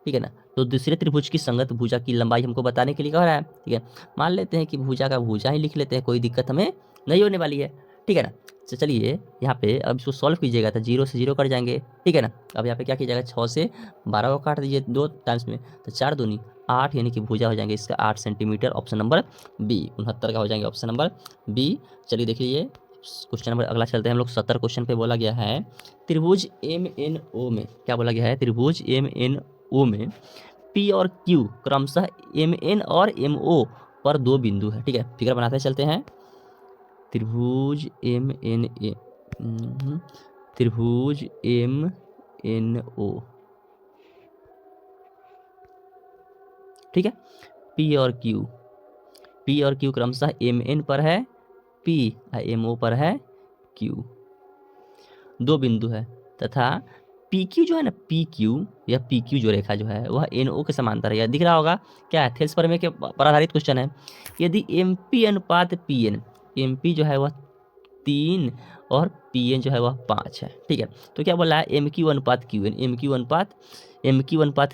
ठीक है ना, तो दूसरे त्रिभुज की संगत भुजा की लंबाई हमको बताने के लिए कह रहा है, ठीक है। मान लेते हैं कि भुजा का भुजा ही लिख लेते हैं, कोई दिक्कत हमें नहीं होने वाली है, ठीक है ना। तो चलिए यहाँ पे अब इसको सॉल्व कीजिएगा तो 0 से 0 कट जाएंगे, ठीक है ना। अब यहाँ पे क्या कीजिएगा, 6 से 12 को काट दीजिए 2 टाइम्स में, तो 4 दूनी 8, यानी कि भुजा हो जाएंगे इसका 8 सेंटीमीटर, ऑप्शन नंबर बी। 69 का हो जाएंगे ऑप्शन नंबर बी। चलिए देखिए क्वेश्चन नंबर अगला चलते हैं हम लोग। 70 क्वेश्चन पे बोला गया है त्रिभुज MNO में, क्या बोला गया है? त्रिभुज MNO में P और Q क्रमशः MN और MO पर दो बिंदु है, ठीक है। फिगर बनाते चलते हैं। त्रिभुज त्रिभुज MNO, ठीक है, P और Q क्रमशः MN पर है P, MO पर है Q, दो बिंदु है, तथा PQ जो है ना, PQ या PQ जो रेखा जो है वह NO के समांतर है। यह दिख रहा होगा, क्या है? थेल्स प्रमेय के पर आधारित क्वेश्चन है। यदि MP अनुपात PN, MP जो है वह 3 और PN जो है वह 5 है, ठीक है। तो क्या बोला है? MQ अनुपात QN, MQ अनुपात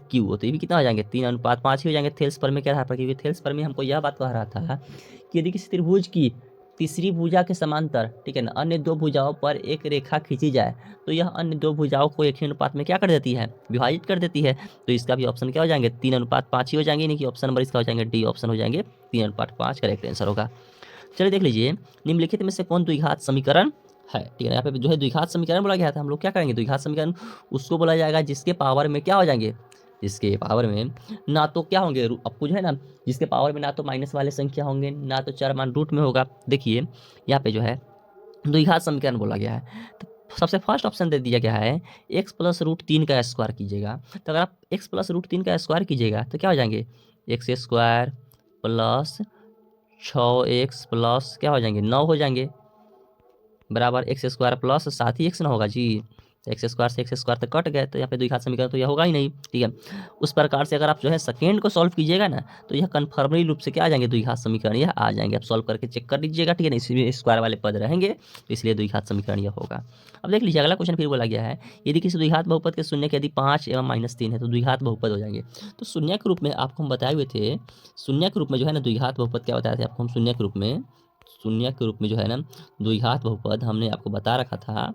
Q, तो ये भी कितना हो जाएंगे? 3:5 ही हो जाएंगे थेल्स प्रमेय के आधार पर, क्योंकि थेल्स प्रमेय हमको यह बात कह रहा था कि यदि किसी त्रिभुज की तीसरी भुजा के समांतर, ठीक है ना, अन्य दो भुजाओं पर एक रेखा खींची जाए तो यह अन्य दो भुजाओं को एक ही अनुपात में क्या कर देती है, विभाजित कर देती है। तो इसका भी ऑप्शन क्या हो जाएंगे, 3:5 ही हो जाएंगे, यानी कि ऑप्शन नंबर इसका हो जाएंगे डी ऑप्शन हो जाएंगे, 3:5 करेक्ट आंसर होगा। चलिए देख लीजिए, निम्नलिखित में से कौन द्विघात समीकरण है, ठीक है, यहाँ पे जो है द्विघात समीकरण बोला गया था। हम लोग क्या करेंगे, द्विघात समीकरण उसको बोला जाएगा जिसके पावर में क्या हो जाएंगे, जिसके पावर में ना तो क्या होंगे, आपको जो है ना, जिसके पावर में ना तो माइनस वाले संख्या होंगे, ना तो चर मान रूट में होगा। देखिए यहाँ पे जो है द्विघात समीकरण बोला गया है, तो सबसे फर्स्ट ऑप्शन दे दिया गया है x प्लस रूट 3 का स्क्वायर कीजिएगा। तो अगर आप x प्लस रूट 3 का स्क्वायर कीजिएगा तो क्या हो जाएंगे, x square plus 6x plus क्या हो जाएंगे 9 हो जाएंगे, बराबर एक्स स्क्वायर प्लस 7 ही एक्स ना होगा जी, एक्स स्क्वायर से एक्स स्क्वायर तक कट गए, तो यहाँ पे द्विघात समीकरण तो यह होगा ही नहीं, ठीक है। उस प्रकार से अगर आप जो है सेकेंड को सॉल्व कीजिएगा ना तो यह कन्फर्मली रूप से क्या आ जाएंगे, द्विघात समीकरण यह आ जाएंगे। आप सॉल्व करके चेक कर लीजिएगा, ठीक है ना, इसमें स्क्वायर वाले पद रहेंगे तो इसलिए द्विघात समीकरण यह होगा। अब देख लीजिए अगला क्वेश्चन फिर बोला गया है, यदि किसी द्विघात बहुपद के शून्य के यदि 5 एवं -3 है तो द्विघात बहुपद हो जाएंगे। तो शून्य के रूप में आपको हम बताए हुए थे, शून्य के रूप में जो है ना द्विघात बहुपद क्या बताए थे आपको हम, शून्य के रूप में जो है ना द्विघात बहुपद हमने आपको बता रखा था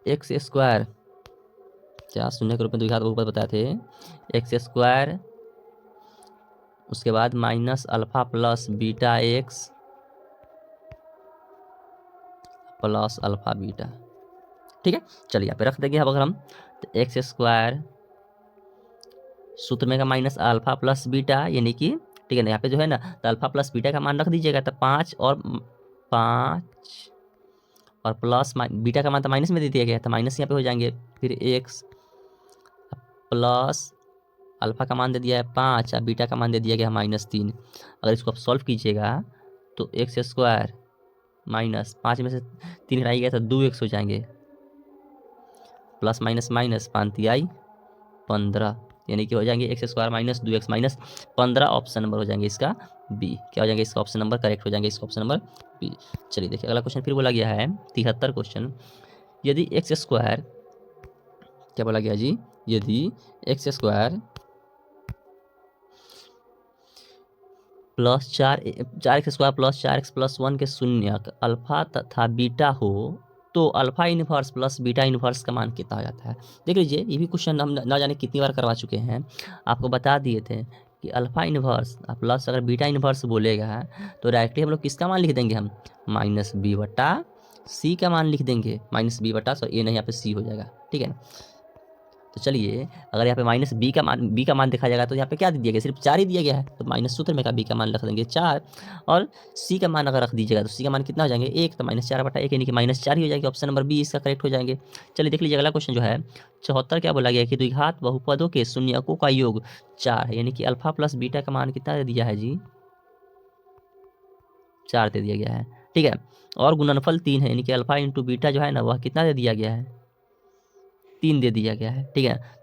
एक्स स्क्वायर, क्या शून्य के रूप में द्विघात बहुपद बताए थे, एक्स स्क्वायर उसके बाद minus alpha plus beta x plus alpha beta, ठीक है। चलिए यहाँ पे रख देंगे। अब अगर हम तो एक्स स्क्वायर सूत्र में का माइनस अल्फा प्लस बीटा, यानी कि ठीक है ना, यहाँ पे जो है ना तो अल्फा प्लस बीटा का मान रख दीजिएगा, तो 5 और प्लस बीटा का मान तो माइनस में दे दिया गया तो माइनस यहाँ पे हो जाएंगे, फिर एक्स प्लस अल्फा का मान दे दिया है 5 और बीटा का मान दे दिया गया -3। अगर इसको आप सॉल्व कीजिएगा तो एक्स स्क्वायर माइनस 5 में से 3 हटाई गया तो 2x हो जाएंगे, प्लस माइनस माइनस 5 तिहाई 15, यानी कि हो जाएंगे x square minus 2x -15 option number हो जाएंगे इसका बी। क्या हो जाएंगे इसका ऑप्शन नंबर करेक्ट हो जाएंगे, इसका ऑप्शन नंबर बी। चलिए देखिए अगला क्वेश्चन फिर बोला गया है 73 क्वेश्चन, यदि एक्स स्क्वायर क्या बोला गया जी, यदि x square plus 4x square plus 4x plus 1 के शून्यक अल्फा तथा बीटा हो तो alpha inverse plus beta inverse का मान कितना आ जाता है। देख लीजिए ये भी क्वेश्चन हम ना जाने कितनी बार करवा चुके हैं, आपको बता दिए थे कि अल्फा इनवर्स प्लस अगर बीटा इनवर्स बोलेगा तो डायरेक्टली हम लोग किसका मान लिख देंगे, हम -b/c का मान लिख देंगे, -b/ ए नहीं यहाँ पे c हो जाएगा, ठीक है। तो चलिए अगर यहाँ पे b का मान देखा जाएगा तो यहाँ पे क्या दिया गया, सिर्फ 4 ही दिया गया है, तो माइनस सूत्र में का b का मान रख देंगे 4 और c का मान अगर रख दीजिएगा तो c का मान कितना हो जाएंगे 1, तो -4/1 यानी कि -4 ही हो जाएगी, ऑप्शन नंबर बी इसका करेक्ट हो जाएंगे। चलिए देख लीजिए अगला क्वेश्चन जो है 74 क्या बोला गया कि द्विघात बहुपदों के शून्यकों का योग 4 है, यानी कि अल्फा प्लस बीटा का मान कितना दे दिया है जी, 4 दे दिया गया है, ठीक है। और गुणनफल 3 है, यानी कि अल्फा इंटू बीटा जो है ना वह कितना दे दिया गया है, 3 दे दिया गया है, ठीक है।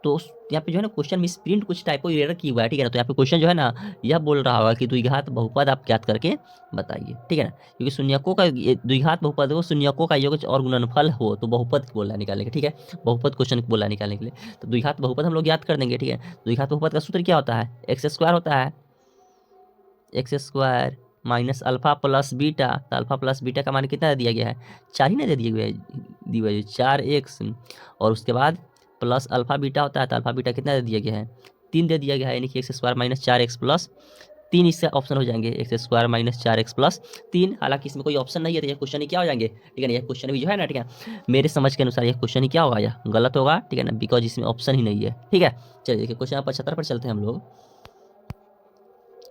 तो यहाँ पे जो है ना क्वेश्चन मिस प्रिंट कुछ टाइप को एरर किया हुआ है, ठीक है ना। तो यहाँ पे क्वेश्चन जो है ना यह बोल रहा होगा कि द्विघात बहुपद आप ज्ञात करके बताइए, ठीक है ना, क्योंकि शून्यकों का द्विघात बहुपद हो शून्यकों का योग और गुणनफल हो तो बहुपद बोला निकालने के, ठीक है, बहुपद क्वेश्चन बोला निकालने के लिए। तो द्विघात बहुपद हम लोग याद कर देंगे, ठीक है। द्विघात बहुपद का सूत्र क्या होता है, एक्स स्क्वायर होता है, x square minus alpha plus beta, तो अल्फा प्लस बीटा का मान कितना दिया गया है, 4 ही ना दे दिए हुए है 4x, और उसके बाद प्लस अल्फा बीटा होता है तो अल्फा बीटा कितना दे दिया गया है, 3 दे दिया गया है, यानी कि एक्स स्क्वायर -4x प्लस 3 इससे ऑप्शन हो जाएंगे, एक्स स्क्वायर -4x प्लस 3। हालांकि इसमें कोई ऑप्शन नहीं है तो ये क्वेश्चन ही क्या हो जाएंगे, ठीक है ना, ये क्वेश्चन भी जो है ना, ठीक है, मेरे समझ के अनुसार ये क्वेश्चन ही क्या होगा, यह गलत होगा, ठीक है ना, बिकॉज इसमें ऑप्शन ही नहीं है, ठीक है। चलिए देखिए क्वेश्चन 75 पर चलते हैं हम लोग।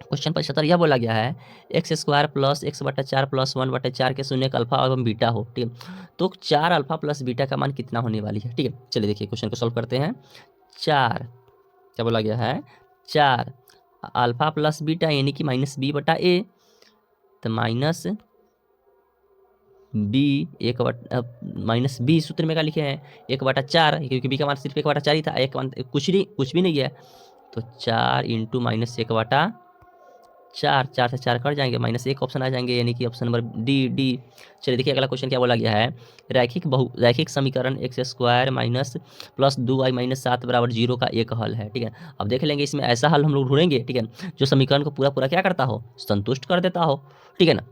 क्वेश्चन 75 यह बोला गया है x square plus x/4 plus 1/4 के शून्य अल्फा एवं बीटा हो, ठीक है। तो 4 अल्फा प्लस बीटा का मान कितना होने वाली है, ठीक है। चलिए देखिए क्वेश्चन को सॉल्व करते हैं। 4 क्या बोला गया है, 4 अल्फा प्लस बीटा यानी कि -b/a, तो -b सूत्र में क्या लिखे हैं 1/4, क्योंकि b का मान सिर्फ 1/4 ही था, एक मान कुछ भी नहीं है, तो 4 × -1/4 4, 4 से 4 कट जाएंगे, -1 ऑप्शन आ जाएंगे, यानी कि ऑप्शन नंबर डी। चलिए देखिए अगला क्वेश्चन क्या बोला गया है, रैखिक समीकरण x² minus plus 2y minus 7 बराबर 0 का एक हल है। ठीक है, अब देख लेंगे इसमें ऐसा हल हम लोग ढूंढेंगे, ठीक है, जो समीकरण को पूरा पूरा क्या करता हो, संतुष्ट कर देता हो। ठीक है ना,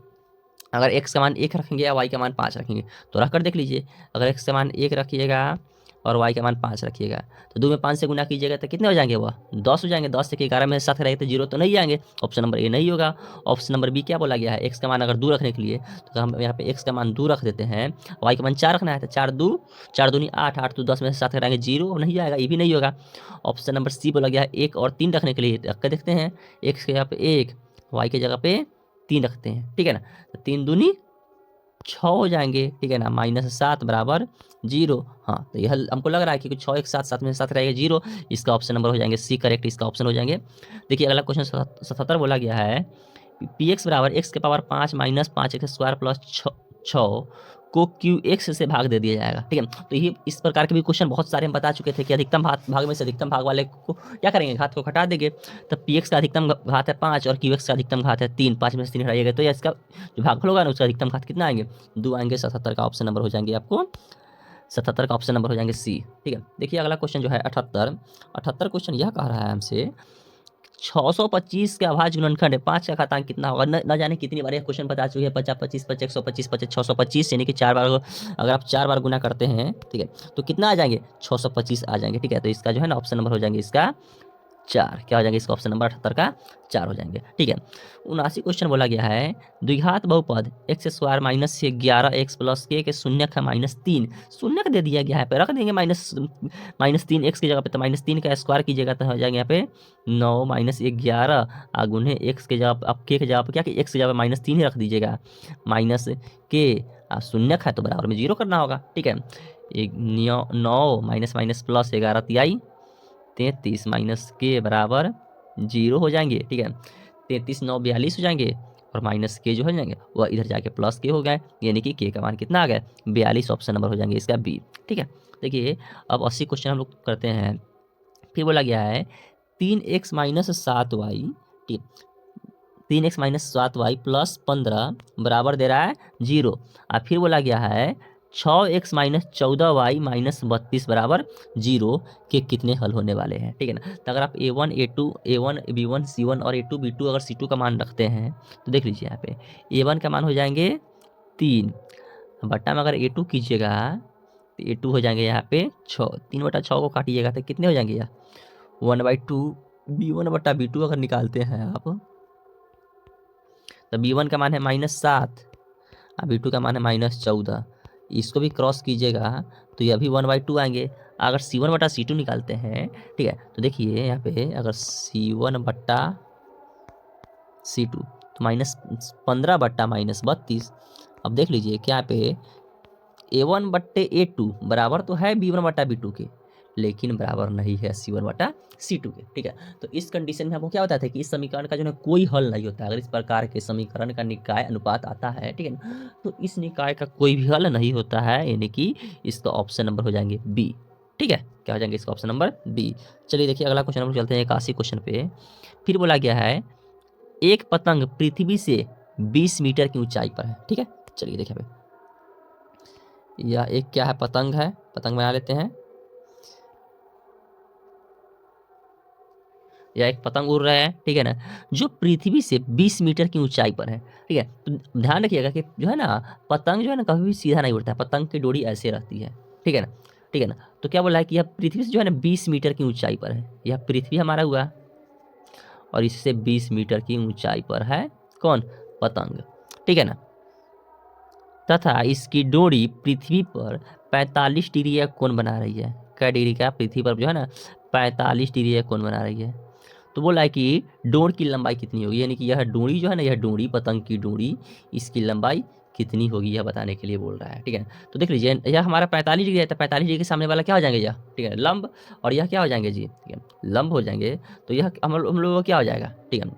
अगर x का मान 1 रखेंगे या y का मान 5 रखेंगे, तो रख कर देख लीजिए, अगर x का मान 1 रखिएगा और y का मान 5 रखिएगा, तो 2 में 5 से गुना कीजिएगा तो कितने हो जाएंगे, वह 10 हो जाएंगे। 10 से 11 में 7 रहेगा तो 0 तो नहीं आएंगे, ऑप्शन नंबर ए नहीं होगा। ऑप्शन नंबर बी क्या बोला गया है, x का मान अगर 2 रखने के लिए, तो हम यहाँ पे x का मान 2 रख देते हैं, y का मान 4 रखना है, तो 4 दूनी 8, 8 तो 10 में से 7 कराएंगे 0, नहीं आएगा, ये भी नहीं होगा। ऑप्शन नंबर सी बोला गया है 1 और 3 रखने के लिए, रख कर देखते हैं, x के जगह पे 1, y की जगह पे 3 रखते हैं। ठीक है ना, तो 3 दूनी 6 हो जाएंगे। ठीक है ना, -7 बराबर 0। हाँ, तो यह हमको लग रहा है कि 6 एक साथ 7 में से 7 रहेगा 0, इसका ऑप्शन नंबर हो जाएंगे सी करेक्ट, इसका ऑप्शन हो जाएंगे। देखिए अगला क्वेश्चन 77 बोला गया है, px बराबर x के पावर 5 माइनस 5x² प्लस 6 को qx से भाग दे दिया जाएगा। ठीक है, तो ये इस प्रकार के भी क्वेश्चन बहुत सारे हम बता चुके थे कि अधिकतम भाग में से अधिकतम भाग वाले को क्या करेंगे, घात को घटा देंगे। तो px का अधिकतम घात है 5 और qx का अधिकतम घात है 3, 5 में से 3 हटाइएगा तो इसका जो भागफल होगा ना उसका अधिकतम घात कितना आएंगे, 2 आएंगे। 77 का ऑप्शन नंबर हो जाएंगे आपको, 77 का ऑप्शन नंबर हो जाएंगे सी। ठीक है, देखिए अगला क्वेश्चन जो है 78 क्वेश्चन यह कह रहा है हमसे 625 के अभाज्य गुणनखंड है, 5 का घातांक कितना होगा। न जाने कितनी बार यह क्वेश्चन बता चुके हैं, 50, 25, 25, 125, 25, 625, यानी कि 4 बार अगर आप 4 बार गुना करते हैं, ठीक है, तो कितना आ जाएंगे, 625 आ जाएंगे। ठीक है, तो इसका जो है ना ऑप्शन नंबर हो जाएंगे इसका 4, क्या हो जाएंगे, इसका ऑप्शन नंबर 78 का 4 हो जाएंगे। ठीक है, 79 क्वेश्चन बोला गया है, द्विघात बहुपद x² minus 11x plus k शून्यक है -3, शून्यक दे दिया गया है, पे रख देंगे -3 x की जगह पे, तो -3 का स्क्वायर कीजिएगा तो हो जाएंगे यहाँ पे 9 माइनस 11 गुने x के जगह, अब k के जगह पे क्या कि x की जगह पे -3 ही रख दीजिएगा, माइनस k शून्यक है तो बराबर में 0 करना होगा। ठीक है, 9 माइनस माइनस प्लस 11 तिहाई 33 माइनस के बराबर 0 हो जाएंगे। ठीक है, 33 9 42 हो जाएंगे और माइनस के जो हो जाएंगे वह इधर जाके प्लस के हो गए, यानी कि के का मान कितना आ गया, 42, ऑप्शन नंबर हो जाएंगे इसका बी। ठीक है, देखिए अब 80 क्वेश्चन हम लोग करते हैं। फिर बोला गया है 3x माइनस 7y, ठीक, 3x माइनस 7y प्लस 15 बराबर दे रहा है 0। और फिर बोला गया है 6x माइनस 14y माइनस 32 बराबर 0 के कितने हल होने वाले हैं। ठीक है ना, तो अगर आप a1 a1 b1 c1 और a2 b2 अगर c2 का मान रखते हैं तो देख लीजिए यहाँ पे a1 का मान हो जाएंगे 3 बट्टा में अगर a2 कीजिएगा तो a2 हो जाएंगे यहाँ पे 6, 3/6 को काटिएगा तो कितने हो जाएंगे यार 1/2, b1 बट्टा b2 अगर निकालते हैं आप तो b1 का मान है -7 और b2 का मान है -14, इसको भी क्रॉस कीजिएगा तो ये अभी 1/2 आएंगे। अगर c1 बटा c2 निकालते हैं, ठीक है, तो देखिए यहाँ पे अगर c1 बट्टा c2 तो -15 बट्टा -32। अब देख लीजिए क्या पे a1 बट्टे a2 बराबर तो है b1 बट्टा b2 के, लेकिन बराबर नहीं है c1 बटा c2 के। ठीक है, तो इस कंडीशन में आपको क्या होता है कि इस समीकरण का जो है कोई हल नहीं होता है। अगर इस प्रकार के समीकरण का निकाय अनुपात आता है, ठीक है ना, तो इस निकाय का कोई भी हल नहीं होता है, यानी कि इसका ऑप्शन नंबर हो जाएंगे बी। ठीक है, क्या हो जाएंगे इसका ऑप्शन नंबर बी। चलिए देखिए अगला क्वेश्चन हम चलते हैं 81 क्वेश्चन पे। फिर बोला गया है एक पतंग पृथ्वी से 20 मीटर की ऊंचाई पर है। ठीक है, चलिए देखिए यह एक क्या है, पतंग है, पतंग बना लेते हैं। या एक पतंग उड़ रहा है, ठीक है ना, जो पृथ्वी से 20 मीटर की ऊंचाई पर है। ठीक है, तो ध्यान रखिएगा कि जो है ना पतंग जो है ना कभी भी सीधा नहीं उड़ता है, पतंग की डोरी ऐसे रहती है। ठीक है ना, ठीक है ना, तो क्या बोला है कि यह पृथ्वी से जो है ना 20 मीटर की ऊंचाई पर है। यह पृथ्वी हमारा हुआ और इससे 20 मीटर की ऊंचाई पर है कौन, पतंग। ठीक है ना, तथा इसकी डोरी पृथ्वी पर 45 डिग्री का कोण बना रही है। क्या डिग्री का, पृथ्वी पर जो है ना 45 डिग्री का कोण बना रही है। तो बोला है कि डोर की लंबाई कितनी होगी, यानी कि यह डोरी जो है ना, यह डोरी पतंग की डोरी, इसकी लंबाई कितनी होगी यह बताने के लिए बोल रहा है। ठीक है, तो देख लीजिए यह हमारा 45 डिग्री है, तो 45 डिग्री के सामने वाला क्या हो जाएंगे यह, ठीक है, लंब, और यह क्या हो जाएंगे जी, ठीक है, लंब हो जाएंगे। तो यह हम लोगों को क्या हो जाएगा, ठीक है,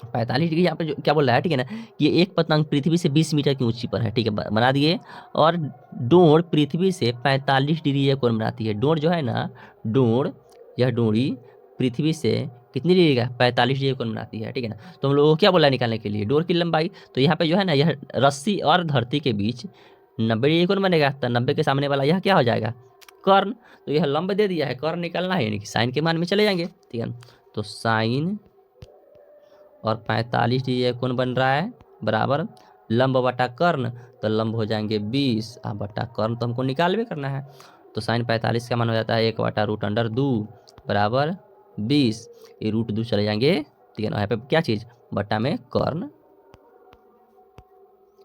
45 डिग्री यहाँ पे जो क्या बोल रहा है, ठीक है ना, ये एक पतंग पृथ्वी से 20 मीटर की ऊंची पर है। ठीक है, बना दिए, और डोर पृथ्वी से 45 डिग्री का कोण बनाती है। डोर जो है ना, डोर, यह डोरी पृथ्वी से कितनी डिग्री का, 45 डिग्री कोण बनाती है, ठीक है ना। तो हम लोगों को क्या बोला निकालने के लिए, डोर की लंबाई। तो यहाँ पे जो है ना, यह रस्सी और धरती के बीच 90 डिग्री कोण बनेगा, तो 90 के सामने वाला यह क्या हो जाएगा, कर्ण। तो यह लंब दे दिया है, कर्ण निकालना है, यानी कि साइन के मान में चले जाएंगे, ठीक है। तो साइन और 45 डिग्री कोण बन रहा है बराबर लंब बटा कर्ण, तो लंब हो जाएंगे 20 बटा कर्ण तो हमको निकाल भी करना है। तो साइन 45 का मान हो जाता है 1 बटा रूट अंडर 2 बराबर 20, ये रूट 2 चले जाएंगे, ठीक है ना। यहाँ पे क्या चीज़, बटा में कर्ण,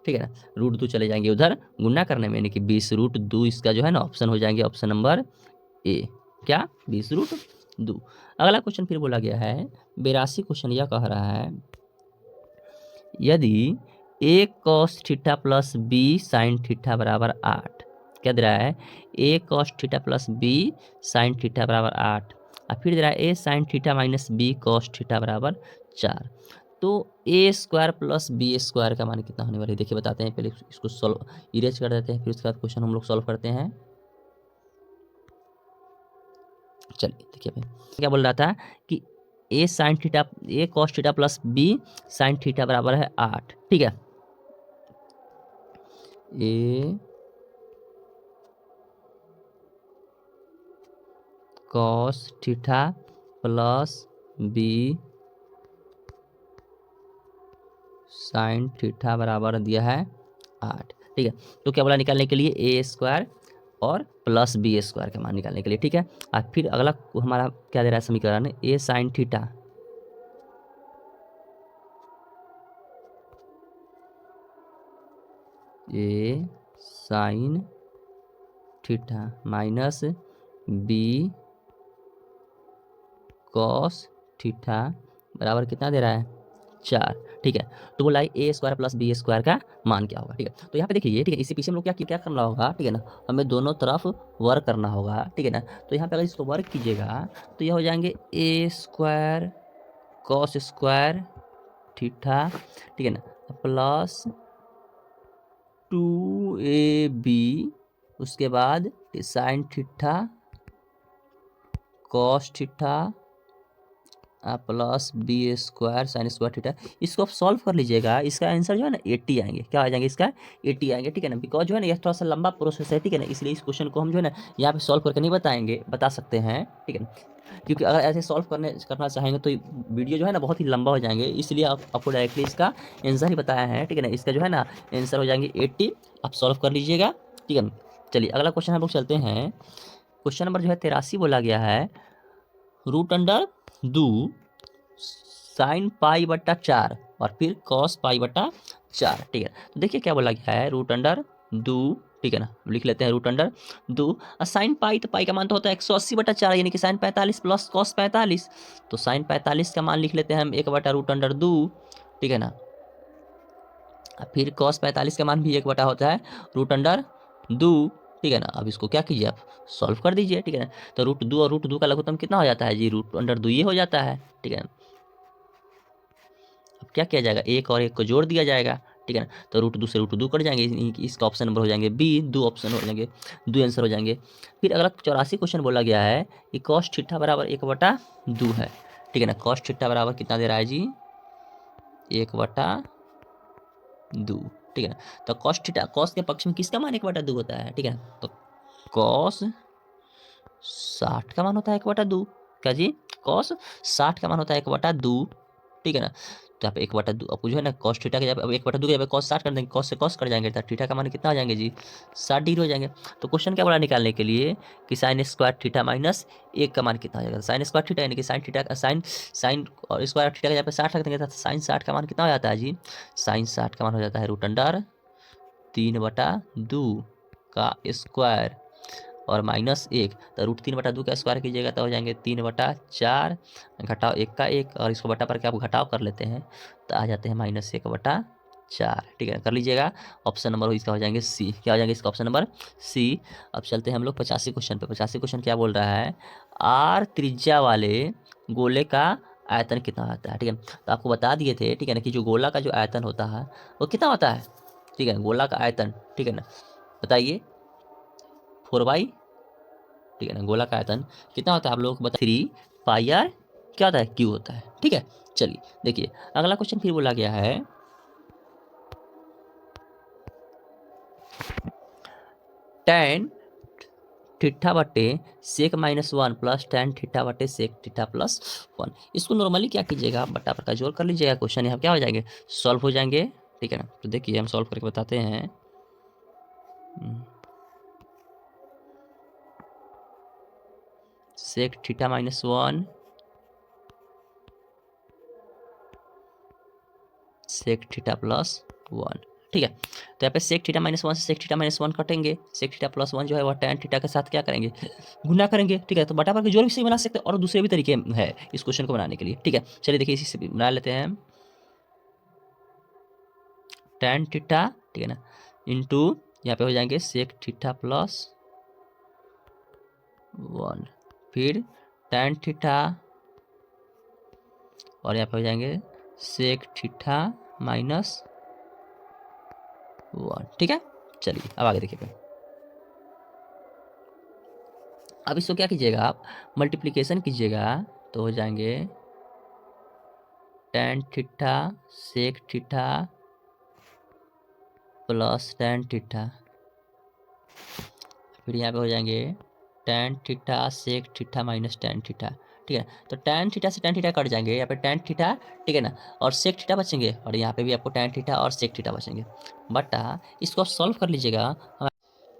ठीक है ना। रूट 2 चले जाएंगे उधर गुना करने में, यानी कि 20 रूट 2 इसका जो है ना ऑप्शन हो जाएंगे, ऑप्शन नंबर ए, क्या 20 रूट 2। अगला क्वेश्चन फिर बोला गया है 82 क्वेश्चन, यह कह रहा है यदि a cos theta plus b sine theta बराबर 8, क्या दे रहा है, a cos theta plus b sine theta बराबर 8, और फिर दे रहा है a sign theta minus b cos theta बराबर 4। तो a square plus b square का मान कितना होने वाला है, देखिए बताते हैं। पहले इसको सॉल्व इरेज कर देते हैं, फिर उसके बाद क्वेश्चन हम लोग सॉल्व करते हैं। चलिए देखिए भाई क्या बोल रहा था कि a sine theta, a cos theta plus b sine theta बराबर है 8, ठीक है। a cos theta plus b sine theta बराबर दिया है 8, ठीक है। तो क्या बोला निकालने के लिए, ए स्क्वायर और प्लस बी स्क्वायर का मान निकालने के लिए, ठीक है। और फिर अगला हमारा क्या दे रहा है समीकरण, A sine theta minus B cos theta बराबर कितना दे रहा है, 4, ठीक है। तो बोला ए स्क्वायर प्लस बी स्क्वायर का मान क्या होगा, ठीक है। तो यहाँ पे देखिए, ठीक है, इसी पीछे हम लोग क्या करना होगा, ठीक है ना, हमें दोनों तरफ वर्क करना होगा, ठीक है ना। तो यहाँ पे अगर इसको वर्क कीजिएगा तो यह हो जाएंगे a square cos square theta, ठीक है ना, प्लस 2ab, उसके बाद sine theta cos theta plus b square sine square theta. इसको आप सॉल्व कर लीजिएगा, इसका आंसर जो है ना 80 आएंगे, क्या आ जाएंगे इसका 80 आएंगे, ठीक है ना। बिकॉज जो है ना यह थोड़ा सा लंबा प्रोसेस है, ठीक है ना, इसलिए इस क्वेश्चन को हम जो है ना यहाँ पे सॉल्व करके नहीं बता सकते हैं, ठीक है ना। क्योंकि अगर ऐसे सॉल्व करना चाहेंगे तो वीडियो जो है ना बहुत ही लंबा हो जाएंगे, इसलिए आपको डायरेक्टली इसका आंसर ही बताया है, ठीक है ना। इसका जो है ना आंसर हो जाएंगे 80, आप सॉल्व कर लीजिएगा, ठीक है। चलिए अगला क्वेश्चन हम लोग चलते हैं। क्वेश्चन नंबर जो है 83 बोला गया है रूट अंडर 2 साइन पाई बट्टा 4 और फिर कॉस पाई बट्टा 4, ठीक है। तो देखिए क्या बोला गया है, रूट अंडर 2, ठीक है ना, लिख लेते हैं रूट अंडर 2 और साइन पाई, तो पाई का मान तो होता है 180 बटा 4, यानी कि साइन 45 प्लस कॉस 45। तो साइन 45 का मान लिख लेते हैं हम 1 बटा रूट अंडर 2, ठीक है ना। फिर कॉस 45 का मान भी 1 बटा होता है रूट अंडर 2, ठीक है ना। अब इसको क्या कीजिए, आप सॉल्व कर दीजिए, ठीक है ना। तो रूट 2 और रूट 2 का लघुत्तम कितना हो जाता है जी, रूट अंडर 2 ये हो जाता है, ठीक है। अब क्या किया जाएगा, एक और एक को जोड़ दिया जाएगा, ठीक है ना। तो रूट 2 से रूट 2 कट जाएंगे, इसका ऑप्शन नंबर हो जाएंगे बी, 2 ऑप्शन हो जाएंगे, 2 आंसर हो जाएंगे। फिर अगला 84 क्वेश्चन बोला गया है कि कॉस थीटा बराबर 1 बटा 2 है, ठीक है ना। कॉस थीटा बराबर कितना दे रहा है जी, 1 बटा 2, ठीक है ना। तो कॉस थीटा, कॉस के पक्ष में किसका मान 1 बटा 2 होता है, ठीक है। तो कॉस 60 का मान होता है 1 बटा 2, क्या जी, कॉस 60 का मान होता है 1 बटा 2, ठीक है ना। तो यहाँ पे 1 बटा 2 आपको जो है ना कॉस थीटा के जब 1 बटा 2 के जब कॉस 60 कर देंगे, कॉस से कॉस कर जाएंगे, तो थीटा का मान कितना हो जाएंगे जी, 60 डिग्री हो जाएंगे। तो क्वेश्चन क्या बोला निकालने के लिए कि साइन स्क्वायर थीटा माइनस 1 का मान कितना हो जाएगा, साइन स्क्वायर थीटा यानी कि साइन थीटा साइन और स्क्वायर थीटा के जहाँ पे 60 रख देंगे, तो साइन 60 का मान कितना हो जाता है जी, साइन 60 का मान हो जाता है रूट अंडर 3 बटा 2 का स्क्वायर और माइनस 1, तो रूट 3 बटा 2 का स्क्वायर कीजिएगा तो हो जाएंगे 3 बटा 4, घटाओ 1 का 1 और इसको बटा पर के आप घटाव कर लेते हैं तो आ जाते हैं माइनस 1 बटा 4, ठीक है, कर लीजिएगा। ऑप्शन नंबर इसका हो जाएंगे सी, क्या हो जाएंगे इसका ऑप्शन नंबर सी। अब चलते हैं हम लोग 85 क्वेश्चन पे। 85 क्वेश्चन क्या बोल रहा है, आर त्रिज्या वाले गोले का आयतन कितना होता है, ठीक है। तो आपको बता दिए थे, ठीक है ना, कि जो गोला का जो आयतन होता है वो कितना होता है, ठीक है, गोला का आयतन, ठीक है ना, बताइए 4 बाई, ठीक है ना, गोला का आयतन कितना होता है आप लोगों को बता, 3 पाई आर क्या होता है, क्यू होता है। ठीक है, चलिए देखिए अगला क्वेश्चन फिर बोला गया है tan थीटा बटे सेक -1 प्लस tan थीटा बटे सेक थीटा प्लस 1। इसको नॉर्मली क्या कीजिएगा, आप बट्टा पर का जोड़ कर लीजिएगा, क्वेश्चन यहाँ क्या हो जाएंगे, सॉल्व हो जाएंगे। ठीक है ना, तो देखिए हम सॉल्व करके बताते हैं। Sec theta -1 sec theta plus 1। ठीक है, तो यहाँ पे सेक थीटा -1 से सेक थीटा -1 कटेंगे, सेक थीटा प्लस 1 जो है वह tan थीटा के साथ क्या करेंगे, गुना करेंगे। ठीक है, तो बटा पर के जोड़ भी सही बना सकते हैं और दूसरे भी तरीके हैं इस क्वेश्चन को बनाने के लिए। ठीक है, चलिए देखिए इसी से भी बना लेते हैं। tan थीटा, ठीक है ना, इंटू यहाँ पे हो जाएंगे सेक थीटा प्लस 1, फिर tan थीटा और यहाँ पे हो जाएंगे सेक थीटा -1। ठीक है, चलिए अब आगे देखिए। अब इसको क्या कीजिएगा, आप मल्टीप्लिकेशन कीजिएगा तो हो जाएंगे tan theta sec theta plus tan theta, फिर यहाँ पे हो जाएंगे tan theta sec theta minus tan theta. ठीक है, तो tan थीटा से tan थीटा कट जाएंगे, यहाँ पे tan थीटा, ठीक है ना, और सेक थीटा बचेंगे, और यहाँ पे भी आपको tan थीटा और सेक थीटा बचेंगे। बटा इसको सॉल्व कर लीजिएगा,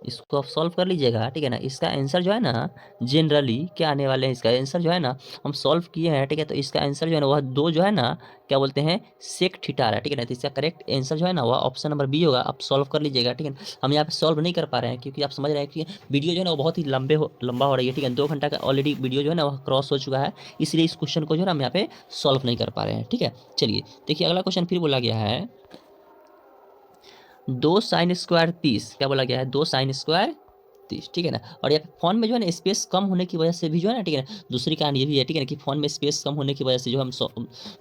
इसको आप सॉल्व कर लीजिएगा। ठीक है ना, इसका आंसर जो है ना जनरली क्या आने वाले हैं, इसका आंसर जो है ना हम सॉल्व किए हैं। ठीक है, तो इसका आंसर जो है ना वह 2 जो है ना क्या बोलते हैं, सेक थीटा आ रहा है। ठीक है ना, तो इसका करेक्ट आंसर जो है ना वह ऑप्शन नंबर बी होगा। आप सॉल्व कर लीजिएगा। ठीक है, हम यहाँ पे सॉल्व नहीं कर पा रहे हैं क्योंकि आप समझ रहे हैं कि वीडियो जो है ना वो बहुत ही लंबा हो रही है। ठीक है, 2 घंटा का ऑलरेडी वीडियो जो है ना वह क्रॉस हो चुका है, इसलिए इस क्वेश्चन को जो है ना हम यहाँ पे सॉल्व नहीं कर पा रहे हैं। ठीक है, चलिए देखिए अगला क्वेश्चन फिर बोला गया है 2 sin स्क्वायर 30। क्या बोला गया है, 2 sin स्क्वायर 30। ठीक है ना, और यहाँ पे फोन में जो है ना स्पेस कम होने की वजह से भी जो है ना, ठीक है ना, दूसरी कारण ये भी है, ठीक है ना, कि फोन में स्पेस कम होने की वजह से जो हम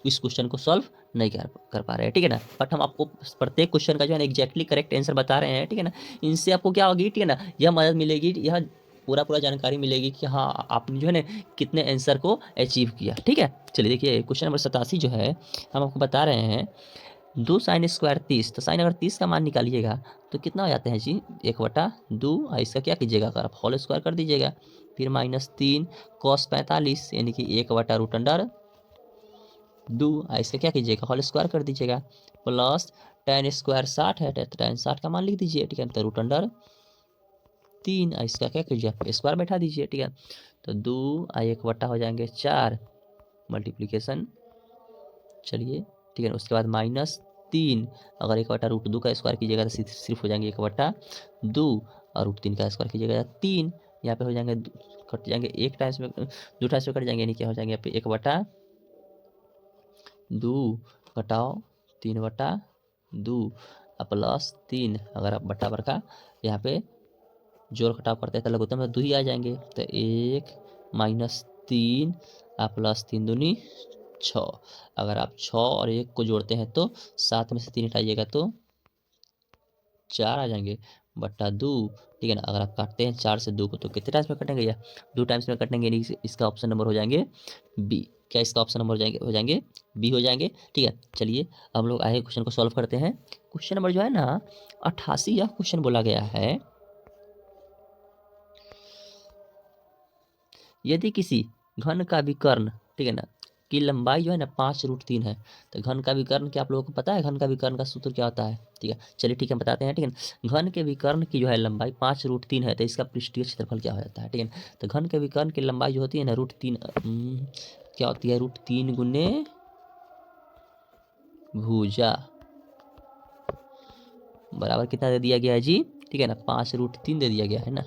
इस क्वेश्चन को सॉल्व नहीं कर पा रहे हैं। ठीक है ना, बट हम आपको प्रत्येक क्वेश्चन का जो है ना एग्जैक्टली करेक्ट आंसर बता रहे हैं। ठीक है ना, इनसे आपको क्या होगी, ठीक है ना, यह मदद मिलेगी, यह पूरा जानकारी मिलेगी कि हाँ आपने जो है ना कितने आंसर को अचीव किया। ठीक है, चलिए देखिए क्वेश्चन नंबर 87 जो है हम आपको बता रहे हैं 2 sin स्क्वायर 30। तो साइन अगर 30 का मान निकालिएगा तो कितना हो जाता है जी, 1/2। इसका क्या कीजिएगा, अगर आप होल स्क्वायर कर दीजिएगा, फिर -3 cos 45 यानी कि 1/√2। इसका क्या कीजिएगा, होल स्क्वायर कर दीजिएगा, प्लस tan स्क्वायर 60 है, तो tan 60 का मान लिख दीजिए। ठीक है, तो √3। इसका क्या कीजिए, आप स्क्वायर बैठा दीजिए। ठीक है, तो 2 1 हो जाएंगे 4 मल्टीप्लीकेशन। चलिए ठीक है, उसके बाद -3, अगर 1/√2 का स्क्वायर कीजिएगा तो सिर्फ हो जाएंगे 1/2, और √3 का स्क्वायर कीजिएगा 3। यहाँ पे हो जाएंगे कट जाएंगे, 1 टाइम्स में 2 टाइम्स में कट जाएंगे, यानी क्या हो जाएंगे यहाँ पे 1/2 घटाओ 3/2 प्लस 3। अगर आप बट्टा पर का यहाँ पे जोड़ घटाव करते हैं तो लघुत्तम में 2 ही आ जाएंगे, तो 1 -3 प्लस 3 दूनी 6। अगर आप 6 और 1 को जोड़ते हैं तो 7 में से 3 हटाइएगा तो 4 आ जाएंगे बट्टा 2। ठीक है ना, अगर आप काटते हैं 4 से 2 को तो कितने टाइम्स में कटेंगे, या 2 टाइम्स में कटेंगे, यानी इसका ऑप्शन नंबर हो जाएंगे बी। क्या इसका ऑप्शन नंबर हो जाएंगे बी हो जाएंगे। ठीक है, चलिए हम लोग आगे क्वेश्चन को सॉल्व करते हैं। क्वेश्चन नंबर जो है ना 88, यह क्वेश्चन बोला गया है यदि किसी घन का विकर्ण, ठीक है ना, की लंबाई जो है ना 5√3 है, तो घन का विकर्ण क्या आप लोगों को पता है, घन का विकर्ण का सूत्र क्या होता है। ठीक है, चलिए ठीक है बताते हैं। ठीक है, घन के विकर्ण की जो है लंबाई 5√3 है, तो इसका पृष्ठीय क्षेत्रफल क्या हो जाता है। ठीक है, तो घन के विकर्ण की लंबाई जो होती है ना √3 क्या होती है, √3 गुने भुजा बराबर कितना दे दिया गया है जी। ठीक है ना, 5√3 दे दिया गया है ना,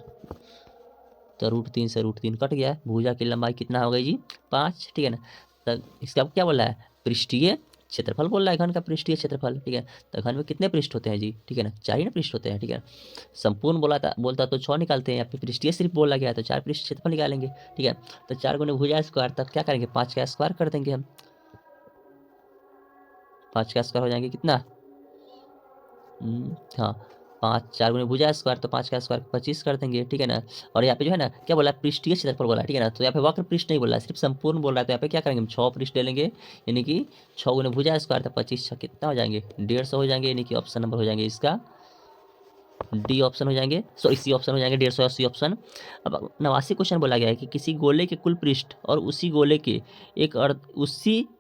तो √3 से √3 कट गया, भुजा की लंबाई कितना हो गई जी 5। ठीक है ना, तो इसका क्या बोल रहा है, पृष्ठीय क्षेत्रफल बोल रहा है, घन का पृष्ठीय क्षेत्रफल। ठीक है, तो घन में कितने पृष्ठ होते हैं जी, ठीक है ना, 4 ही ना पृष्ठ होते हैं। ठीक है, संपूर्ण बोलता तो 6 निकालते हैं, यहाँ पे पृष्ठीय सिर्फ बोला गया है तो 4 पृष्ठ क्षेत्रफल निकालेंगे। ठीक है, तो 4 गुने भुजा स्क्वायर, तब क्या करेंगे 5 का स्क्वायर कर देंगे हम, 5 का स्क्वायर हो जाएंगे कितना, हाँ 5 4 गुने भुजा स्क्वायर, तो 5 का स्क्वायर 25 कर देंगे, ठीक है ना। और यहाँ पे जो है ना क्या बोला, पृष्ठीय क्षेत्रफल बोला, ठीक है ना। तो यहाँ पे वक्र पृष्ठ नहीं बोल रहा है, सिर्फ संपूर्ण बोल रहा है। तो यहाँ पे क्या करेंगे, हम 6 पृष्ठ ले लेंगे, यानी कि 6 गुने भुजा स्क्वायर, तो 25 6 कितना हो जाएंगे, 150 हो जाएंगे, यानी कि ऑप्शन नंबर हो जाएंगे इसका डी ऑप्शन हो जाएंगे, सॉरी सी ऑप्शन हो जाएंगे, 150 ऑप्शन। अब 89 क्वेश्चन बोला गया है कि किसी गोले के कुल पृष्ठ और उसी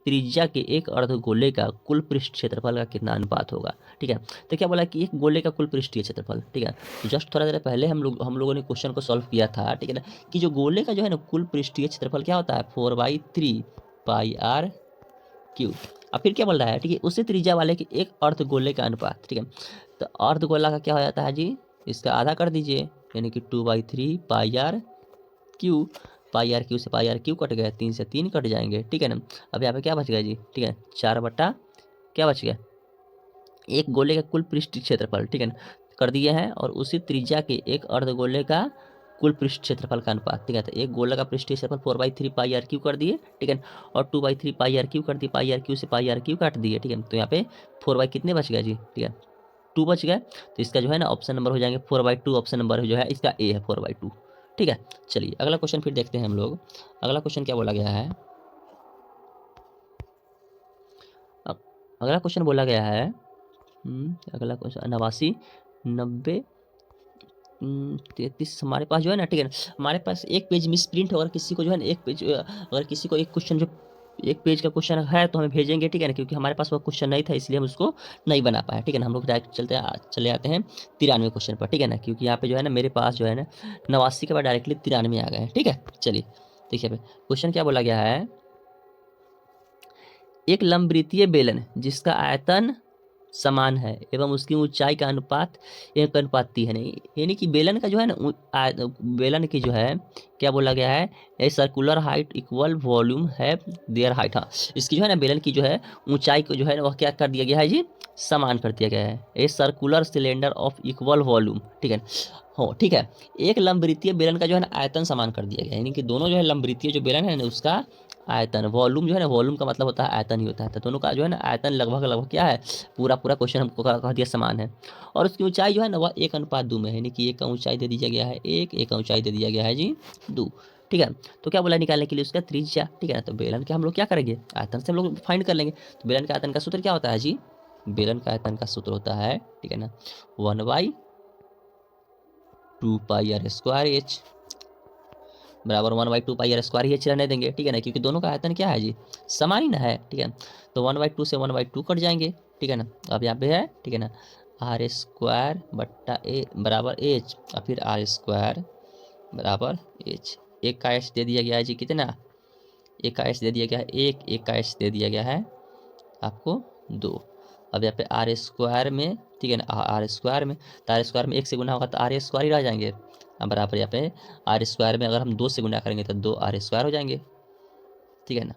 त्रिज्या के एक अर्ध गोले का कुल पृष्ठ क्षेत्रफल का कितना अनुपात होगा, ठीक है। तो क्या बोला कि एक गोले का कुल पृष्ठीय क्षेत्रफल, ठीक है। तो जस्ट थोड़ा देर पहले हम लोगों ने क्वेश्चन को सॉल्व किया था, ठीक है ना, कि जो गोले का जो है ना कुल पृष्ठीय क्षेत्रफल क्या होता है, 4/3 पाई आर क्यूब। अब फिर क्या बोल रहा है, ठीक है, उसी त्रिज्या वाले के एक अर्ध गोले का अनुपात, ठीक है। तो अर्ध गोला का क्या हो जाता है जी, इसका आधा कर दीजिए, यानी कि 2/3 pi R Q. Pi R Q से पाई आर क्यू कट गया, 3 से 3 कट जाएंगे, ठीक है ना। अब यहाँ पे क्या बच गया जी, ठीक है, 4 बटा क्या बच गया, एक गोले का कुल पृष्ठीय क्षेत्रफल, ठीक है ना, कर दिए हैं। और उसी त्रिज्या के एक अर्ध गोले का कुल पृष्ठ क्षेत्रफल का अनुपात, ठीक है। तो एक गोला का पृष्ठीय क्षेत्रफल 4/3 पाई आर क्यू कर दिए, ठीक है, और 2/3 पाई आर क्यू कर दिए, पाई आर क्यू से पाई आर क्यू काट दिए, ठीक है। तो यहाँ पे 4 कितने बच गया जी, ठीक है, 2 बच गया। तो इसका जो है ना ऑप्शन नंबर हो जाएंगे 4/2, ऑप्शन नंबर जो है इसका ए है 4/2, ठीक है। चलिए अगला क्वेश्चन फिर देखते हैं हम लोग। अगला क्वेश्चन क्या बोला गया है, अगला क्वेश्चन बोला गया है अगला क्वेश्चन 89 90 33 हमारे पास जो है ना, ठीक है ना, हमारे पास एक पेज मिस प्रिंट है। अगर किसी को जो है ना एक पेज, अगर किसी को एक क्वेश्चन जो एक पेज का क्वेश्चन है तो हमें भेजेंगे, ठीक है ना, क्योंकि हमारे पास वो क्वेश्चन नहीं था इसलिए हम उसको नहीं बना पाए, ठीक है ना। हम लोग डायरेक्ट चले आते हैं 93 क्वेश्चन पर, ठीक है ना, क्योंकि यहाँ पे जो है ना मेरे पास जो है ना 89 के बाद डायरेक्टली 93 आ गए हैं, ठीक है। चलिए देखिए क्वेश्चन क्या बोला गया है, एक लंबवृत्तीय बेलन जिसका आयतन समान है एवं उसकी ऊंचाई का अनुपात 1:3 है, नहीं, यानी कि बेलन का जो है ना बेलन की जो है क्या बोला गया है, a circular height equal volume है देयर हाइट। हाँ, इसकी जो है ना बेलन की जो है ऊंचाई को जो है वह क्या कर दिया गया है जी, समान कर दिया गया है, a circular cylinder of equal volume, ठीक है हो, ठीक है। एक लंबवृत्तीय बेलन का जो है ना आयतन समान कर दिया गया है, यानी कि दोनों जो है लंबवृत्तीय जो बेलन है ना उसका आयतन, वॉल्यूम जो है ना, वॉल्यूम का मतलब होता है आयतन ही होता है। तो दोनों का जो है ना आयतन लगभग क्या है, पूरा क्वेश्चन हमको कह दिया समान है। और उसकी ऊंचाई जो है ना वह 1:2 में है, यानी कि एक का ऊंचाई दे दिया गया है एक का ऊंचाई दे दिया गया है जी 2, ठीक है। तो क्या बोला निकालने के लिए उसका त्रिज्या, ठीक है ना। तो बेलन के हम लोग क्या करेंगे, आयतन से हम लोग फाइंड कर लेंगे। तो बेलन का आयतन का सूत्र क्या होता है जी, बेलन का आयतन का सूत्र होता है, ठीक है ना, 1/2 पाई आर स्क्वायर एच बराबर 1/2 पाई आर स्क्वायर ही एच रहने देंगे, ठीक है ना, क्योंकि दोनों का आयतन क्या है जी, समान ही ना है, ठीक है। तो 1/2 से 1/2 कट जाएंगे, ठीक है ना। अब यहाँ पे है, ठीक है ना, आर स्क्वायर बट्टा ए बराबर एच, और फिर आर स्क्वायर बराबर एच। एक का एच दे दिया गया है जी कितना, एक का एच दे दिया गया है एक का एच दे दिया गया है आपको 2। अब यहाँ पे आर स्क्वायर में, ठीक है ना, आर स्क्वायर में, तो आर स्क्वायर में 1 से गुना होगा तो आर स्क्वायर ही रह जाएंगे। अब बराबर यहाँ पे आर स्क्वायर में अगर हम 2 से गुना करेंगे तो 2 आर स्क्वायर हो जाएंगे, ठीक है ना।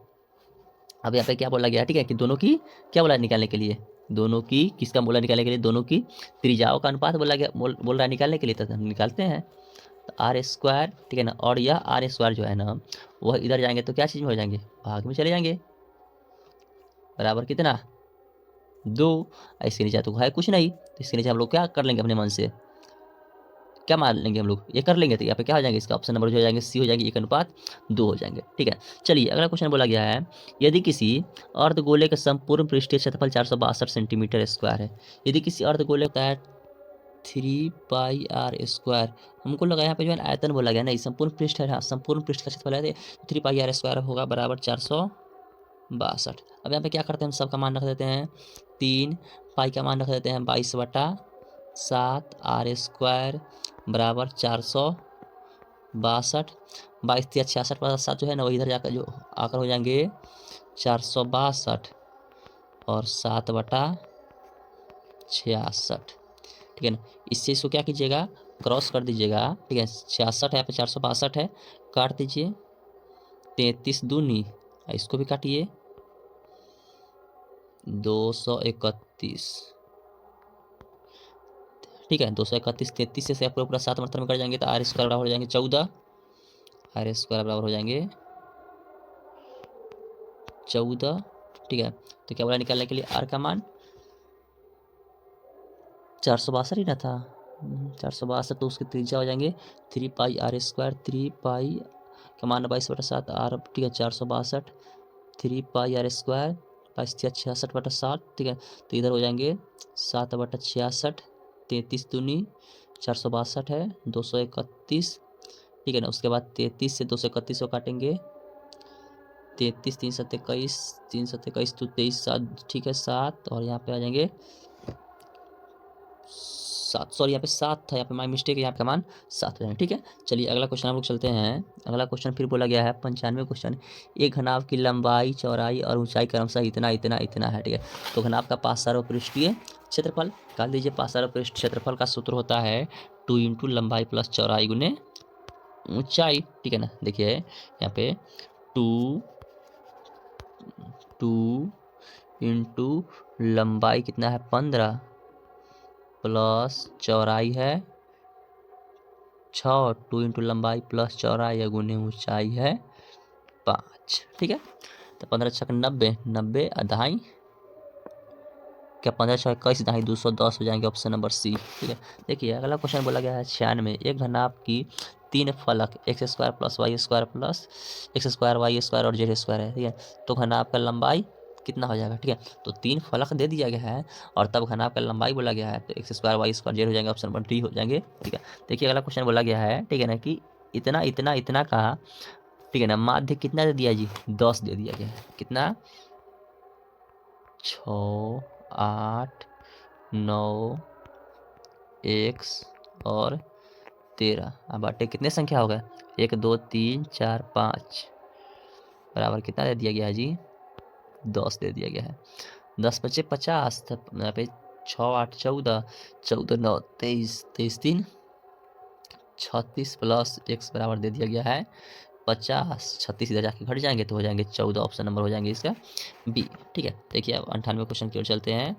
अब यहाँ पे क्या बोला गया, ठीक है, कि दोनों की क्या बोला निकालने के लिए, दोनों की किसका मूल्य निकालने के लिए, दोनों की त्रिज्याओं का अनुपात बोला गया, बोल रहा है निकालने के लिए, तो हम निकालते हैं। तो आर स्क्वायर, ठीक है ना, और यह आर स्क्वायर जो है ना वह इधर जाएंगे तो क्या चीज़ में हो जाएंगे, भाग में चले जाएंगे, बराबर कितना 2। इसके नीचे तो है कुछ नहीं, तो इसके नीचे हम लोग क्या कर लेंगे अपने मन से, क्या मान लेंगे हम लोग, ये कर लेंगे। तो यहाँ पे क्या हो जाएंगे, इसका ऑप्शन नंबर जो हो जाएंगे सी हो जाएंगे, 1:2 हो जाएंगे, ठीक है। चलिए अगला क्वेश्चन बोला गया है, यदि किसी अर्धगोले का संपूर्ण पृष्ठीय क्षेत्रफल 462 सेंटीमीटर स्क्वायर है, यदि किसी अर्धगोले का 3 पाई आर स्क्वायर, हमको लगा यहाँ पे जो है आयतन बोला गया नहीं, संपूर्ण पृष्ठ है, हाँ संपूर्ण पृष्ठ का क्षेत्रफल है 3 पाई आर स्क्वायर होगा बराबर 462। अब यहाँ पे क्या करते हैं, हम सब का मान रख देते हैं 3, पाई का मान रख देते हैं 22/7, आर स्क्वायर बराबर 462, 22 या 66/7 जो है ना वही इधर जाकर जो आकर हो जाएंगे 462 और 7/66, ठीक है ना। इससे इसको क्या कीजिएगा, क्रॉस कर दीजिएगा, ठीक है, 66 है यहाँ पे 462 है, काट दीजिए 33 दूनी, इसको भी काटिए 231, ठीक है, 231 33 से पूरा पूरा 7 मात्रा में कर जाएंगे तो आर स्क्वायर बराबर हो जाएंगे 14, आर स्क्वायर बराबर हो जाएंगे 14, ठीक है। तो क्या बोला निकालने के लिए, आर का मान 462 ही ना था, 462, तो उसके त्रिज्या हो जाएंगे 3 पाई आर स्क्वायर, 3 पाई का मान 22/7 आर, ठीक है 462, 3 पाई आर स्क्वायर, 66/7, ठीक है। तो इधर हो जाएंगे 7/66, 33 दूनी 462 है, 231, ठीक है ना। उसके बाद 33 से 231 को काटेंगे, 33 3 7 21, 3 7 21 तो 23 7, ठीक है 7, और यहाँ पे आ जाएंगे 7, सॉरी यहाँ पे 7 था, यहाँ पे माई मिस्टेक है, यहाँ पे मान 7 हो जाएंगे, ठीक है। चलिए अगला क्वेश्चन हम लोग चलते हैं। अगला क्वेश्चन फिर बोला गया है 95 क्वेश्चन, एक घनाभ की लंबाई, चौड़ाई और ऊंचाई क्रमशः इतना इतना इतना है, ठीक है। तो घनाभ का पार्श्वपृष्ठीय क्षेत्रफल निकाल दीजिए। पार्श्वपृष्ठ क्षेत्रफल का सूत्र होता है 2 इंटू लंबाई प्लस चौड़ाई गुने ऊंचाई, ठीक है ना। देखिए यहाँ पे 2 इंटू लंबाई कितना है 15 प्लस चौड़ाई है 6, 2 इंटू लंबाई प्लस चौड़ाई है गुने ऊंचाई है 5, ठीक है। तो 15 छक 90, 90 दहाई क्या 15 छक 21 दहाई 210 हो जाएंगे, ऑप्शन नंबर सी, ठीक है। देखिए अगला क्वेश्चन बोला गया है 96, एक घनाभ की 3 फलक x square plus y square plus x square y square और जेड स्क्वायर है, ठीक है। तो घनाभ का लंबाई कितना हो जाएगा, ठीक है। तो 3 फलक दे दिया गया है और तब घनाभ का लंबाई बोला गया है, तो x square y square z हो जाएंगे, ऑप्शन नंबर डी हो जाएंगे, ठीक है। देखिए अगला क्वेश्चन बोला गया है, ठीक है ना, कि इतना इतना इतना का, ठीक है ना, माध्य कितना दे दिया जी 10 दे दिया गया है। कितना 6 8 9 एक्स और 13, अब बाटे कितने संख्या हो गए 1 2 3 4 5 बराबर कितना दे दिया गया है जी 10 दे दिया गया है। 10 बचे 50, यहाँ पे 6 8 14, 14 9 23, 23 3 36 प्लस एक्स बराबर दे दिया गया है 50, 36 इधर जाके घट जाएंगे तो हो जाएंगे 14, ऑप्शन नंबर हो जाएंगे इसका बी, ठीक है। देखिए अब 98 क्वेश्चन की ओर चलते हैं।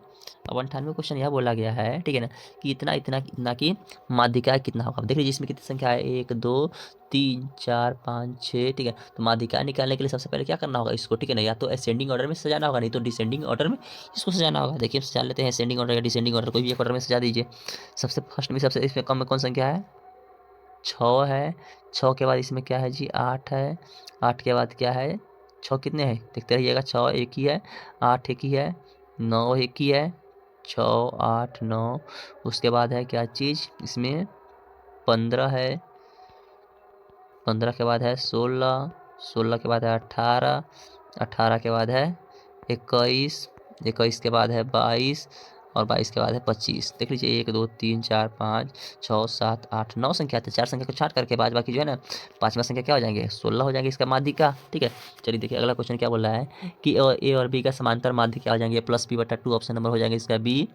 अब 98 क्वेश्चन यह बोला गया है, ठीक है ना, कि इतना इतना इतना की माध्यिका कितना होगा। देख लीजिए इसमें कितनी संख्या है 1 2 3 4 5 6, ठीक है। तो माध्यिका निकालने के लिए सबसे पहले क्या करना होगा इसको, ठीक है ना, या तो असेंडिंग ऑर्डर में सजाना होगा, नहीं तो डिसेंडिंग ऑर्डर में इसको सजाना होगा। देखिए सजा लेते हैं असेंडिंग ऑर्डर या डिसेंडिंग ऑर्डर, कोई भी एक ऑर्डर में सजा दीजिए। सबसे फर्स्ट में सबसे इसमें कम में कौन संख्या है 6 है, 6 के बाद इसमें क्या है जी 8 है, 8 के बाद क्या है 6 कितने हैं देखते रहिएगा, 6 एक ही है, 8 एक ही है, 9 एक ही है, 6 8 9, उसके बाद है क्या चीज़ इसमें 15 है, 15 के बाद है 16, 16 के बाद है 18, 18 के बाद है 21, 21 के बाद है 22 और 22 के बाद है 25। देख लीजिए 1 2 3 4 5 6 7 8 9 संख्या आते हैं, 4 संख्या को छाट करके बाद बाकी जो है ना 5वां संख्या क्या हो जाएंगे 16 हो जाएंगे इसका माध्यिका, ठीक है। चलिए देखिए अगला क्वेश्चन क्या बोल रहा है कि ए और बी का समांतर माध्य क्या हो जाएंगे +b/2, ऑप्शन नंबर हो जाएंगे इसका बी,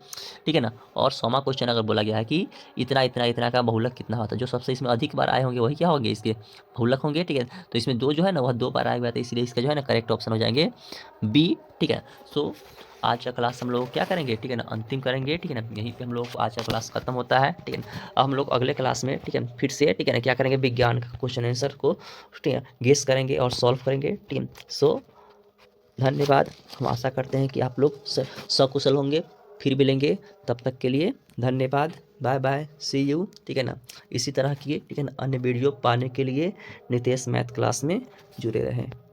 ठीक है ना। और 100वां क्वेश्चन अगर बोला गया है कि इतना इतना इतना का बहुलक कितना होता है, जो सबसे इसमें अधिक बार आए होंगे वही क्या होंगे इसके बहुलक होंगे, ठीक है। तो इसमें 2 जो है ना वह 2 बार आए हुए थे, इसलिए इसका जो है ना करेक्ट ऑप्शन हो जाएंगे बी, ठीक है। सो आज का क्लास हम लोग क्या करेंगे, ठीक है ना, अंतिम करेंगे, ठीक है ना। यहीं पे हम लोग आज का क्लास खत्म होता है, ठीक है ना। अब हम लोग अगले क्लास में, ठीक है, फिर से, ठीक है ना, क्या करेंगे विज्ञान का क्वेश्चन आंसर को, ठीक है, गेस करेंगे और सॉल्व करेंगे, ठीक है। सो धन्यवाद, हम आशा करते हैं कि आप लोग सकुशल होंगे, फिर मिलेंगे, तब तक के लिए धन्यवाद, बाय बाय, सी यू, ठीक है ना। इसी तरह की, ठीक है ना, अन्य वीडियो पाने के लिए नितेश मैथ क्लास में जुड़े रहें।